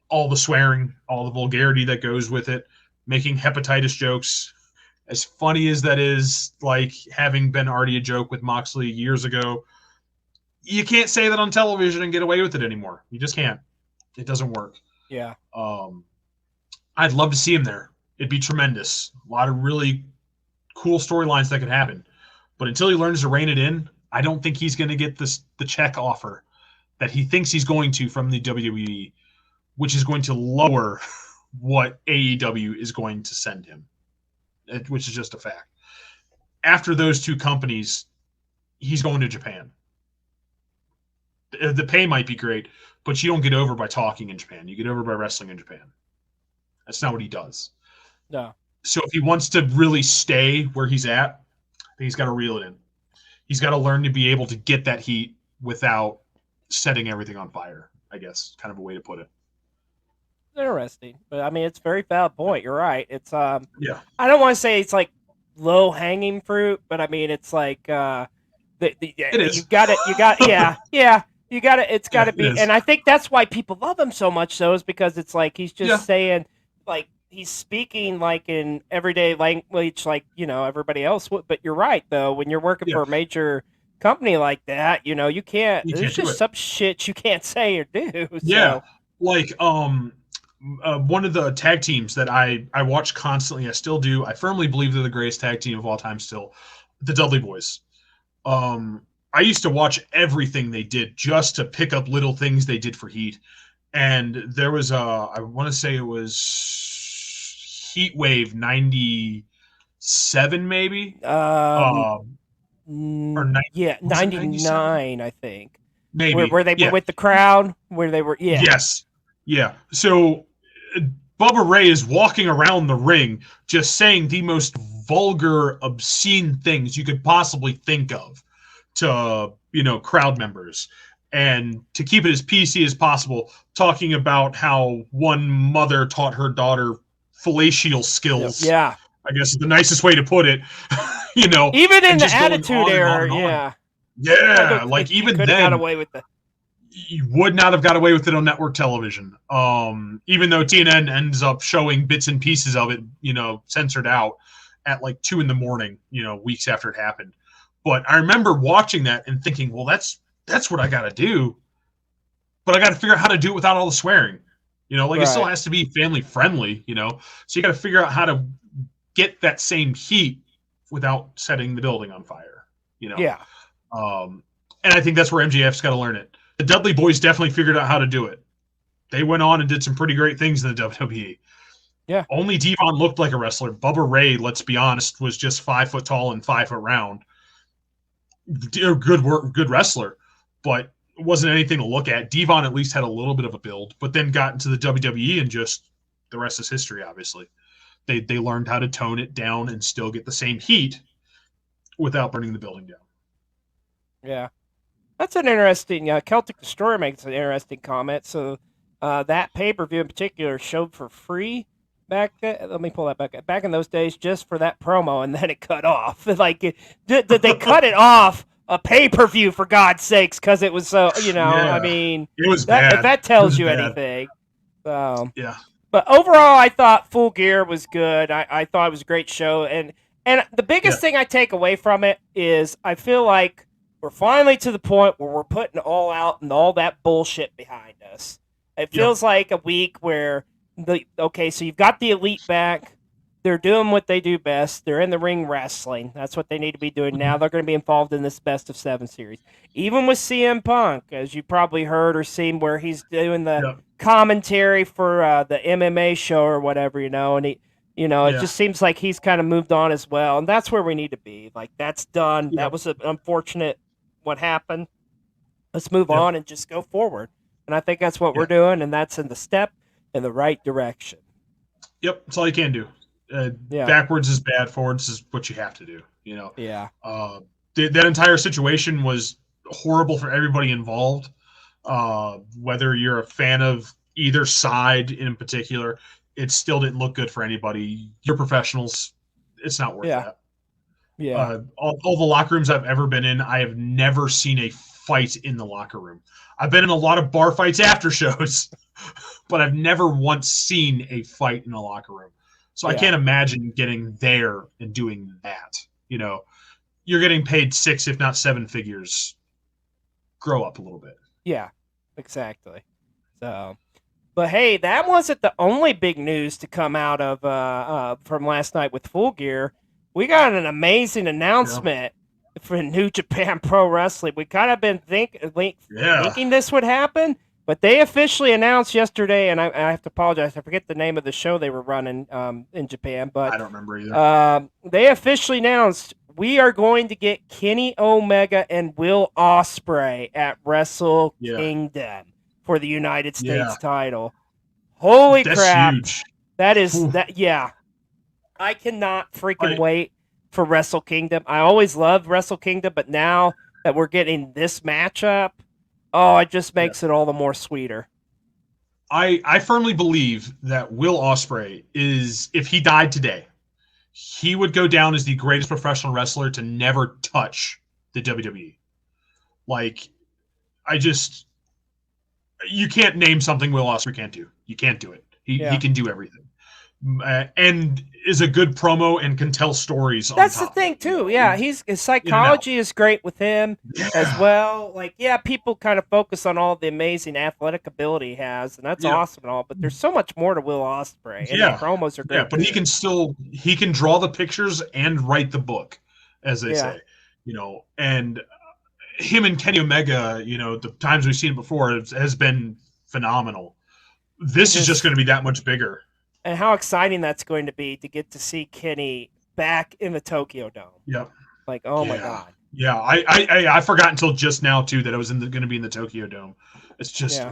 all the swearing, all the vulgarity that goes with it, making hepatitis jokes, as funny as that is, like having been already a joke with Moxley years ago, you can't say that on television and get away with it anymore. You just can't. It doesn't work. Yeah. I'd love to see him there. It'd be tremendous. A lot of really cool storylines that could happen. But until he learns to rein it in, I don't think he's going to get the check offer that he thinks he's going to from the WWE, which is going to lower what AEW is going to send him, which is just a fact. After those two companies, he's going to Japan. The pay might be great, but you don't get over by talking in Japan. You get over by wrestling in Japan. That's not what he does. No. So if he wants to really stay where he's at, then he's got to reel it in. He's got to learn to be able to get that heat without setting everything on fire, I guess, kind of a way to put it. Interesting. But I mean, it's a very valid point. You're right. It's yeah. I don't want to say it's like low hanging fruit, but I mean it's like it is. You got it's got to be, and I think that's why people love him so much. Though, is because it's like he's just saying, like he's speaking like in everyday language, like everybody else would. But you're right, though. When you're working for a major company like that, you can't. There's just some shit you can't say or do. So. Yeah, like one of the tag teams that I watch constantly, I still do. I firmly believe they're the greatest tag team of all time. Still, the Dudley Boys. I used to watch everything they did just to pick up little things they did for heat. And there was I want to say it was Heat Wave 97 maybe. Or 99, I think. Maybe. Where they were with the crowd, where they were, Yes. Yeah. So Bubba Ray is walking around the ring just saying the most vulgar, obscene things you could possibly think of to, crowd members. And to keep it as PC as possible, talking about how one mother taught her daughter fellatio skills. Yeah. I guess is the nicest way to put it. Even in the Attitude Era, yeah. Yeah, like even then, got away with the. You would not have got away with it on network television. Even though TNN ends up showing bits and pieces of it, censored out at like 2 a.m, weeks after it happened. But I remember watching that and thinking, well, that's what I got to do. But I got to figure out how to do it without all the swearing. It still has to be family friendly, So you got to figure out how to get that same heat without setting the building on fire, Yeah. And I think that's where MJF's got to learn it. The Dudley Boys definitely figured out how to do it. They went on and did some pretty great things in the WWE. Yeah. Only Devon looked like a wrestler. Bubba Ray, let's be honest, was just 5 foot tall and 5 foot round. Good wrestler, but it wasn't anything to look at. Devon at least had a little bit of a build, but then got into the WWE and just the rest is history, obviously. They learned how to tone it down and still get the same heat without burning the building down. Yeah. That's an interesting. Celtic Destroyer makes an interesting comment. So that pay-per-view in particular showed for free back then. Let me pull that back. Back in those days, just for that promo, and then it cut off. Like, did they cut it off a pay-per-view for God's sakes? Because it was so. I mean, it was bad. If that tells you anything. Yeah. But overall, I thought Full Gear was good. I thought it was a great show, and And the biggest Yeah. thing I take away from it is I feel like we're finally to the point where we're putting all out and all that bullshit behind us. It Yep. feels like a week where so you've got the elite back. They're doing what they do best. They're in the ring wrestling. That's what they need to be doing now. They're going to be involved in this best of 7 series. Even with CM Punk, as you probably heard or seen, where he's doing the Yep. commentary for the MMA show or whatever, and he, it Yeah. just seems like he's kind of moved on as well, and that's where we need to be. Like, that's done. Yep. That was an unfortunate what happened. Let's move Yep. on and just go forward. And I think that's what we're doing, and that's in the step in the right direction. Yep, that's all you can do. Yeah. Backwards is bad. Forwards is what you have to do. Yeah. That entire situation was horrible for everybody involved. Whether you're a fan of either side in particular, it still didn't look good for anybody. You're professionals. It's not worth that. Yeah. All the locker rooms I've ever been in, I have never seen a fight in the locker room. I've been in a lot of bar fights after shows, but I've never once seen a fight in a locker room. So I can't imagine getting there and doing that. You're getting paid 6, if not 7 figures. Grow up a little bit. Yeah, exactly. So, but hey, that wasn't the only big news to come out of from last night with Full Gear. We got an amazing announcement for New Japan Pro Wrestling. We kind of been thinking this would happen, but they officially announced yesterday, and I have to apologize. I forget the name of the show they were running in Japan, but I don't remember either. They officially announced we are going to get Kenny Omega and Will Ospreay at Wrestle Kingdom for the United States title. Holy crap. Huge. That is that. Yeah. I cannot freaking wait for Wrestle Kingdom. I always loved Wrestle Kingdom, but now that we're getting this matchup, it just makes it all the more sweeter. I firmly believe that Will Ospreay is, if he died today, he would go down as the greatest professional wrestler to never touch the WWE. Like, you can't name something Will Ospreay can't do. You can't do it. He can do everything. And is a good promo and can tell stories. That's the thing too. Yeah, his psychology is great with him as well. Like, people kind of focus on all the amazing athletic ability he has, and that's awesome and all. But there's so much more to Will Ospreay. And the promos are great. Yeah, but he can draw the pictures and write the book, as they say. And him and Kenny Omega, the times we've seen it before has been phenomenal. This is just going to be that much bigger. And how exciting that's going to be to get to see Kenny back in the Tokyo Dome. Yep. Like, oh my God. Yeah, I forgot until just now too that it was going to be in the Tokyo Dome. It's just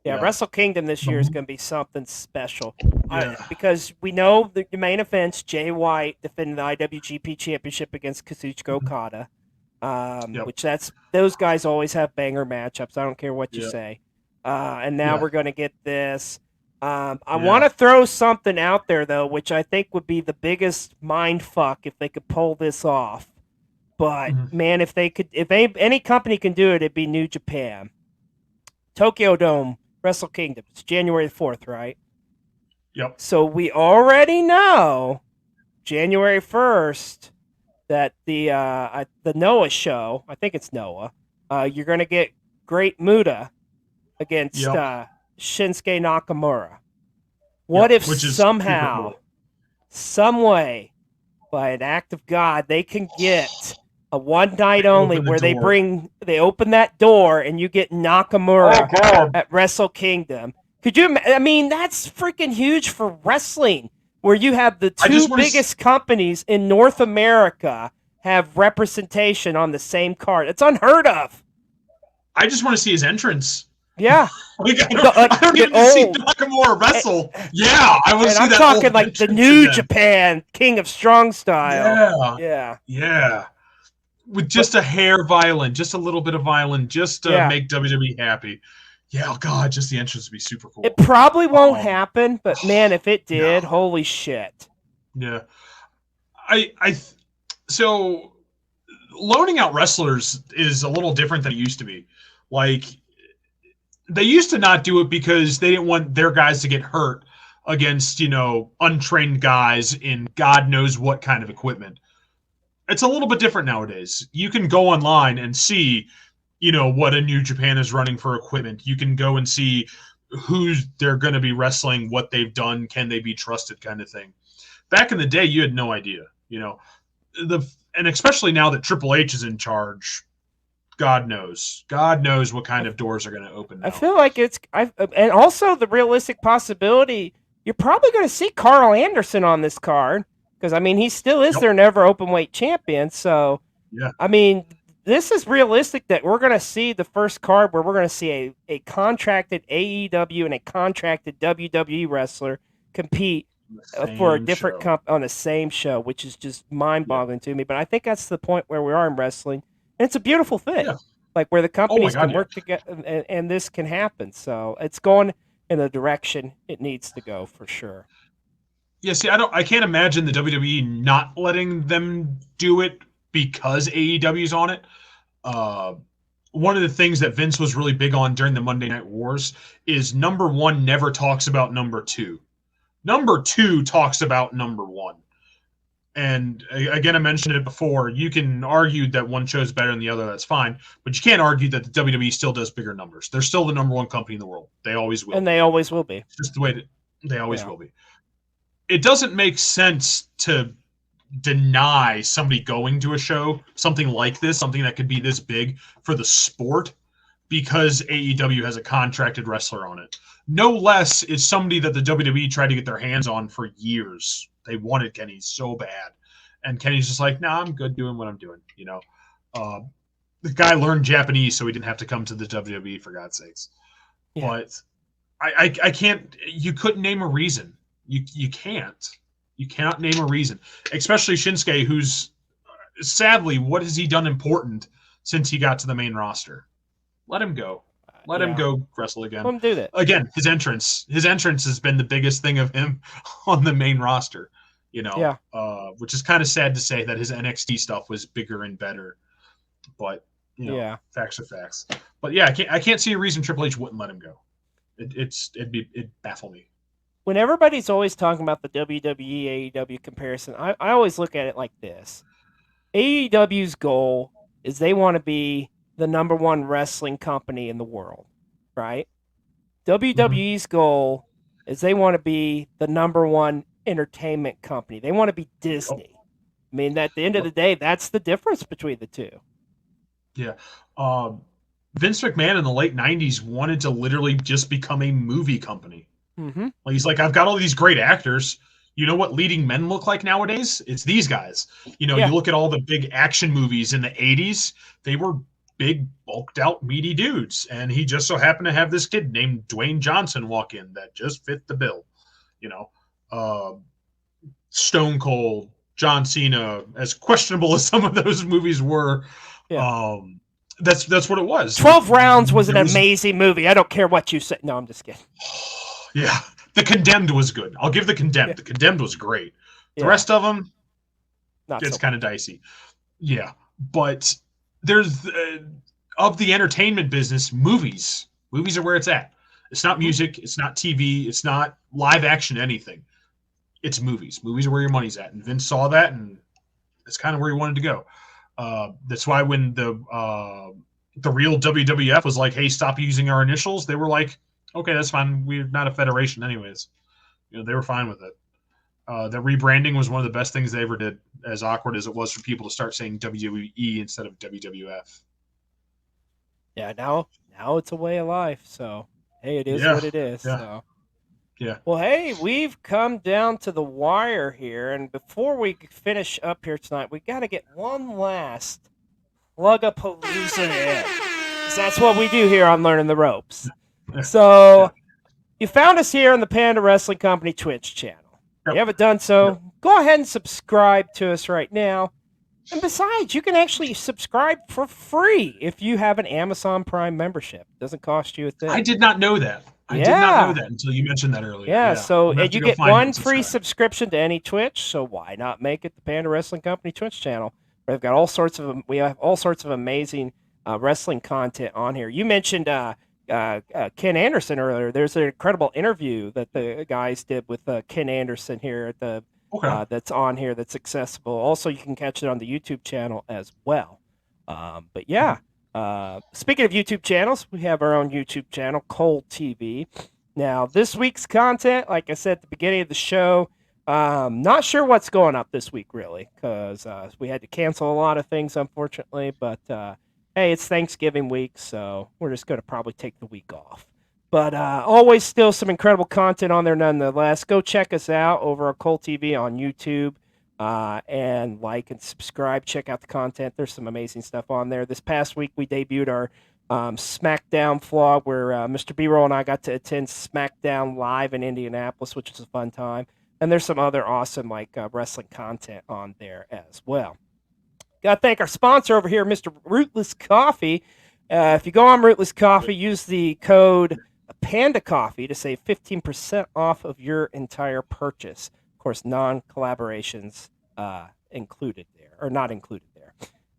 Wrestle Kingdom this year is going to be something special. Because we know the main event's Jay White defending the IWGP Championship against Kazuchika Okada. Which those guys always have banger matchups. I don't care what you say. And now we're going to get this. I want to throw something out there, though, which I think would be the biggest mind fuck if they could pull this off. But, man, if any company can do it, it'd be New Japan. Tokyo Dome, Wrestle Kingdom. It's January 4th, right? Yep. So we already know January 1st that the Noah show, I think it's Noah, you're going to get Great Muta against Shinsuke Nakamura. What if somehow, some way, by an act of God, they can get a one night only where they open that door and you get Nakamura at Wrestle Kingdom? Could you? I mean, that's freaking huge for wrestling, where you have the two biggest companies in North America have representation on the same card. It's unheard of. I just want to see his entrance. Yeah. I don't get to see Nakamura wrestle. I want to see that. I'm talking like the New Japan King of Strong style. Yeah. With just a hair violin, just a little bit of violin, just to make WWE happy. Yeah, God, just the entrance would be super cool. It probably won't happen, but man, if it did, holy shit. Yeah. So loaning out wrestlers is a little different than it used to be. Like, they used to not do it because they didn't want their guys to get hurt against, untrained guys in God knows what kind of equipment. It's a little bit different nowadays. You can go online and see, what a New Japan is running for equipment. You can go and see who's they're going to be wrestling, what they've done, can they be trusted, kind of thing. Back in the day, you had no idea, and especially now that Triple H is in charge, God knows what kind of doors are going to open now. I feel like and also the realistic possibility, you're probably going to see Carl Anderson on this card, because he still is their never openweight champion. So, yeah, this is realistic that we're going to see the first card where we're going to see a contracted AEW and a contracted WWE wrestler compete for a different on the same show, which is just mind-boggling to me. But I think that's the point where we are in wrestling, and it's a beautiful thing. Yeah. Like where the companies can work together, and this can happen. So it's going in the direction it needs to go for sure. Yeah, see, I can't imagine the WWE not letting them do it because AEW's on it. One of the things that Vince was really big on during the Monday Night Wars is number one never talks about number two. Number two talks about number one. And again, I mentioned it before. You can argue that one show's better than the other. That's fine. But you can't argue that the WWE still does bigger numbers. They're still the number one company in the world. They always will. And they always will be. It's just the way that they always will be. It doesn't make sense to deny somebody going to a show, something like this, something that could be this big for the sport, because AEW has a contracted wrestler on it. No less is somebody that the WWE tried to get their hands on for years. They wanted Kenny so bad. And Kenny's just like, nah, I'm good doing what I'm doing. The guy learned Japanese so he didn't have to come to the WWE, for God's sakes. Yeah. But I can't, you couldn't name a reason. You can't. You cannot name a reason, especially Shinsuke, who's sadly, what has he done important since he got to the main roster? Let him go. Let him go wrestle again. Let him do that. Again, his entrance has been the biggest thing of him on the main roster, which is kind of sad to say that his NXT stuff was bigger and better, but facts are facts. But yeah, I can't see a reason Triple H wouldn't let him go. It'd baffle me. When everybody's always talking about the WWE AEW comparison, I always look at it like this. AEW's goal is they want to be the number one wrestling company in the world, right? WWE's goal is they want to be the number one entertainment company. They want to be Disney. At the end of the day, that's the difference between the two. Yeah. Vince McMahon in the late 90s wanted to literally just become a movie company. Mm-hmm. He's like, I've got all these great actors. You know what leading men look like nowadays? It's these guys. You look at all the big action movies in the 80s. They were big, bulked out, meaty dudes. And he just so happened to have this kid named Dwayne Johnson walk in that just fit the bill. Stone Cold, John Cena, as questionable as some of those movies were, that's what it was. 12 Rounds was an amazing movie. I don't care what you say. No, I'm just kidding. Yeah, The Condemned was good. I'll give The Condemned. Yeah. The Condemned was great. The rest of them, it's kind of dicey. Yeah, but there's of the entertainment business, movies. Movies are where it's at. It's not music. It's not TV. It's not live action anything. It's movies. Movies are where your money's at. And Vince saw that, and that's kind of where he wanted to go. That's why when the real WWF was like, hey, stop using our initials, they were like, okay, that's fine. We're not a federation anyways. They were fine with it. The rebranding was one of the best things they ever did, as awkward as it was for people to start saying WWE instead of WWF. Yeah, now it's a way of life. So, hey, it is what it is. Yeah. So. Yeah. Well, hey, we've come down to the wire here, and before we finish up here tonight, we got to get one last Plug-a-Palooza in. 'Cause that's what we do here on Learning the Ropes. So, you found us here on the Panda Wrestling Company Twitch channel. If you haven't done so, go ahead and subscribe to us right now. And besides, you can actually subscribe for free if you have an Amazon Prime membership. It doesn't cost you a thing. I did not know that. I did not know that until you mentioned that earlier. Yeah, so and you get one free subscription to any Twitch, so why not make it the Panda Wrestling Company Twitch channel? We have all sorts of amazing wrestling content on here. You mentioned Ken Anderson earlier. There's an incredible interview that the guys did with Ken Anderson here at the Okay. that's on here that's accessible. Also, you can catch it on the YouTube channel as well. But yeah, speaking of YouTube channels, we have our own YouTube channel, Cole TV. Now, this week's content, like I said at the beginning of the show, not sure what's going up this week really, because we had to cancel a lot of things, unfortunately. But hey, it's Thanksgiving week, so we're just going to probably take the week off. But always still some incredible content on there nonetheless. Go check us out over at Cole TV on YouTube. And like and subscribe. Check out the content. There's some amazing stuff on there. This past week, we debuted our SmackDown vlog where Mr. B-Roll and I got to attend SmackDown live in Indianapolis, which was a fun time. And there's some other awesome wrestling content on there as well. Got to thank our sponsor over here, Mr. Rootless Coffee. If you go on Rootless Coffee, use the code Panda Coffee to save 15% off of your entire purchase. Of course, non-collaborations included there, or not included there.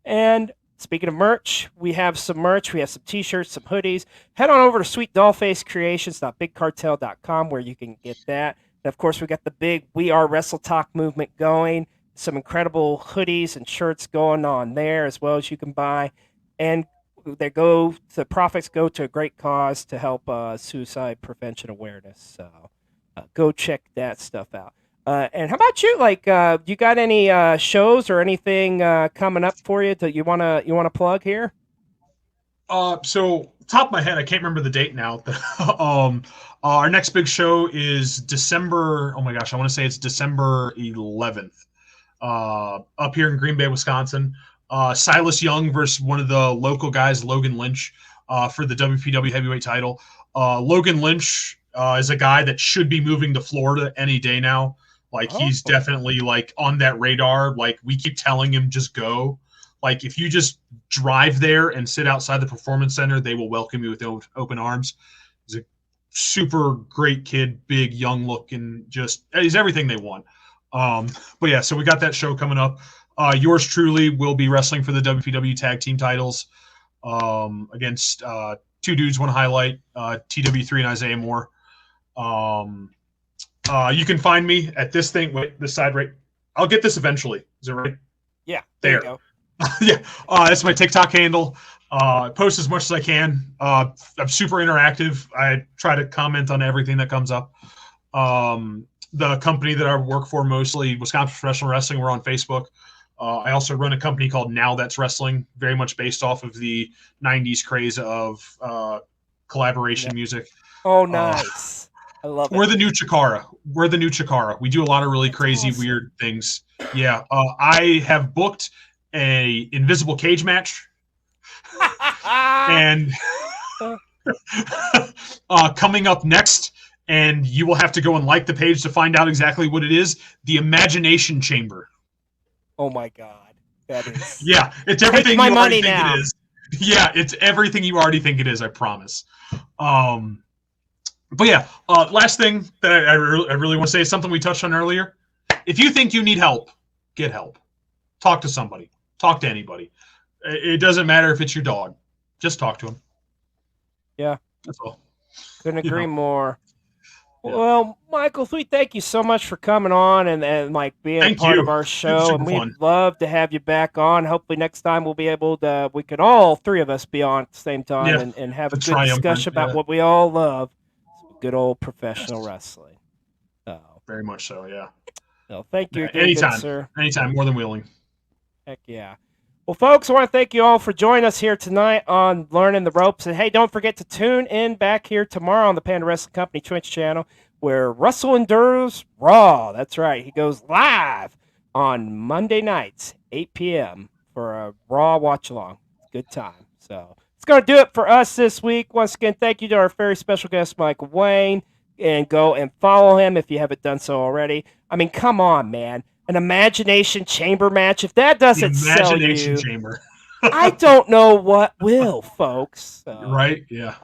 And speaking of merch, we have some merch. We have some t-shirts, some hoodies. Head on over to sweetdollfacecreations.bigcartel.com where you can get that. And of course, we got the big We Are Wrestle Talk movement going. Some incredible hoodies and shirts going on there as well as you can buy. And the profits go to a great cause to help suicide prevention awareness. So go check that stuff out. And how about you? You got any shows or anything coming up for you that you wanna plug here? So top of my head, I can't remember the date now. Our next big show is December. Oh my gosh, I want to say it's December 11th. Up here in Green Bay, Wisconsin. Silas Young versus one of the local guys, Logan Lynch, for the WPW heavyweight title. Logan Lynch is a guy that should be moving to Florida any day now. He's definitely on that radar. We keep telling him just go. If you just drive there and sit outside the Performance Center, they will welcome you with open arms. He's a super great kid, big, young looking, he's everything they want. But yeah, so we got that show coming up. Yours truly will be wrestling for the WPW tag team titles against two dudes, one highlight, TW3 and Isaiah Moore. You can find me at this thing. Wait, this side right. I'll get this eventually. Is it right? Yeah, there you go. Yeah, that's my TikTok handle. Post as much as I can. I'm super interactive. I try to comment on everything that comes up. The company that I work for, mostly Wisconsin Professional Wrestling, we're on Facebook. I also run a company called Now That's Wrestling, very much based off of the 90s craze of collaboration music. Oh, nice. I love it. We're the new Chikara. We do a lot of really crazy, weird things. Yeah. I have booked a invisible cage match. And coming up next, and you will have to go and like the page to find out exactly what it is, the Imagination Chamber. Oh my God. That is. Yeah, it's everything you already think it is. Yeah, it's everything you already think it is, I promise. But yeah, last thing that I really want to say is something we touched on earlier. If you think you need help, get help. Talk to somebody. Talk to anybody. It doesn't matter if it's your dog. Just talk to him. Yeah. That's all. Couldn't agree more. Yeah. Well, Michael, we thank you so much for coming on and being part of our show. And we'd love to have you back on. Hopefully next time we'll be able to, we could all three of us be on at the same time and have a good discussion about what we all love. Good old professional wrestling. Very much so, yeah. So thank you again, anytime, sir. Anytime, more than willing. Heck yeah. Well, folks, I want to thank you all for joining us here tonight on Learning the Ropes. And, hey, don't forget to tune in back here tomorrow on the Panda Wrestling Company Twitch channel where Russell endures Raw. That's right. He goes live on Monday nights, 8 p.m. for a Raw watch-along. Good time. So it's going to do it for us this week. Once again, thank you to our very special guest, Michael Wayne. And go and follow him if you haven't done so already. I mean, come on, man. An Imagination Chamber match. If that doesn't sell you, Chamber. I don't know what will, folks. So. Right? Yeah.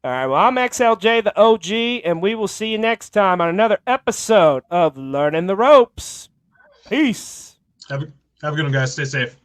All right. Well, I'm XLJ, the OG, and we will see you next time on another episode of Learning the Ropes. Peace. Have a good one, guys. Stay safe.